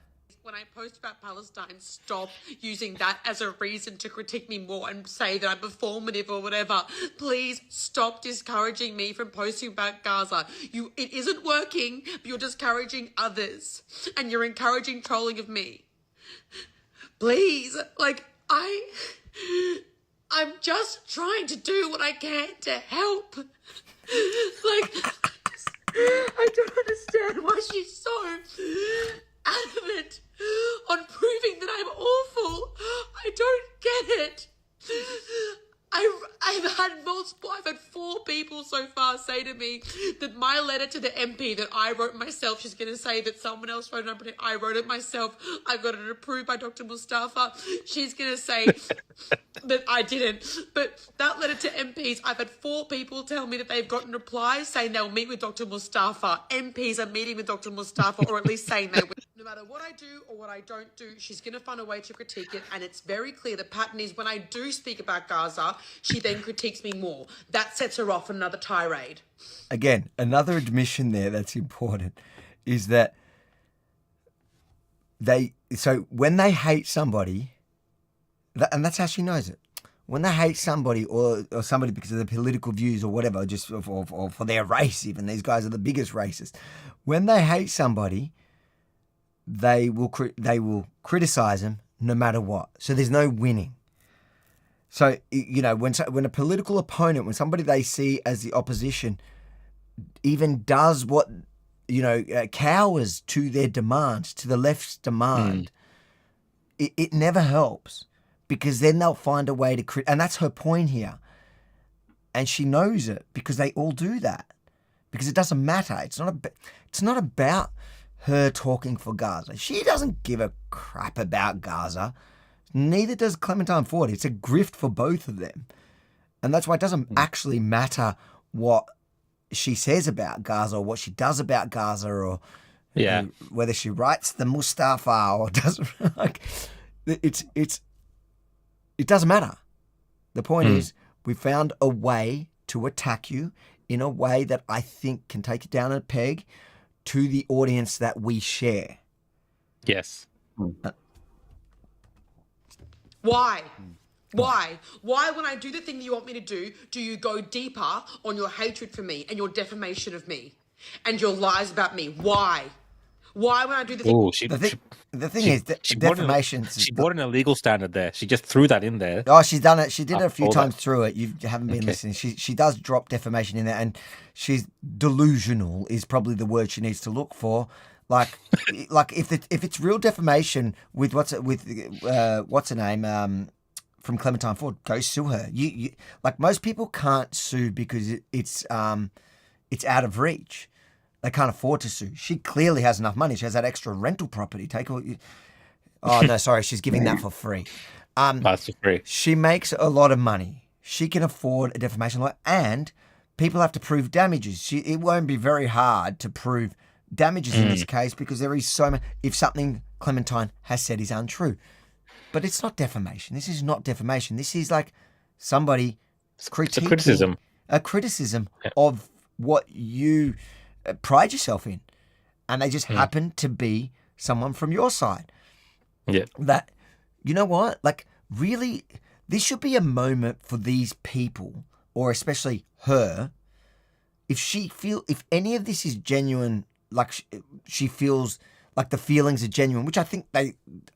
When I post about Palestine, stop using that as a reason to critique me more and say that I'm performative or whatever. Please stop discouraging me from posting about Gaza. It isn't working, but you're discouraging others. And you're encouraging trolling of me. Please, I'm just trying to do what I can to help. I don't understand why she's so adamant on proving that I'm awful. I don't get it. I've had 4 people so far say to me that my letter to the MP that I wrote myself, she's going to say that someone else wrote it, I wrote it myself. I got it approved by Dr. Mustafa. She's going to say that I didn't. But that letter to MPs, I've had 4 people tell me that they've gotten replies saying they'll meet with Dr. Mustafa. MPs are meeting with Dr. Mustafa, or at least saying they will. No matter what I do or what I don't do, she's going to find a way to critique it. And it's very clear the pattern is when I do speak about Gaza, she then critiques me more. That sets her off on another tirade. Again, another admission there that's important is that when they hate somebody, and that's how she knows it. When they hate somebody or somebody because of their political views or whatever, just or for their race, even these guys are the biggest racists. When they hate somebody, they will criticize them no matter what. So there's no winning. So when a political opponent, when somebody they see as the opposition, even does what cowers to their demands, to the left's demand, it never helps. Because then they'll find a way to and that's her point here. And she knows it because they all do that. Because it doesn't matter. It's not about her talking for Gaza. She doesn't give a crap about Gaza. Neither does Clementine Ford. It's a grift for both of them. And that's why it doesn't actually matter what she says about Gaza or what she does about Gaza or whether she writes the Mustafa or doesn't. It doesn't matter. The point is, we found a way to attack you in a way that I think can take you down a peg to the audience that we share. Yes. Why? Why? Why, when I do the thing that you want me to do you go deeper on your hatred for me and your defamation of me and your lies about me? Why? Why, when I do the thing... The thing is, defamation... She brought an illegal standard there. She just threw that in there. Oh, she's done it. She did it a few times through it. You haven't been listening. She does drop defamation in there, and she's delusional is probably the word she needs to look for. Like if it's real defamation with what's her name from Clementine Ford, go sue her. You like most people can't sue because it's out of reach. They can't afford to sue. She clearly has enough money. She has that extra rental property. Oh, no, sorry. She's giving that for free. That's for free. She makes a lot of money. She can afford a defamation lawyer. And people have to prove damages. It won't be very hard to prove damages in this case because there is so much. If something Clementine has said is untrue, but it's not defamation. This is not defamation. This is like somebody critiquing a criticism of what you pride yourself in, and they just happen to be someone from your side. Yeah. That, you know what? Like, really, this should be a moment for these people, or especially her, if any of this is genuine, like she feels like the feelings are genuine, which I think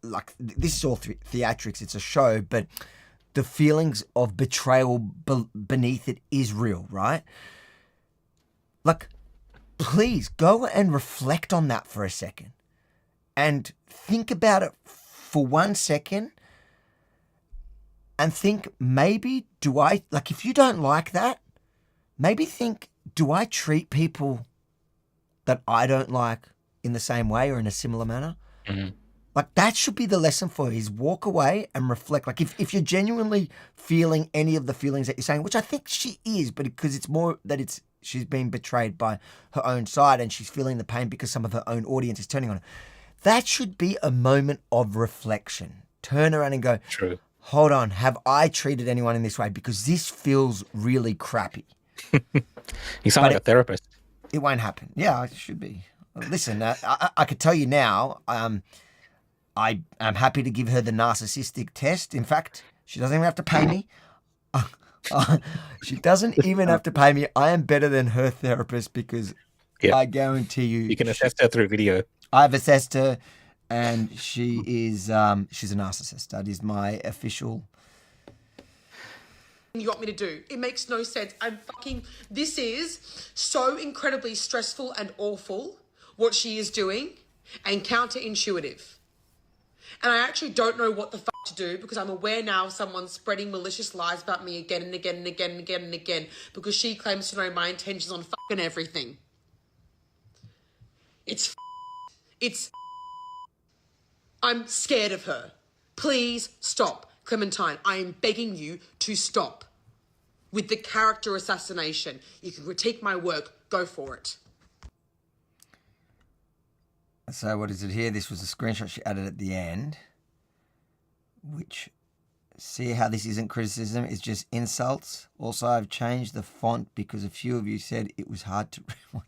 like, this is all theatrics, it's a show, but the feelings of betrayal beneath it is real, right? Like, please go and reflect on that for a second and think about it for 1 second and think, maybe if you don't like that, maybe think, do I treat people that I don't like in the same way or in a similar manner? Mm-hmm. Like, that should be the lesson for you, is walk away and reflect. Like, if you're genuinely feeling any of the feelings that you're saying, which I think she is, but because it's more that she's been betrayed by her own side and she's feeling the pain because some of her own audience is turning on her. That should be a moment of reflection. Turn around and go, true. Hold on, have I treated anyone in this way? Because this feels really crappy. You sound like a therapist. It won't happen. Yeah, it should be. Listen, I could tell you now, I am happy to give her the narcissistic test. In fact, she doesn't even have to pay me. She doesn't even have to pay me. I am better than her therapist because I guarantee you. You can assess her through video. I've assessed her, and she is she's a narcissist. That is my official. You want me to do? It makes no sense. This is so incredibly stressful and awful what she is doing and counterintuitive. And I actually don't know what the fuck to do because I'm aware now someone's spreading malicious lies about me again and again and again and again and again because she claims to know my intentions on fucking everything. I'm scared of her. Please stop. Clementine, I am begging you to stop with the character assassination. You can critique my work. Go for it. So what is it here? This was a screenshot she added at the end, which, see how this isn't criticism, it's just insults. Also, I've changed the font because a few of you said it was hard to read.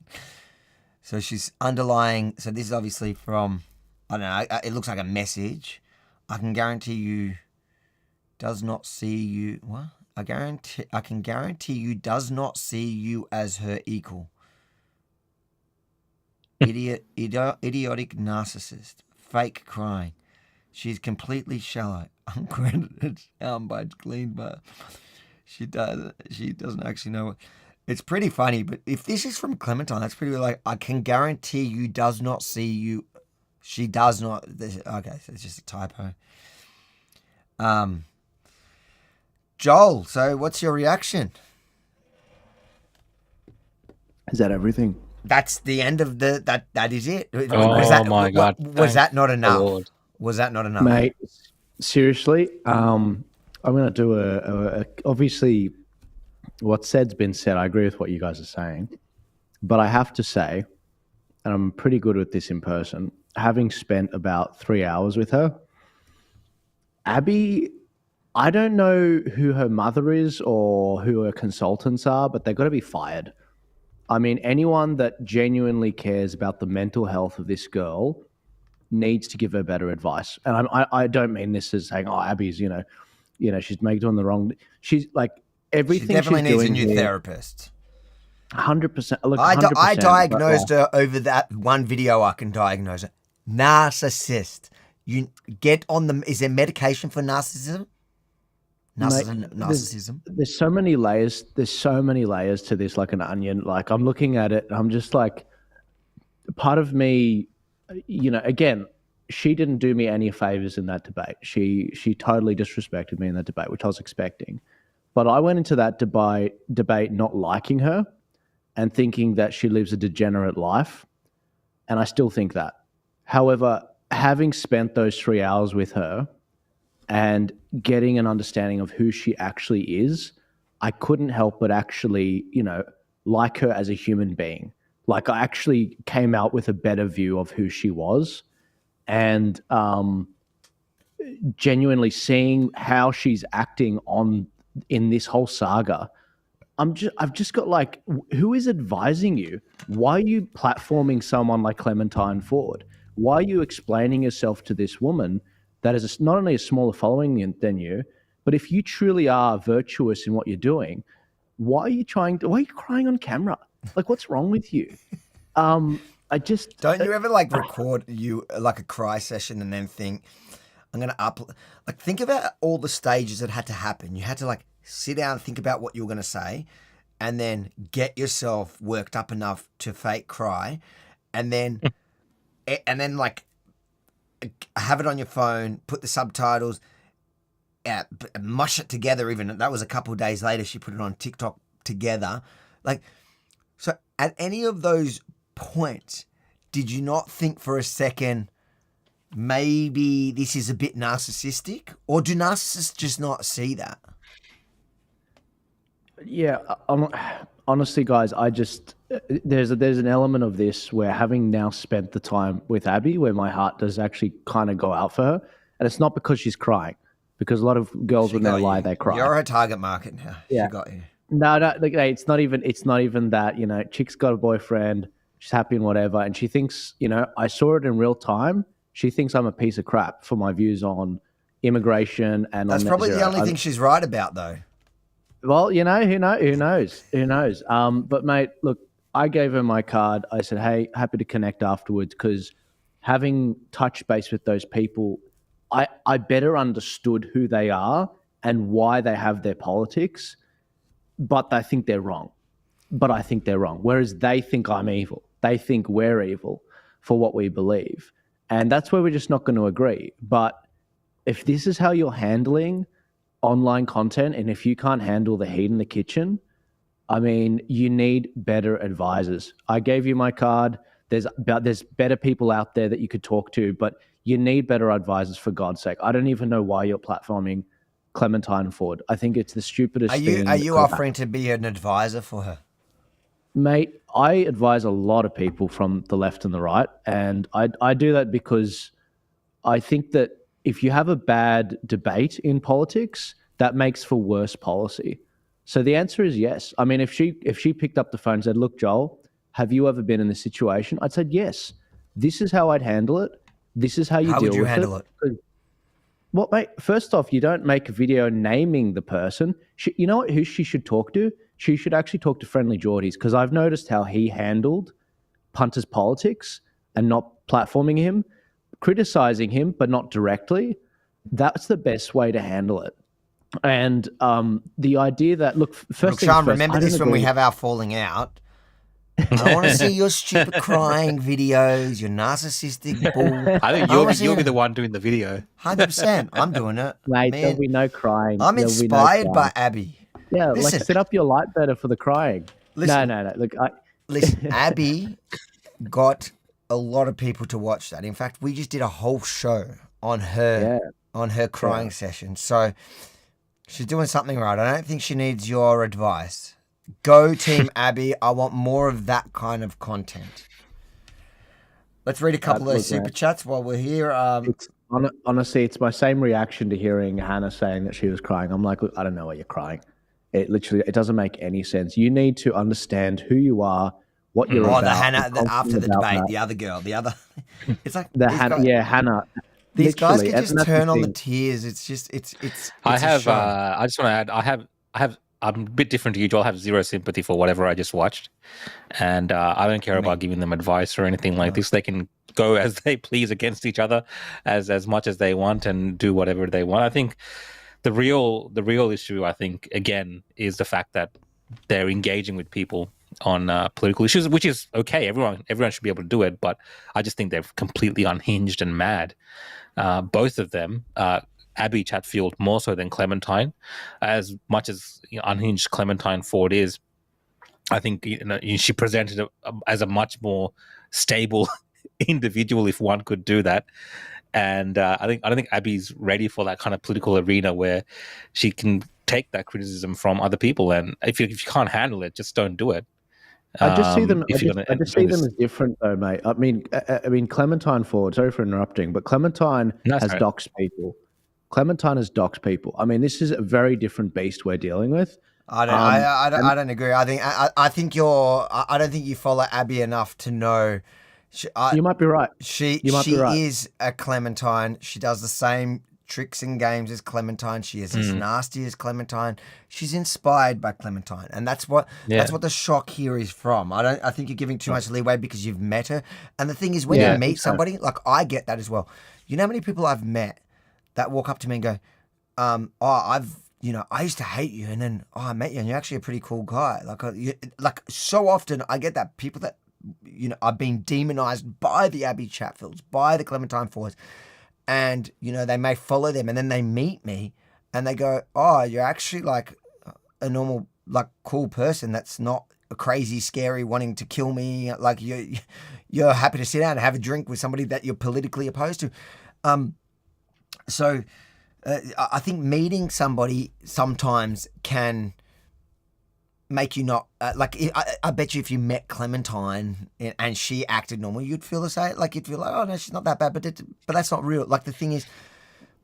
So she's underlying, so this is obviously from, I don't know, it looks like a message. I can guarantee you does not see you, what? I can guarantee you does not see you as her equal. Idiotic narcissist, fake crying. She's completely shallow, uncredited soundbite clean, but she doesn't actually know. It's pretty funny, but if this is from Clementine, that's pretty like, I can guarantee you does not see you. She does not. Okay, so it's just a typo. Joel, so what's your reaction? Is that everything? That's the end of that is it. Oh my God. Was that not enough? Lord. Was that not enough? Mate, seriously, I'm going to do obviously what's said's been said. I agree with what you guys are saying. But I have to say, and I'm pretty good with this in person, having spent about 3 hours with her, Abby, I don't know who her mother is or who her consultants are, but they've got to be fired. I mean, anyone that genuinely cares about the mental health of this girl needs to give her better advice. And I don't mean this as saying, oh, Abby's, she's doing the wrong. She's like everything. She definitely needs a new here, therapist. 100%. Look, I diagnosed her over that one video. I can diagnose her. Narcissist. You get on them. Is there medication for narcissism? Narcissism. There's so many layers. There's so many layers to this, like an onion. Like, I'm looking at it, and I'm just like, part of me, again, she didn't do me any favors in that debate. She totally disrespected me in that debate, which I was expecting. But I went into that debate not liking her and thinking that she lives a degenerate life, and I still think that. However, having spent those 3 hours with her and getting an understanding of who she actually is, I couldn't help but actually, like her as a human being. Like, I actually came out with a better view of who she was, and genuinely seeing how she's acting in this whole saga. I've just got like, who is advising you? Why are you platforming someone like Clementine Ford? Why are you explaining yourself to this woman that is not only a smaller following than you, but if you truly are virtuous in what you're doing, why are you crying on camera? Like, what's wrong with you? Don't you ever like record like a cry session and then think, I'm going to think about all the stages that had to happen. You had to like sit down and think about what you were going to say and then get yourself worked up enough to fake cry and then like have it on your phone, put the subtitles, mush it together. Even that was a couple of days later, she put it on TikTok together. Like, so at any of those points, did you not think for a second, maybe this is a bit narcissistic? Or do narcissists just not see that? Yeah, honestly, guys, there's an element of this where, having now spent the time with Abby, where my heart does actually kind of go out for her, and it's not because she's crying, because a lot of girls would never lie, they cry. You're a target market now. Yeah. She got you. No, like, hey, it's not even that. You know, chick's got a boyfriend, she's happy and whatever, and she thinks, you know, I saw it in real time. She thinks I'm a piece of crap for my views on immigration and that's probably the only thing she's right about, though. Well, you know, who knows? But mate, look, I gave her my card. I said, hey, happy to connect afterwards, because having touch base with those people, I better understood who they are and why they have their politics, but I think they're wrong. Whereas they think I'm evil. They think we're evil for what we believe. And that's where we're just not going to agree. But if this is how you're handling online content, and if you can't handle the heat in the kitchen, I mean, you need better advisors. I gave you my card. There's better people out there that you could talk to, but you need better advisors, for God's sake. I don't even know why you're platforming Clementine Ford. I think it's the stupidest thing. Are you offering to be an advisor for her? Mate, I advise a lot of people from the left and the right, and I do that because I think that if you have a bad debate in politics, that makes for worse policy. So the answer is yes. I mean, if she picked up the phone and said, look, Joel, have you ever been in this situation? I'd say yes. This is how I'd handle it. This is how you deal with it. How would you handle it? Well, mate, first off, you don't make a video naming the person. You know who she should talk to? She should actually talk to Friendly Geordies, because I've noticed how he handled Punter's politics and not platforming him, criticizing him, but not directly. That's the best way to handle it. And the idea that, look, Sean, remember this when we have our falling out. I want to see your stupid crying videos, your narcissistic bull. I think you'll be the one doing the video. 100%. I'm doing it. Mate, there'll be no crying. I'm inspired by Abby. Yeah, listen, like, set up your light better for the crying. Listen, no. Look, listen, Abby got a lot of people to watch that. In fact, we just did a whole show on her crying session. So she's doing something right. I don't think she needs your advice. Go Team Abby. I want more of that kind of content. Let's read a couple of those super chats while we're here. Honestly, it's my same reaction to hearing Hannah saying that she was crying. I'm like, look, I don't know why you're crying. It doesn't make any sense. You need to understand who you are, what you're about. The Hannah after the debate, the other girl, it's like Hannah. These guys can just turn on the tears. It's just it's. I just want to add. I'm a bit different to you, Joel. I have zero sympathy for whatever I just watched, and I don't care about giving them advice or anything like this. They can go as they please against each other as much as they want and do whatever they want. I think the real issue, I think, again, is the fact that they're engaging with people on political issues, which is okay. Everyone should be able to do it, but I just think they're completely unhinged and mad. Both of them. Abby Chatfield more so than Clementine, as much as unhinged Clementine Ford is. I think she presented as a much more stable individual, if one could do that. And I don't think Abby's ready for that kind of political arena where she can take that criticism from other people. And if you can't handle it, just don't do it. I just see them. if you're going I to just see them as different, though, mate. I mean, Clementine Ford. Sorry for interrupting, but Clementine has doxed people. Clementine has doxed people. I mean, this is a very different beast we're dealing with. I don't agree. I think I don't think you follow Abby enough to know. You might be right. She is a Clementine. She does the same tricks and games as Clementine. She is as nasty as Clementine. She's inspired by Clementine, and that's what the shock here is from. I think you're giving too much leeway because you've met her. And the thing is, when you meet somebody, like I get that as well. You know how many people I've met that walk up to me and go, I used to hate you, and then I met you, and you're actually a pretty cool guy. Like so often, I get that people that are being demonized by the Abby Chatfields, by the Clementine Fords, and they may follow them, and then they meet me, and they go, "Oh, you're actually like a normal, like cool person. That's not a crazy, scary, wanting to kill me. Like you're happy to sit down and have a drink with somebody that you're politically opposed to." So I think meeting somebody sometimes can make you not I bet you if you met Clementine and she acted normal, you'd feel the same. Like you'd feel like, oh no, she's not that bad, but that's not real. Like the thing is,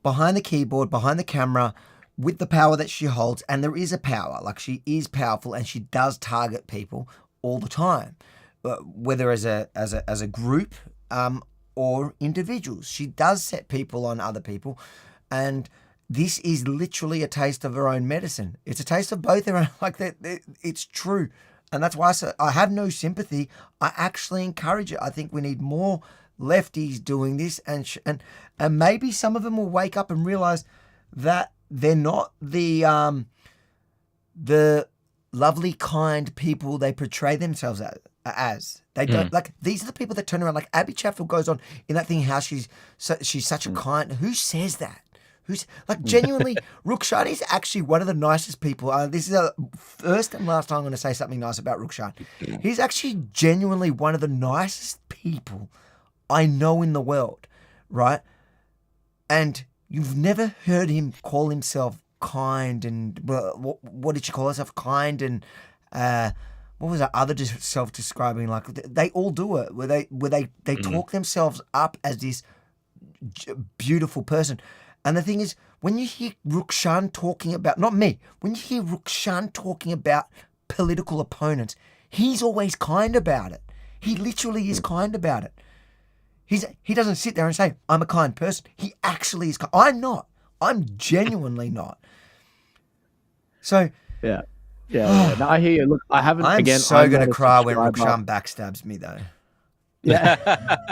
behind the keyboard, behind the camera, with the power that she holds, and there is a power. Like she is powerful, and she does target people all the time, whether as a group or individuals. She does set people on other people, and this is literally a taste of her own medicine. It's a taste of both her own. Like that, it's true, and that's why I have no sympathy. I actually encourage it. I think we need more lefties doing this, and maybe some of them will wake up and realize that they're not the lovely, kind people they portray themselves as. They don't like. These are the people that turn around. Like Abby Chatfield goes on in that thing how she's such a kind. Who says that? Who's like genuinely? Rukshan is actually one of the nicest people. This is the first and last time I'm going to say something nice about Rukshan. He's actually genuinely one of the nicest people I know in the world, right? And you've never heard him call himself kind and what did she call herself? Kind and what was that other self-describing? Like they all do it where they talk themselves up as this beautiful person. And the thing is, when you hear Rukshan talking about, not me, when you hear Rukshan talking about political opponents, he's always kind about it. He literally is kind about it. He doesn't sit there and say, I'm a kind person. He actually is kind. I'm not. I'm genuinely not. So... Yeah. No, I hear you. Look, I haven't... I'm so going to cry when Rukshan backstabs me, though. Yeah.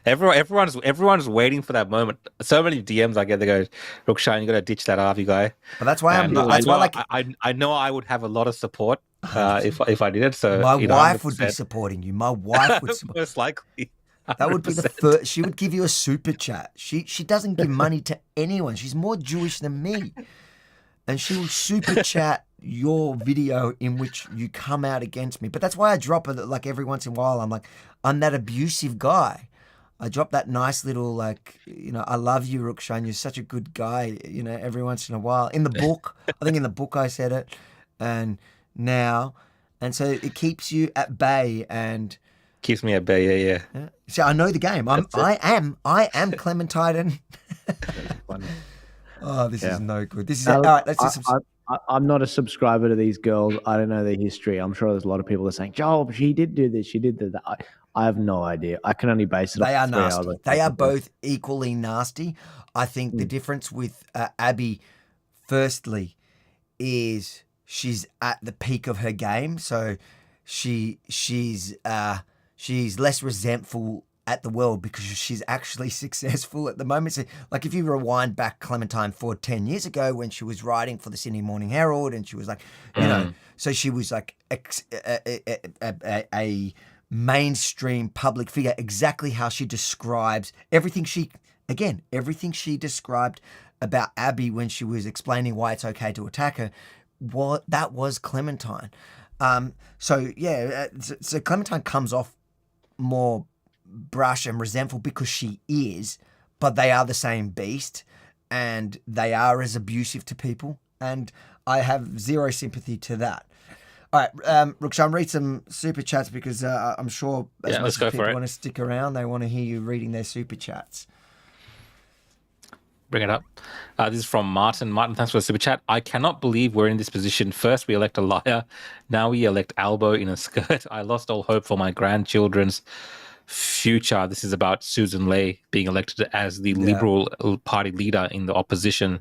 everyone's waiting for that moment. So many DMs I get, they go, Rukshan, you got to ditch that RV guy. But that's why I know I would have a lot of support if I did it. So my wife would be supporting you. My wife would support. Most likely. 100%. That would be the first. She would give you a super chat. She doesn't give money to anyone. She's more Jewish than me, and she will super chat your video in which you come out against me. But that's why I drop it like every once in a while. I'm like, I'm that abusive guy. I drop that nice little I love you, Rukshan. You're such a good guy. Every once in a while. In the book, I think in the book I said it, and now, and so it keeps you at bay and keeps me at bay. Yeah. So I know the game. I am Clementine. Oh, this is no good. This is all right. Let's just. I'm not a subscriber to these girls. I don't know their history. I'm sure there's a lot of people that are saying, Joel, she did do this. She did that. I have no idea. I can only base it off 3 hours. They are nasty. They are both equally nasty. I think the difference with Abby, firstly, is she's at the peak of her game. So she's less resentful at the world because she's actually successful at the moment. So, like if you rewind back Clementine Ford 10 years ago when she was writing for the Sydney Morning Herald and she was like, so she was like a mainstream public figure, exactly how she describes everything she described about Abby when she was explaining why it's okay to attack her. That was Clementine. So Clementine comes off more brash and resentful because she is, but they are the same beast and they are as abusive to people, and I have zero sympathy to that. All right, Rukshan, read some super chats because I'm sure as much as people want to stick around, they want to hear you reading their super chats. Bring it up. This is from Martin. Martin, thanks for the super chat. I cannot believe we're in this position. First, we elect a liar. Now we elect Albo in a skirt. I lost all hope for my grandchildren's future. This is about Susan Ley being elected as the Liberal Party leader in the opposition.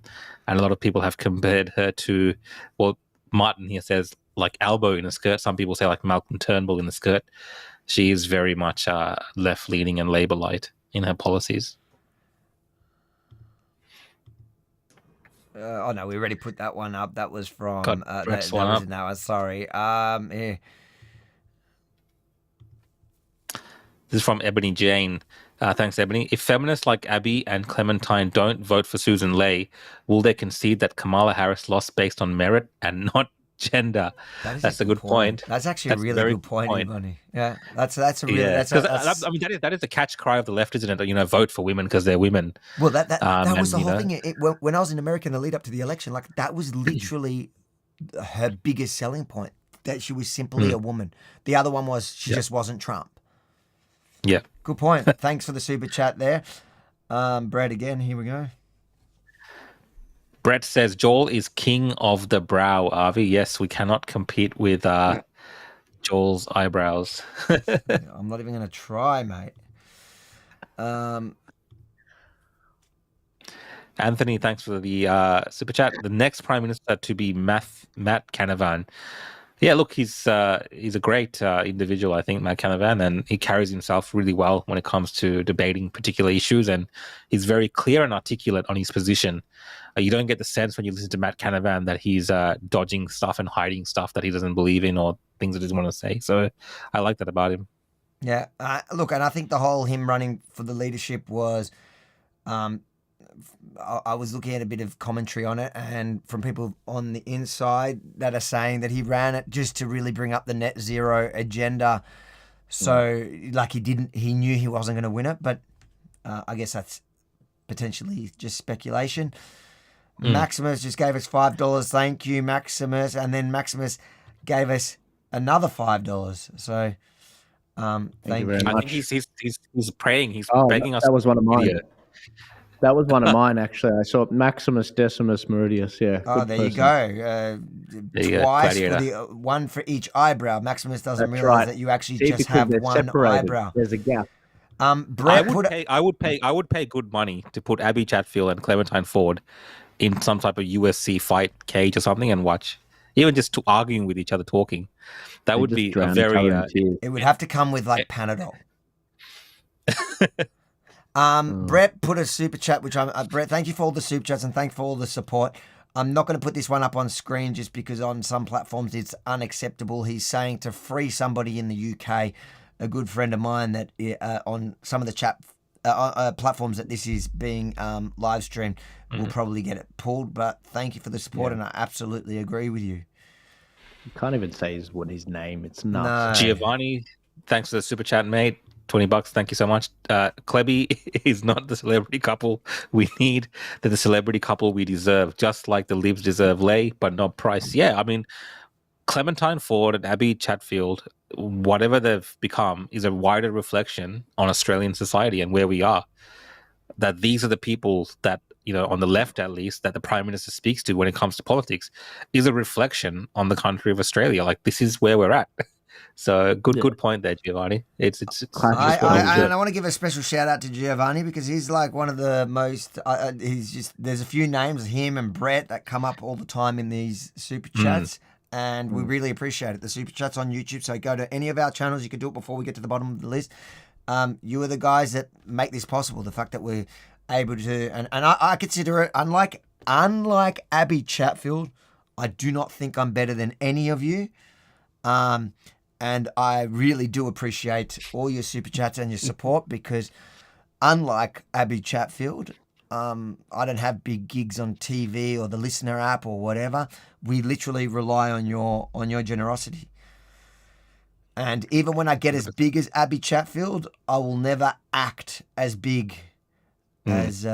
And a lot of people have compared her to, well, Martin here says, like Albo in a skirt. Some people say like Malcolm Turnbull in a skirt. She is very much left-leaning and Labour-light in her policies. Oh no, we already put that one up. That was from that was in that one. Sorry. Yeah. This is from Ebony Jane. Thanks, Ebony. If feminists like Abby and Clementine don't vote for Susan Ley, will they concede that Kamala Harris lost based on merit and not gender? That's a good point. That's actually a really good point, Ebony. Yeah, that's a really I mean that is the catch cry of the left, isn't it? You know, vote for women because they're women. Well, that was the whole thing. When I was in America in the lead up to the election, like that was literally her biggest selling point, that she was simply a woman. The other one was she just wasn't Trump. Yeah. Good point. Thanks for the super chat there. Brad again, here we go. Brett says, Joel is king of the brow, Avi. Yes, we cannot compete with Joel's eyebrows. I'm not even going to try, mate. Anthony, thanks for the super chat. The next Prime Minister to be Matt Canavan. Yeah, look, he's a great individual, I think, Matt Canavan, and he carries himself really well when it comes to debating particular issues, and he's very clear and articulate on his position. You don't get the sense when you listen to Matt Canavan that he's dodging stuff and hiding stuff that he doesn't believe in or things that he doesn't want to say. So I like that about him. Yeah, look, and I think the whole him running for the leadership was... I was looking at a bit of commentary on it, and from people on the inside that are saying that he ran it just to really bring up the net zero agenda. So, like, he knew he wasn't going to win it, but I guess that's potentially just speculation. Maximus just gave us $5. Thank you, Maximus. And then Maximus gave us another $5. So, thank you very much. I think he's praying. He's begging us. That was one of mine. That was one of mine, actually. I saw Maximus Decimus Meridius. Yeah. Oh, there you go. Twice for one for each eyebrow. Maximus doesn't realize that you actually just have one eyebrow. There's a gap. Brett, I would pay good money to put Abby Chatfield and Clementine Ford in some type of USC fight cage or something and watch. Even just to arguing with each other, talking. That would be a very. It would have to come with like Panadol. Brett put a super chat, which Brett, thank you for all the super chats and thank you for all the support. I'm not going to put this one up on screen just because on some platforms it's unacceptable. He's saying to free somebody in the UK, a good friend of mine that on some of the chat platforms that this is being live streamed will probably get it pulled. But thank you for the support, and I absolutely agree with you. You can't even say what his name. It's nuts. No. Giovanni, thanks for the super chat, mate. $20. Thank you so much. Klebby is not the celebrity couple we need. They're the celebrity couple we deserve, just like the Libs deserve Ley, but not Price. Yeah, I mean, Clementine Ford and Abby Chatfield, whatever they've become, is a wider reflection on Australian society and where we are. That these are the people that, you know, on the left at least, that the Prime Minister speaks to when it comes to politics, is a reflection on the country of Australia. Like, this is where we're at. So good point there, Giovanni. It's I want to give a special shout out to Giovanni because he's like one of the most. There's a few names, him and Brett, that come up all the time in these super chats, and we really appreciate it. The super chats on YouTube. So go to any of our channels. You can do it before we get to the bottom of the list. You are the guys that make this possible. The fact that we're able to, and I consider it unlike Abby Chatfield. I do not think I'm better than any of you. And I really do appreciate all your super chats and your support because unlike Abby Chatfield, I don't have big gigs on TV or the Listener app or whatever. We literally rely on your generosity. And even when I get as big as Abby Chatfield, I will never act as big as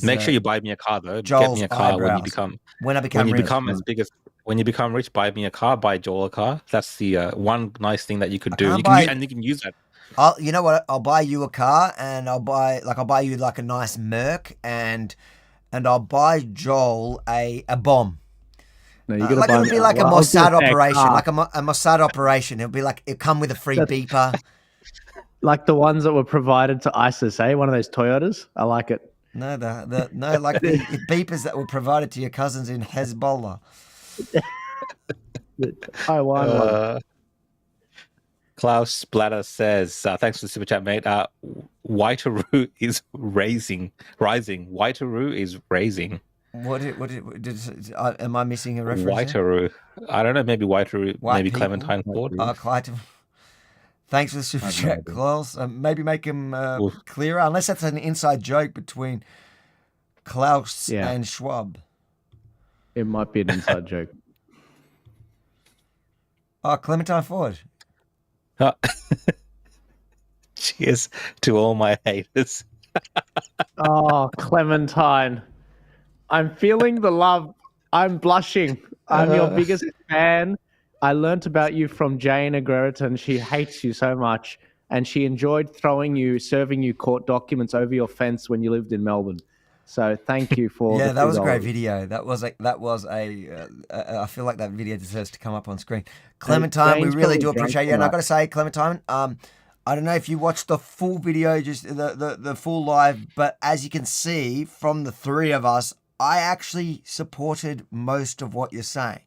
Make sure you buy me a car though. Joel's Get me a car eyebrows. when you become as big as When you become rich, buy me a car, buy Joel a car. That's the one nice thing that you could do. And you can use that. You know what? I'll buy you a car, and I'll buy you like a nice Merc, and I'll buy Joel a bomb. No, you gotta buy it'll be like a Mossad operation, like a Mossad operation. It'll come with a free beeper. Like the ones that were provided to ISIS, eh? One of those Toyotas. I like it. No, the beepers that were provided to your cousins in Hezbollah. Taiwan. Klaus Splatter says, thanks for the super chat, mate. Whiteroo is rising. Whiteroo is raising. Am I missing a reference? Whiteroo. I don't know, maybe Whiteroo, maybe people. Clementine Ford. Thanks for the super chat, Klaus. Maybe make him clearer, unless that's an inside joke between Klaus and Schwab. It might be an inside joke. Oh, Clementine Ford. Cheers to all my haters. Oh, Clementine. I'm feeling the love. I'm blushing. I'm your biggest fan. I learnt about you from Jane Agreton. She hates you so much, and she enjoyed serving you court documents over your fence when you lived in Melbourne. So thank you for that was a great video. I feel like that video deserves to come up on screen. Clementine, we really do appreciate you. And I've got to say, Clementine, I don't know if you watched the full video, just the full live, but as you can see from the three of us, I actually supported most of what you're saying.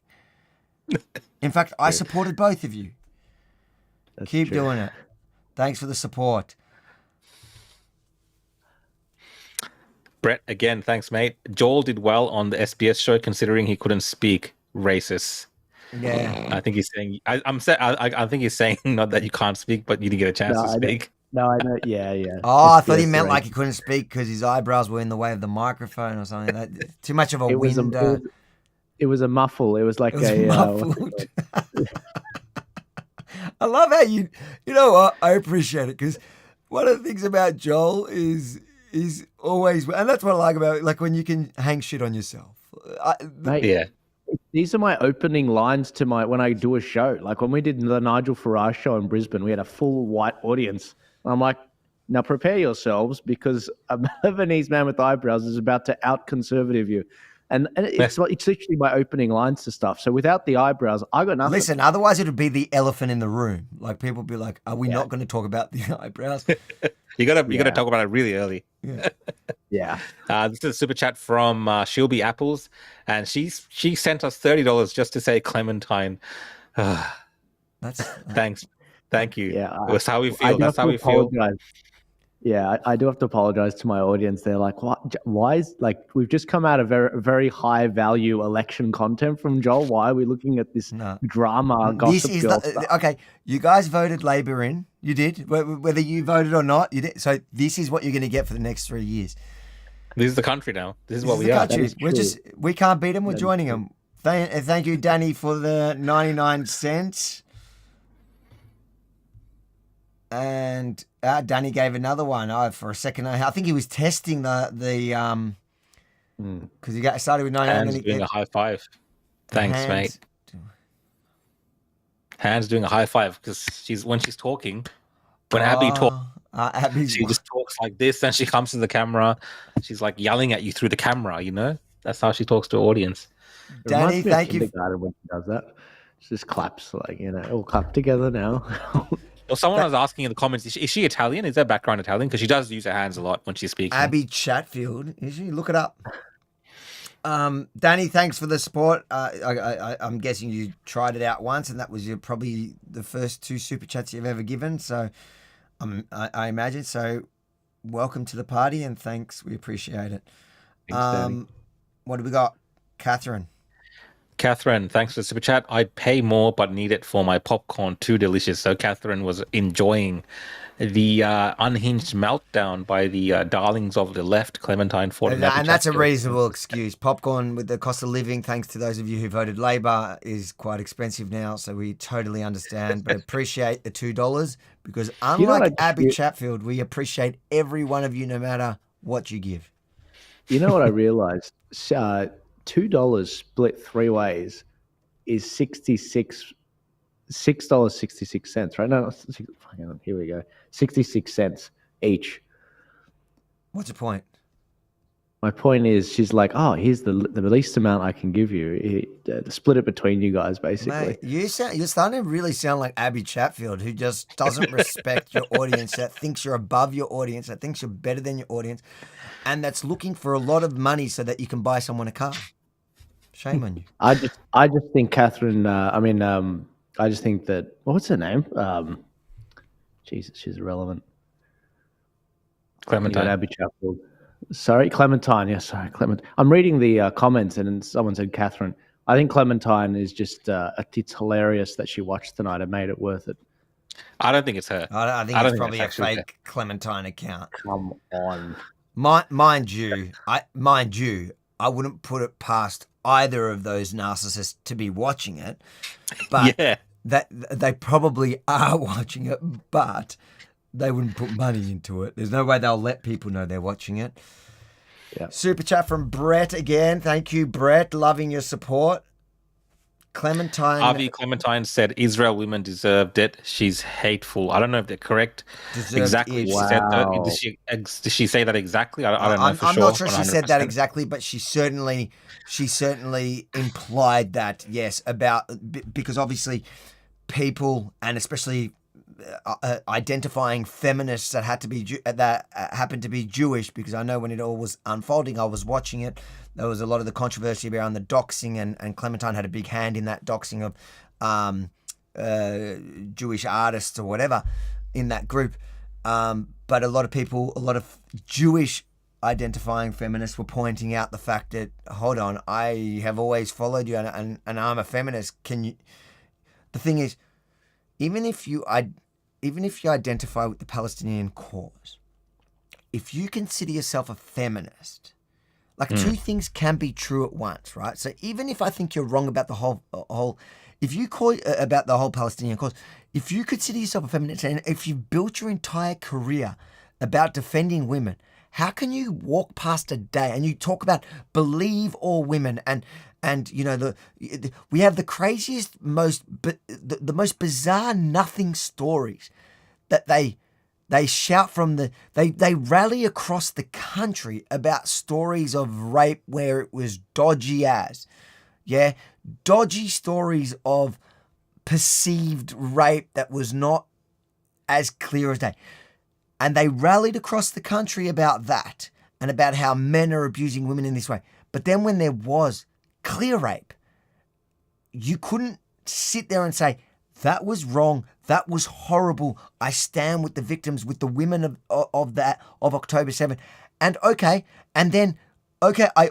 In fact, I supported both of you. Keep doing it. Thanks for the support. Brett, again, thanks, mate. Joel did well on the SBS show, considering he couldn't speak racist. Yeah, I think he's saying. I think he's saying not that you can't speak, but you didn't get a chance to speak. No, I know. Yeah. Oh, I thought he meant like he couldn't speak because his eyebrows were in the way of the microphone or something. Too much of a wind. It was a muffle. It was like muffled. I love how you know what? I appreciate it because one of the things about Joel is always, and that's what I like about it, like when you can hang shit on yourself. These are my opening lines to when I do a show. Like when we did the Nigel Farage show in Brisbane, we had a full white audience. I'm like, now prepare yourselves because a Lebanese man with eyebrows is about to out-conservative you. And it's literally my opening lines to stuff. So without the eyebrows, I got nothing. Listen, otherwise it would be the elephant in the room. Like people would be like, are we not going to talk about the eyebrows? You gotta talk about it really early. Yeah. This is a super chat from Shilby Apples, and she sent us $30 just to say Clementine. Thanks, thank you. Yeah, that's how we feel. That's how we feel. Yeah, I do have to apologize to my audience. They're like, what? Why is we've just come out of very, very high value election content from Joel. Why are we looking at this drama gossip girl stuff? Okay, you guys voted Labor in. You did, whether you voted or not. You did. So this is what you're going to get for the next 3 years. This is the country now. This is what we are. We can't beat them. We're joining them. Thank you, Danny, for the 99 cents. And Danny gave another one. For a second, I think he was testing the because he started with 99. Hands doing a high five. Thanks, mate. Hands doing a high five because when she's talking, when Abby talks, she just talks like this, and she comes to the camera. She's like yelling at you through the camera. You know, that's how she talks to the audience. Danny, thank you. When she does that, she just claps all clap together now. Well, someone was asking in the comments, is she Italian? Is her background Italian? Because she does use her hands a lot when she speaks. Abby Chatfield, is she? Look it up. Danny, thanks for the support. I'm guessing you tried it out once, and that was probably the first 2 super chats you've ever given. So I imagine. So welcome to the party, and thanks. We appreciate it. Thanks, Danny. What do we got? Catherine, thanks for the super chat. I'd pay more, but need it for my popcorn. Too delicious. So Catherine was enjoying the unhinged meltdown by the darlings of the left, Clementine Ford. And that's a reasonable excuse. Popcorn with the cost of living, thanks to those of you who voted Labor, is quite expensive now. So we totally understand, but appreciate the $2 because unlike Abby Chatfield, we appreciate every one of you no matter what you give. You know what I realized? $2 split 3 ways is $6.66, right? No, hang on, here we go. 66 cents each. What's the point? My point is, she's like, oh, here's the least amount I can give you. Split it between you guys, basically. Mate, you're starting to really sound like Abby Chatfield, who just doesn't respect your audience, that thinks you're above your audience, that thinks you're better than your audience, and that's looking for a lot of money so that you can buy someone a car. Shame on you. I just think Catherine. I just think that. What's her name? Jesus, she's irrelevant. Clementine. Abby Chatfield. Sorry, Clementine. Yeah, sorry, Clement. I'm reading the comments, and someone said Catherine. I think Clementine is just. It's hilarious that she watched tonight and made it worth it. I don't think it's her. I think it's probably a fake Clementine account. Come on. Mind you, I wouldn't put it past either of those narcissists to be watching it, but that they probably are watching it, but they wouldn't put money into it. There's no way they'll let people know they're watching it. Yeah. Super chat from Brett again. Thank you, Brett. Loving your support. Clementine. Avi Clementine said Israel women deserved it. She's hateful. I don't know if they're correct. Exactly. Wow. Did she say that exactly? I don't know for sure. I'm not sure she 100%. said that exactly, but she certainly implied that, yes, because obviously people, and especially identifying feminists that happened to be Jewish, because I know when it all was unfolding, I was watching it. There was a lot of the controversy around the doxing, and Clementine had a big hand in that doxing of Jewish artists or whatever in that group. But a lot of Jewish identifying feminists were pointing out the fact that, hold on, I have always followed you and I'm a feminist. The thing is, even if you identify with the Palestinian cause, if you consider yourself a feminist, like two things can be true at once, right? So even if I think you're wrong about the whole, if you call about the whole Palestinian cause, if you consider yourself a feminist and if you've built your entire career about defending women, how can you walk past a day and you talk about believe all women and you know we have the craziest, the most bizarre nothing stories that they shout from they rally across the country about stories of rape where it was dodgy stories of perceived rape that was not as clear as day. And they rallied across the country about that and about how men are abusing women in this way. But then when there was clear rape, you couldn't sit there and say, that was wrong, that was horrible, I stand with the victims, with the women of October 7. And I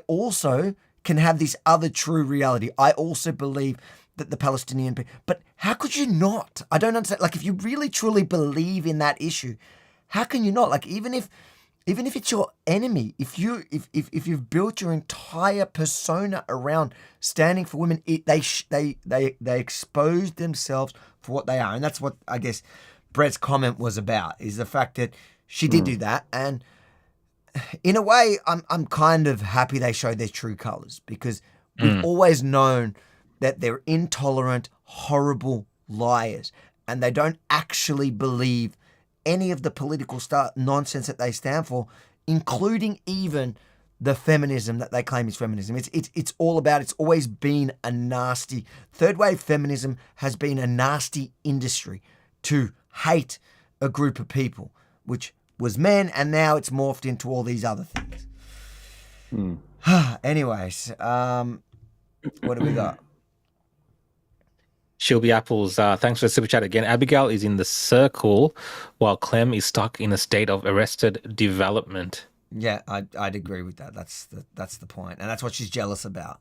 also can have this other true reality. I also believe that the Palestinian people, but how could you not? I don't understand. Like, if you really truly believe in that issue, how can you not? Like, even if it's your enemy, if you've built your entire persona around standing for women, they expose themselves for what they are, and that's what I guess Brett's comment was about, is the fact that she did do that, and in a way, I'm kind of happy they showed their true colors, because we've always known that they're intolerant, horrible liars, and they don't actually believe any of the political nonsense that they stand for, including even the feminism that they claim is feminism. It's all about, it's always been a nasty, third wave feminism has been a nasty industry to hate a group of people, which was men, and now it's morphed into all these other things. Anyways, what do we got? Shelby Apples, thanks for the super chat again. Abigail is in the circle while Clem is stuck in a state of arrested development. Yeah, I'd agree with that. That's the point. And that's what she's jealous about.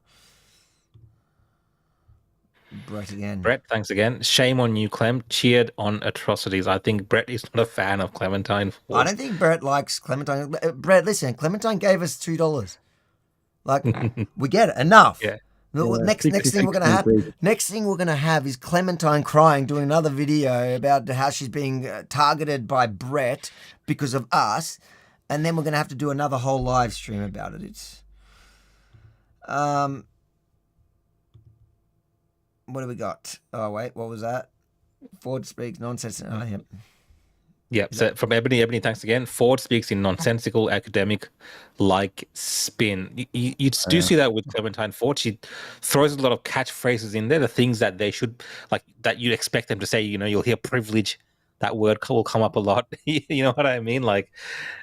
Brett, thanks again. Shame on you, Clem. Cheered on atrocities. I think Brett is not a fan of Clementine. I don't think Brett likes Clementine. Brett, listen, Clementine gave us $2. Like, we get it. Enough. Yeah. Next thing we're gonna have is Clementine crying, doing another video about how she's being targeted by Brett because of us, and then we're gonna have to do another whole live stream about it. It's What do we got? Oh, wait, what was that? Ford speaks nonsense. Oh, yep. Yeah, so from Ebony, thanks again. Ford speaks in nonsensical, academic-like spin. You do see that with Clementine Ford. She throws a lot of catchphrases in there, the things that they should, like, that you'd expect them to say. You know, you'll hear privilege. That word will come up a lot. You know what I mean? Like,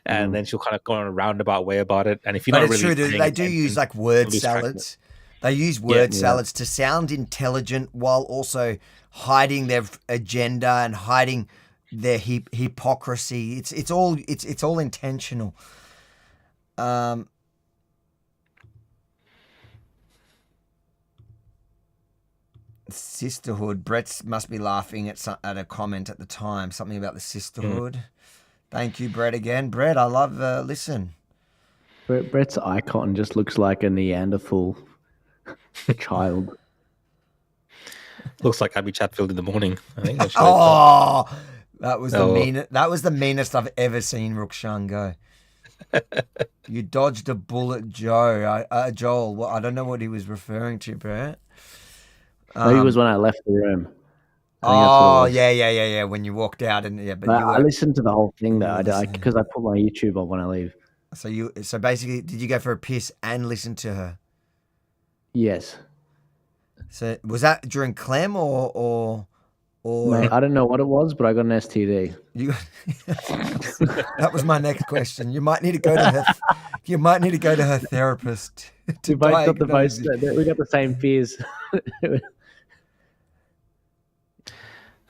and then she'll kind of go on a roundabout way about it. And if you're not really But it's true, they do use, like, word salads. They use word salads to sound intelligent while also hiding their agenda and hiding their hypocrisy. It's all intentional. Sisterhood. Brett must be laughing at a comment at the time, something about the sisterhood. Thank you, Brett, again. Brett, I love listen. Brett's icon just looks like a Neanderthal child. Looks like Abby Chatfield in the morning, I think. That was the meanest I've ever seen Rukshan go. You dodged a bullet, Joel. Well, I don't know what he was referring to, Brett. Maybe it was when I left the room. Yeah. When you walked out, but I listened to the whole thing though, because I put my YouTube on when I leave. So basically, did you go for a piss and listen to her? Yes. So was that during Clem or? Mate, I don't know what it was, but I got an STD. That was my next question. You might need to go to her. You might need to go to her therapist. We both got we got the same fears.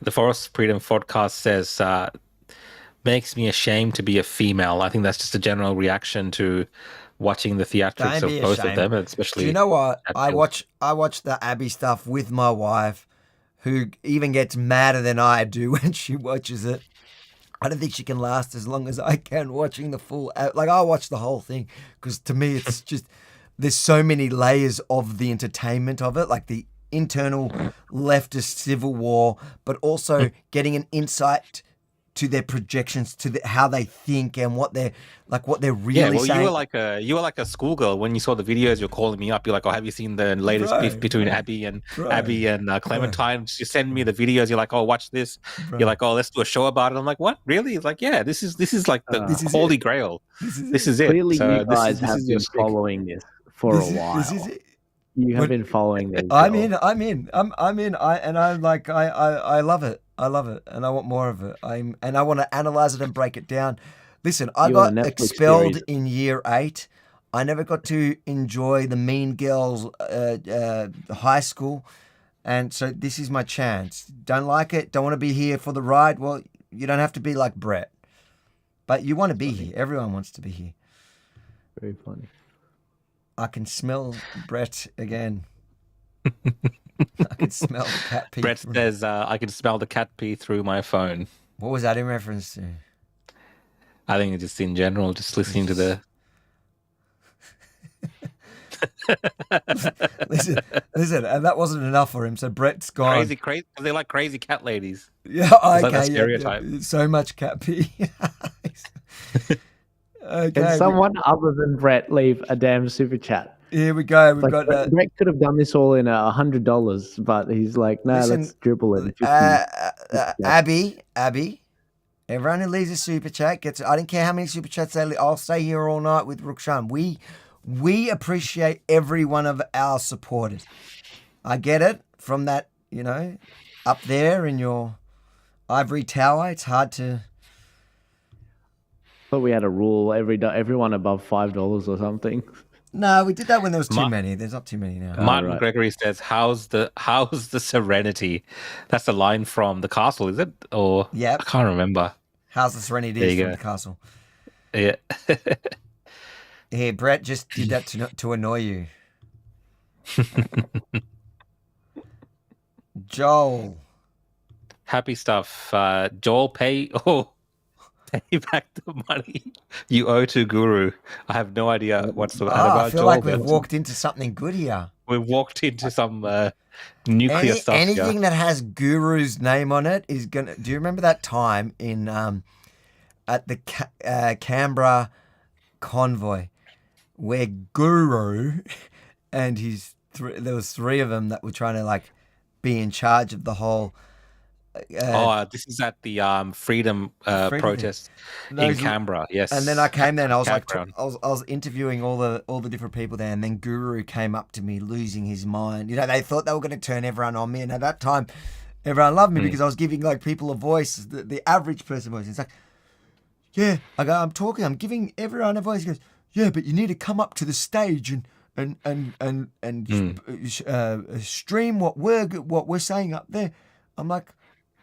The Forest Freedom podcast says, makes me ashamed to be a female. I think that's just a general reaction to watching the theatrics of both of them, especially. Do you know what? I watch the Abby stuff with my wife, who even gets madder than I do when she watches it. I don't think she can last as long as I can watching the full. Like, I'll watch the whole thing because to me it's just there's so many layers of the entertainment of it, like the internal leftist civil war, but also getting an insight to their projections, to how they think and what they're really saying. You were like a schoolgirl when you saw the videos. You're calling me up. You're like, "Oh, have you seen the latest beef between Abby and Clementine?" You send me the videos. You're like, "Oh, watch this." You're like, "Oh, let's do a show about it." I'm like, "What? Really?" He's like, "Yeah, this is like the holy grail. This is it." Clearly, you guys have been following this for a while. This is it. You have been following this. I'm in. I love it. I love it, and I want more of it. I want to analyze it and break it down. Listen, I got expelled in year 8. I never got to enjoy the Mean Girls high school, and so this is my chance. Don't like it? Don't want to be here for the ride? Well, you don't have to be like Brett, but you want to be here. Everyone wants to be here. Very funny. I can smell Brett again. I can smell the cat pee. Brett says, I can smell the cat pee through my phone. What was that in reference to? I think just in general, just listening to the... Listen, and that wasn't enough for him, so Brett's gone. Crazy. They like crazy cat ladies. Yeah, okay. Like stereotype. Yeah. So much cat pee. Okay, can someone other than Brett leave a damn super chat? Here we go. We've got that. Brett could have done this all in $100, but he's like, no, let's dribble it. Abby, everyone who leaves a super chat gets. I don't care how many super chats they leave. I'll stay here all night with Rukshan. We appreciate every one of our supporters. I get it from that, up there in your ivory tower. It's hard to. But we had a rule everyone above $5 or something. No, we did that when there was too many. There's not too many now. Martin Gregory says, "How's the Serenity?" That's a line from The Castle, is it? Or yeah, I can't remember. How's the Serenity from The Castle? Yeah. Here, Brett just did that to annoy you. Joel. Happy stuff. Joel, pay back the money you owe to Guru. I have no idea what's about Joel. I feel like we've walked into something good here. We've walked into some nuclear stuff. Anything that has Guru's name on it is gonna. Do you remember that time in at the Canberra convoy where Guru and there was 3 of them that were trying to be in charge of the whole. This is at the freedom protest in Canberra. Yes. And then I came there and I was like, I was interviewing all the different people there, and then Guru came up to me losing his mind. You know, they thought they were going to turn everyone on me, and at that time, everyone loved me because I was giving like people a voice, the average person voice. It's like, yeah, I'm giving everyone a voice. He goes, yeah, but you need to come up to the stage and stream what we're saying up there. I'm like,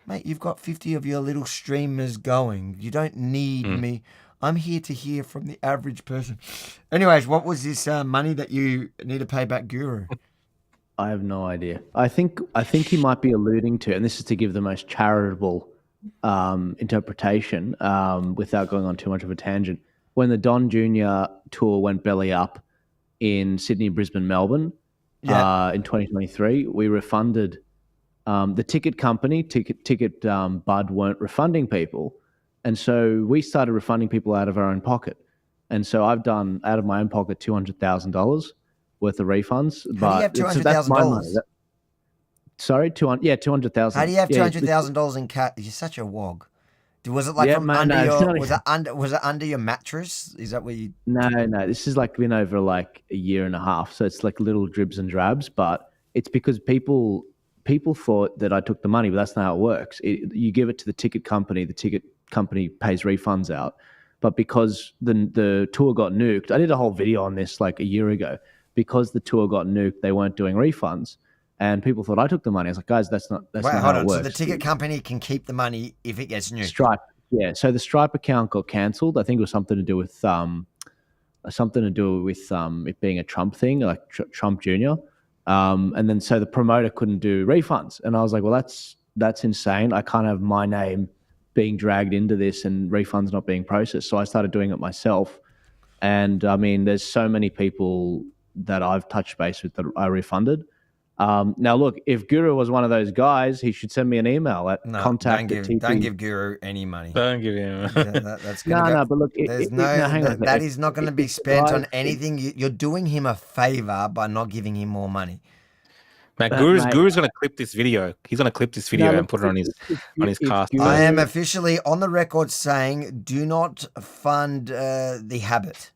mate, you've got 50 of your little streamers going. You don't need me. I'm here to hear from the average person. Anyways, what was this money that you need to pay back Guru? I have no idea. I think he might be alluding to, and this is to give the most charitable interpretation without going on too much of a tangent. When the Don Jr. tour went belly up in Sydney, Brisbane, Melbourne in 2023, we refunded the ticket company, Ticket Bud weren't refunding people. And so we started refunding people out of our own pocket. And so I've done out of my own pocket $200,000 worth of refunds. How do you have $200,000? Sorry, $200,000. How do you have $200,000 in cash? You're such a wog. Was it like under your? Was it under your mattress? Is that where you? No. This is like been over like a year and a half, so it's like little dribs and drabs. But it's because people thought that I took the money, but that's not how it works. You give it to the ticket company. The ticket company pays refunds out. But because the tour got nuked, I did a whole video on this like a year ago. Because the tour got nuked, they weren't doing refunds. And people thought I took the money. I was like, guys, that's not how it works. So the ticket company can keep the money if it gets nuked. Stripe, yeah. So the Stripe account got cancelled. I think it was something to do with it being a Trump thing, like Trump Jr. And then so the promoter couldn't do refunds, and I was like, well, that's insane. I can't have my name being dragged into this and refunds not being processed. So I started doing it myself. And I mean, there's so many people that I've touched base with that I refunded. Now, look, if Guru was one of those guys, he should send me an email at contact. Don't give Guru any money. Don't give him. That's no, but look, that is not going to be spent on anything. You're doing him a favor by not giving him more money. Man, Guru's going to clip this video. He's going to clip this video and put it on his cast. I am officially on the record saying, do not fund the habit.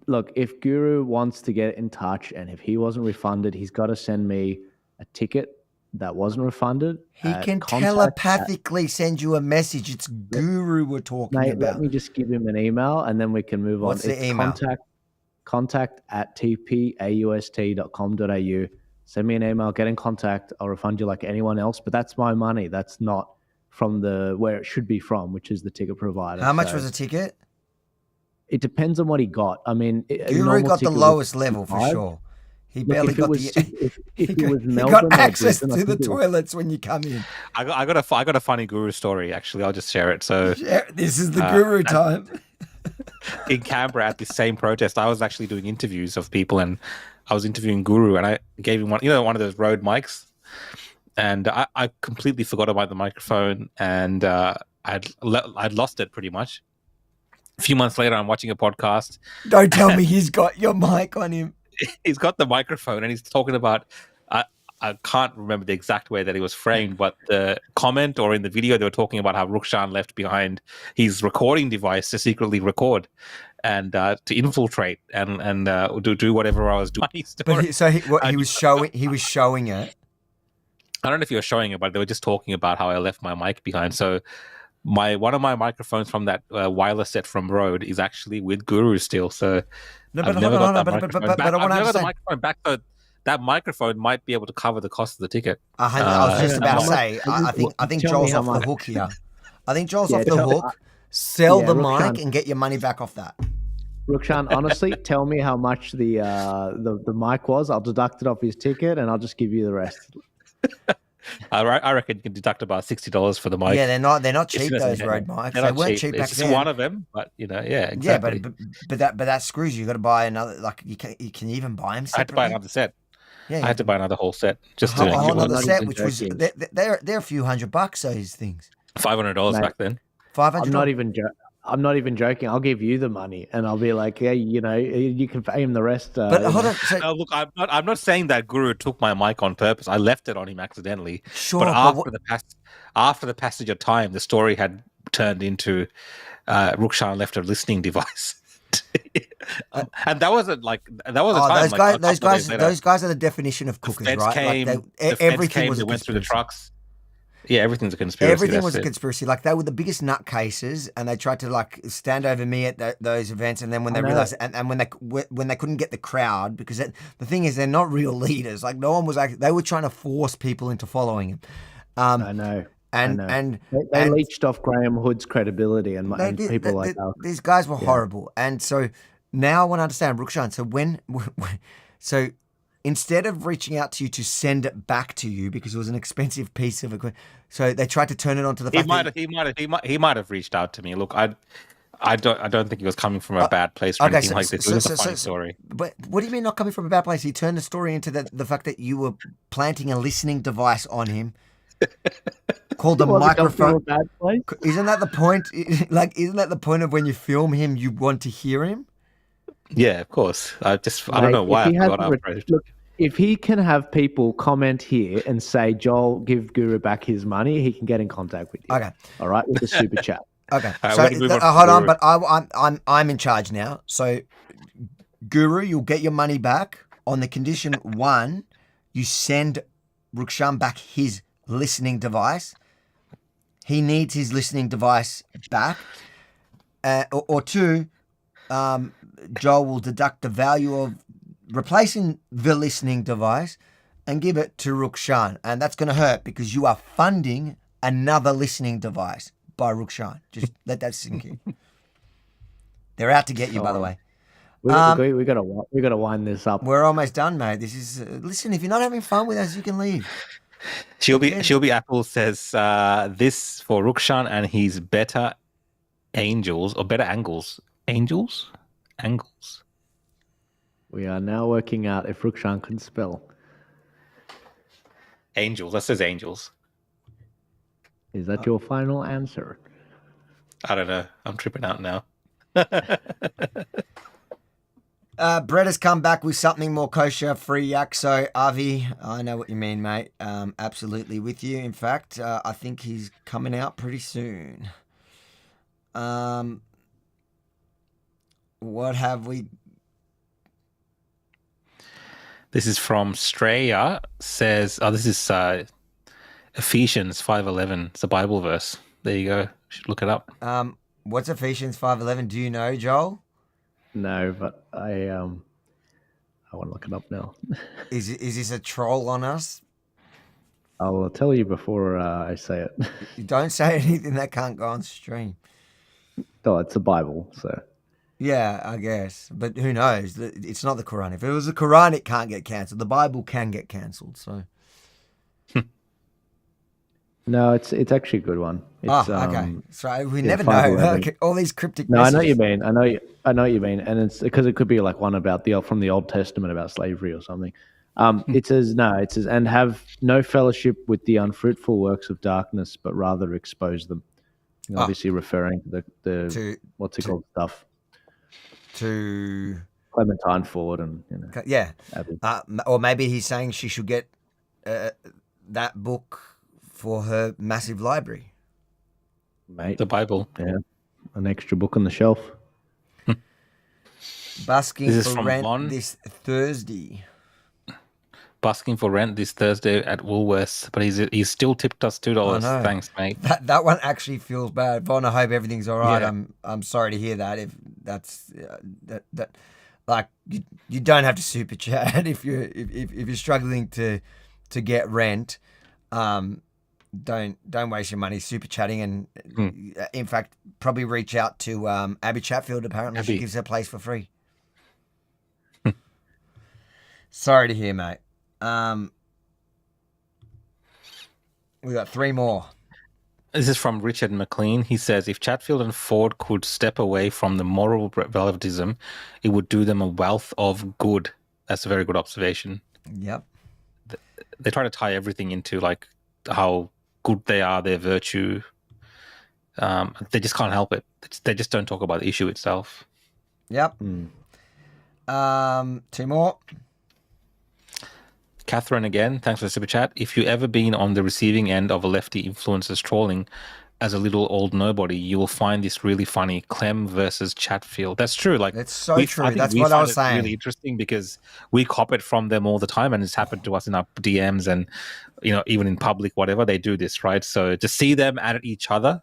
Look, if Guru wants to get in touch and if he wasn't refunded, he's got to send me a ticket that wasn't refunded. He can telepathically send you a message. It's Guru we're talking about. Let me just give him an email and then we can move on. What's the email? contact@tpaust.com.au. Send me an email, get in contact. I'll refund you like anyone else, but that's my money. That's not from where it should be from, which is the ticket provider. How much was a ticket? It depends on what he got. I mean, Guru got the lowest level for sure. He barely got he got access to the toilets when you come in. I got a funny Guru story. Actually, I'll just share it. So this is the Guru time. In Canberra at this same protest, I was actually doing interviews of people, and I was interviewing Guru, and I gave him one of those Rode mics, and I completely forgot about the microphone, and I'd lost it pretty much. A few months later, I'm watching a podcast. Don't tell me he's got your mic on him. He's got the microphone and he's talking about, I can't remember the exact way that it was framed, but the comment or in the video, they were talking about how Rukshan left behind his recording device to secretly record and to infiltrate and do whatever I was doing. But he was showing it. I don't know if he was showing it, but they were just talking about how I left my mic behind. So one of my microphones from that wireless set from Rode is actually with Guru still. So I've never got the microphone back. So that microphone might be able to cover the cost of the ticket. I was just about to say, I think Joel's off the hook here. I think Joel's off the hook. Sell the mic and get your money back off that. Rukshan, honestly, tell me how much the mic was. I'll deduct it off his ticket and I'll just give you the rest. I reckon you can deduct about $60 for the mic. Yeah, they're not cheap, those Rode mics. They weren't cheap back then. It's one of them, but exactly. Yeah, but that screws you. You got to buy another. Like you can even buy them separately. I had to buy another set. Yeah, I had to buy another whole set. Just a whole other set, which was they're a few $100. Those things. $500 back then. $500. I'm not even joking. I'll give you the money, and I'll be like, yeah, you know, you can pay him the rest. But hold on. So, no, look, I'm not saying that Guru took my mic on purpose. I left it on him accidentally. Sure, but after the passage of time, the story had turned into Rukshan left a listening device. And that wasn't like that was a time. Those guys are the definition of cookers, right? Everything was a went through the trucks. Yeah, everything's a conspiracy. Everything was a conspiracy. Like they were the biggest nutcases, and they tried to like stand over me at those events. And then when they realized, and when they couldn't get the crowd, because the thing is, they're not real leaders. Like no one was like they were trying to force people into following him. I know. And they leached off Graham Hood's credibility and people like that. These guys were horrible. And so now I want to understand, Rukshan. So instead of reaching out to you to send it back to you because it was an expensive piece of equipment, so they tried to turn it onto the fact he might have reached out to me. Look, I don't think he was coming from a bad place or anything like this. It was a funny story. But what do you mean not coming from a bad place? He turned the story into the fact that you were planting a listening device on him. Called a microphone. Isn't that the point? Like, isn't that the point of when you film him, you want to hear him? Yeah, of course. I don't know why I forgot our approach. Look, if he can have people comment here and say, Joel, give Guru back his money, he can get in contact with you. Okay. All right, with the super chat. Okay. So hold on, but I'm in charge now. So, Guru, you'll get your money back on the condition one, you send Rukshan back his listening device. He needs his listening device back. Or two, Joel will deduct the value of replacing the listening device and give it to Rukshan. And that's going to hurt because you are funding another listening device by Rukshan. Just let that sink in. They're out to get you, by the way. We gotta wind this up. We're almost done, mate. This is listen. If you're not having fun with us, you can leave. She'll be Apple says this for Rukshan and his better angels or better angles. Angels. We are now working out if Rukshan can spell. Angels. That says angels. Is that your final answer? I don't know. I'm tripping out now. Brett has come back with something more kosher, free yak. So, Avi, I know what you mean, mate. Absolutely with you. In fact, I think he's coming out pretty soon. What have we? This is from Straya. Says, this is Ephesians 5:11. It's a Bible verse. There you go. You should look it up. What's Ephesians 5:11? Do you know, Joel? No, but I want to look it up now. Is this a troll on us? I'll tell you before I say it. You don't say anything that can't go on stream. Oh, it's a Bible, so. Yeah, I guess. But who knows? It's not the Quran. If it was the Quran, it can't get cancelled. The Bible can get cancelled, so. No, it's actually a good one. It's, okay. So we never know. All these cryptic No, messages. I know what you mean. I know what you mean. And it's because it could be like one about from the Old Testament about slavery or something. It says, and have no fellowship with the unfruitful works of darkness, but rather expose them. Obviously referring to the what's it called stuff. To Clementine Ford and yeah, or maybe he's saying she should get that book for her massive library, mate. The Bible, yeah, an extra book on the shelf. Busking for rent this Thursday. Busking for rent this Thursday at Woolworths, but he's still tipped us $2. Thanks, mate. That one actually feels bad. Von, I hope everything's all right. Yeah. I'm sorry to hear that. If that's that like you don't have to super chat if you're struggling to get rent. Don't waste your money super chatting, and in fact probably reach out to Abby Chatfield. Apparently she gives her place for free. Sorry to hear, mate. We got three more. This is from Richard McLean. He says, if Chatfield and Ford could step away from the moral relativism, it would do them a wealth of good. That's a very good observation. Yep. They try to tie everything into like how good they are, their virtue. they just can't help it. They just don't talk about the issue itself. Yep. Two more. Catherine again, thanks for the super chat. If you ever been on the receiving end of a lefty influencer's trolling as a little old nobody, you will find this really funny. Clem versus Chatfield. That's true. Like, it's so true. That's what I was saying. Really interesting because we cop it from them all the time, and it's happened to us in our DMs and even in public, whatever, they do this, right? So to see them at each other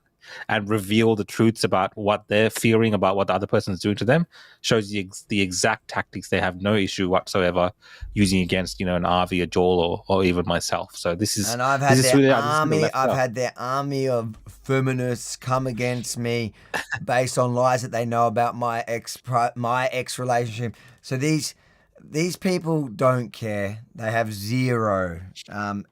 and reveal the truths about what they're fearing about what the other person is doing to them shows the exact tactics they have no issue whatsoever using against an Avi, a Joel, or even myself. So this is, and I've had their army of feminists come against me based on lies that they know about my ex relationship. So these people don't care. They have zero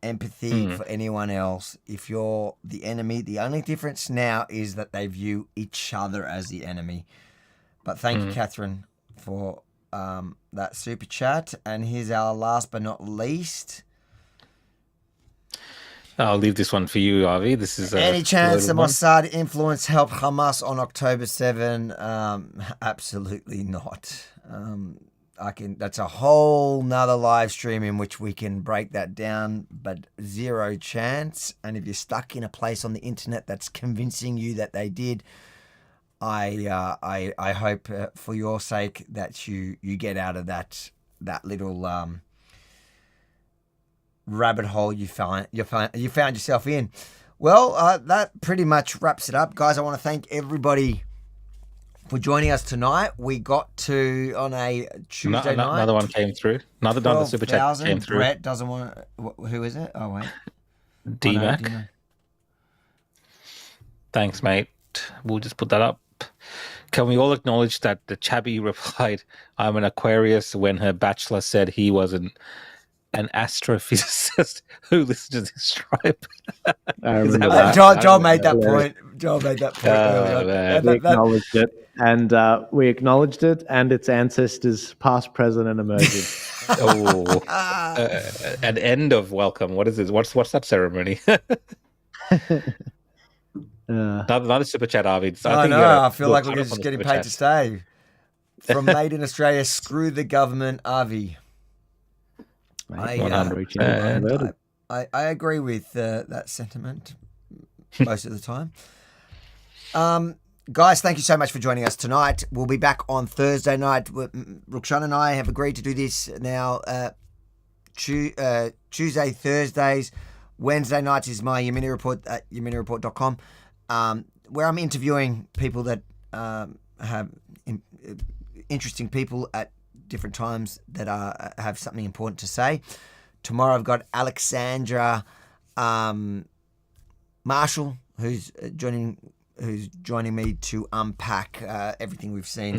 empathy for anyone else. If you're the enemy, the only difference now is that they view each other as the enemy. But thank you, Catherine, for that super chat. And here's our last but not least. I'll leave this one for you, Avi. This is any chance the Mossad influence helped Hamas on October 7? Absolutely not. That's a whole nother live stream in which we can break that down, but zero chance. And if you're stuck in a place on the internet that's convincing you that they did, I hope for your sake that you get out of that little rabbit hole you found yourself in. Well, that pretty much wraps it up, guys. I want to thank everybody for joining us tonight. We got to on a Tuesday night. Another one came through. Another super chat came through. Brett doesn't want to. Who is it? Oh wait, D-Mac. Thanks, mate. We'll just put that up. Can we all acknowledge that the Chabby replied, "I'm an Aquarius," when her bachelor said he was an astrophysicist who listened to this tribe? Joel made that point. Joel made that point earlier. We acknowledged it. And we acknowledged it and its ancestors, past, present, and emerging. An end of welcome. What is this? What's that ceremony? Another super chat, Arvid. I feel like we're just getting paid to stay. From Made in Australia, screw the government, Avi. I agree with that sentiment most of the time. Guys, thank you so much for joining us tonight. We'll be back on Thursday night. Rukshan and I have agreed to do this now Tuesday, Thursdays. Wednesday nights is my Yemeni Report at yemenireport.com, where I'm interviewing people that have interesting people at different times that have something important to say. Tomorrow I've got Alexandra Marshall, who's joining me to unpack everything we've seen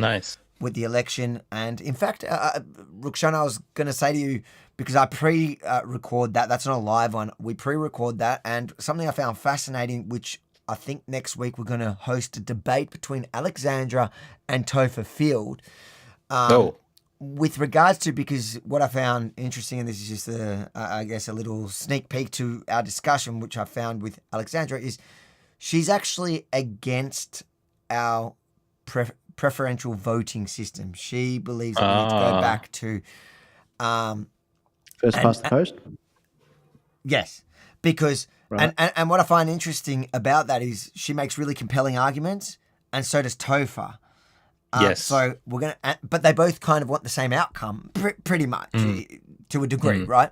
with the election. And in fact, Rukshan, I was going to say to you, because I pre-record that's not a live one, we pre-record that, and something I found fascinating, which I think next week we're going to host a debate between Alexandra and Topher Field. With regards to, because what I found interesting, and this is just I guess a little sneak peek to our discussion, which I found with Alexandra, is she's actually against our preferential voting system. She believes that we need to go back to first past the post. Yes, because and what I find interesting about that is she makes really compelling arguments, and so does Topher. Yes. So we're gonna, but they both kind of want the same outcome, pretty much to a degree, right?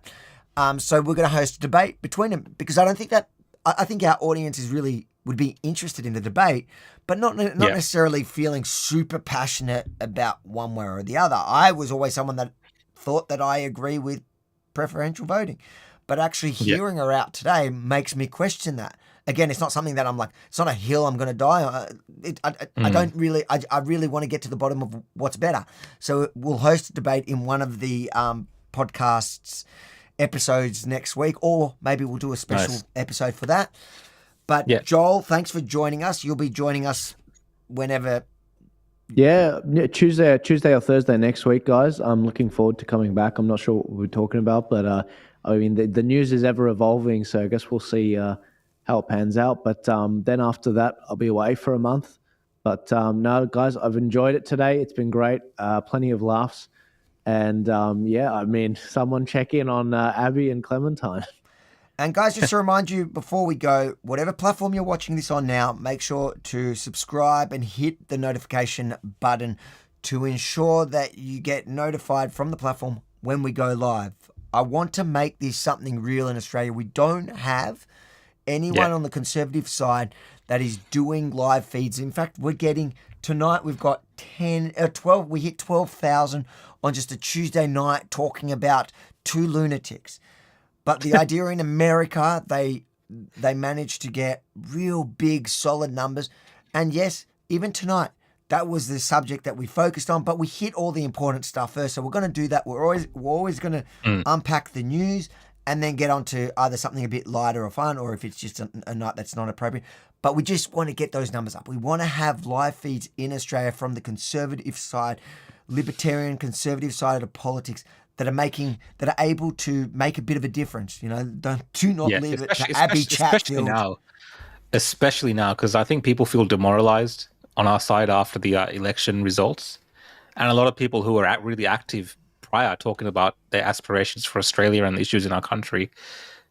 So we're going to host a debate between them, because I think our audience would be interested in the debate, but not necessarily feeling super passionate about one way or the other. I was always someone that thought that I agree with preferential voting, but actually hearing her out today makes me question that. Again, it's not something that I'm like, it's not a hill I'm going to die on. I really want to get to the bottom of what's better. So we'll host a debate in one of the podcasts episodes next week, or maybe we'll do a special episode for that. But Joel, thanks for joining us. You'll be joining us whenever. Yeah, Tuesday or Thursday next week, guys. I'm looking forward to coming back. I'm not sure what we're talking about, but I mean, the news is ever evolving, so I guess we'll see how it pans out. But then after that, I'll be away for a month. But no, guys, I've enjoyed it today. It's been great. Plenty of laughs. And yeah, I mean, someone check in on Abby and Clementine. And guys, just to remind you before we go, whatever platform you're watching this on now, make sure to subscribe and hit the notification button to ensure that you get notified from the platform when we go live. I want to make this something real in Australia. We don't have anyone on the conservative side that is doing live feeds. In fact, we're getting, tonight we've got 12, we hit 12,000 on just a Tuesday night talking about two lunatics. But the idea in America, they managed to get real big, solid numbers. And yes, even tonight, that was the subject that we focused on, but we hit all the important stuff first. So we're going to do that. We're always going to unpack the news and then get on to either something a bit lighter or fun, or if it's just a night that's not appropriate. But we just want to get those numbers up. We want to have live feeds in Australia from the conservative side, libertarian, conservative side of politics, that are able to make a bit of a difference. You know, do not leave it to Abby Chatfield. Especially now, because I think people feel demoralized on our side after the election results, and a lot of people who were really active prior, talking about their aspirations for Australia and the issues in our country,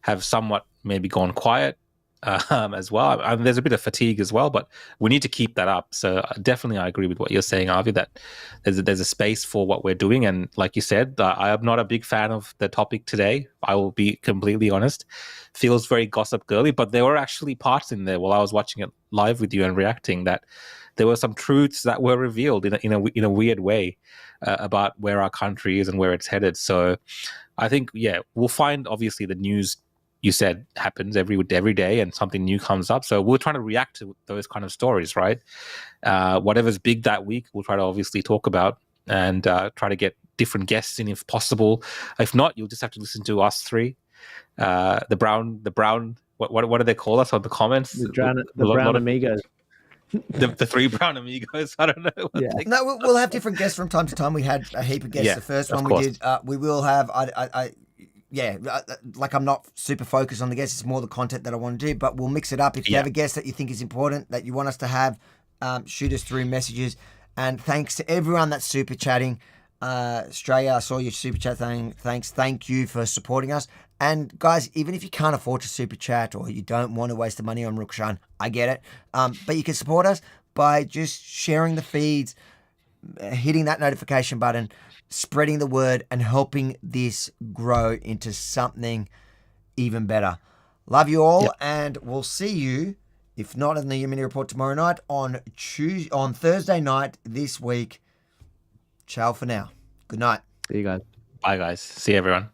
have somewhat maybe gone quiet as well. I mean, there's a bit of fatigue as well, but we need to keep that up. So definitely, I agree with what you're saying, Avi, that there's a space for what we're doing. And like you said, I am not a big fan of the topic today. I will be completely honest. Feels very gossip girly, but there were actually parts in there while I was watching it live with you and reacting that there were some truths that were revealed in a weird way about where our country is and where it's headed. So I think, we'll find obviously the news you said happens every day and something new comes up. So we're trying to react to those kind of stories, right? Whatever's big that week, we'll try to obviously talk about and try to get different guests in if possible. If not, you'll just have to listen to us three. The brown, what do they call us on the comments? The brown amigos. The three brown amigos. I don't know. No, we'll have different guests from time to time. We had a heap of guests. The first one we did. We will have. Like I'm not super focused on the guests. It's more the content that I want to do. But we'll mix it up. If you have a guest that you think is important that you want us to have, shoot us through messages. And thanks to everyone that's super chatting. Australia, I saw your super chat thing. Thanks. Thank you for supporting us. And guys, even if you can't afford to super chat or you don't want to waste the money on Rukshan, I get it. But you can support us by just sharing the feeds, hitting that notification button, spreading the word, and helping this grow into something even better. Love you all, and we'll see you, if not in the Mini Report tomorrow night, on Thursday night this week. Ciao for now. Good night. See you guys. Bye, guys. See everyone.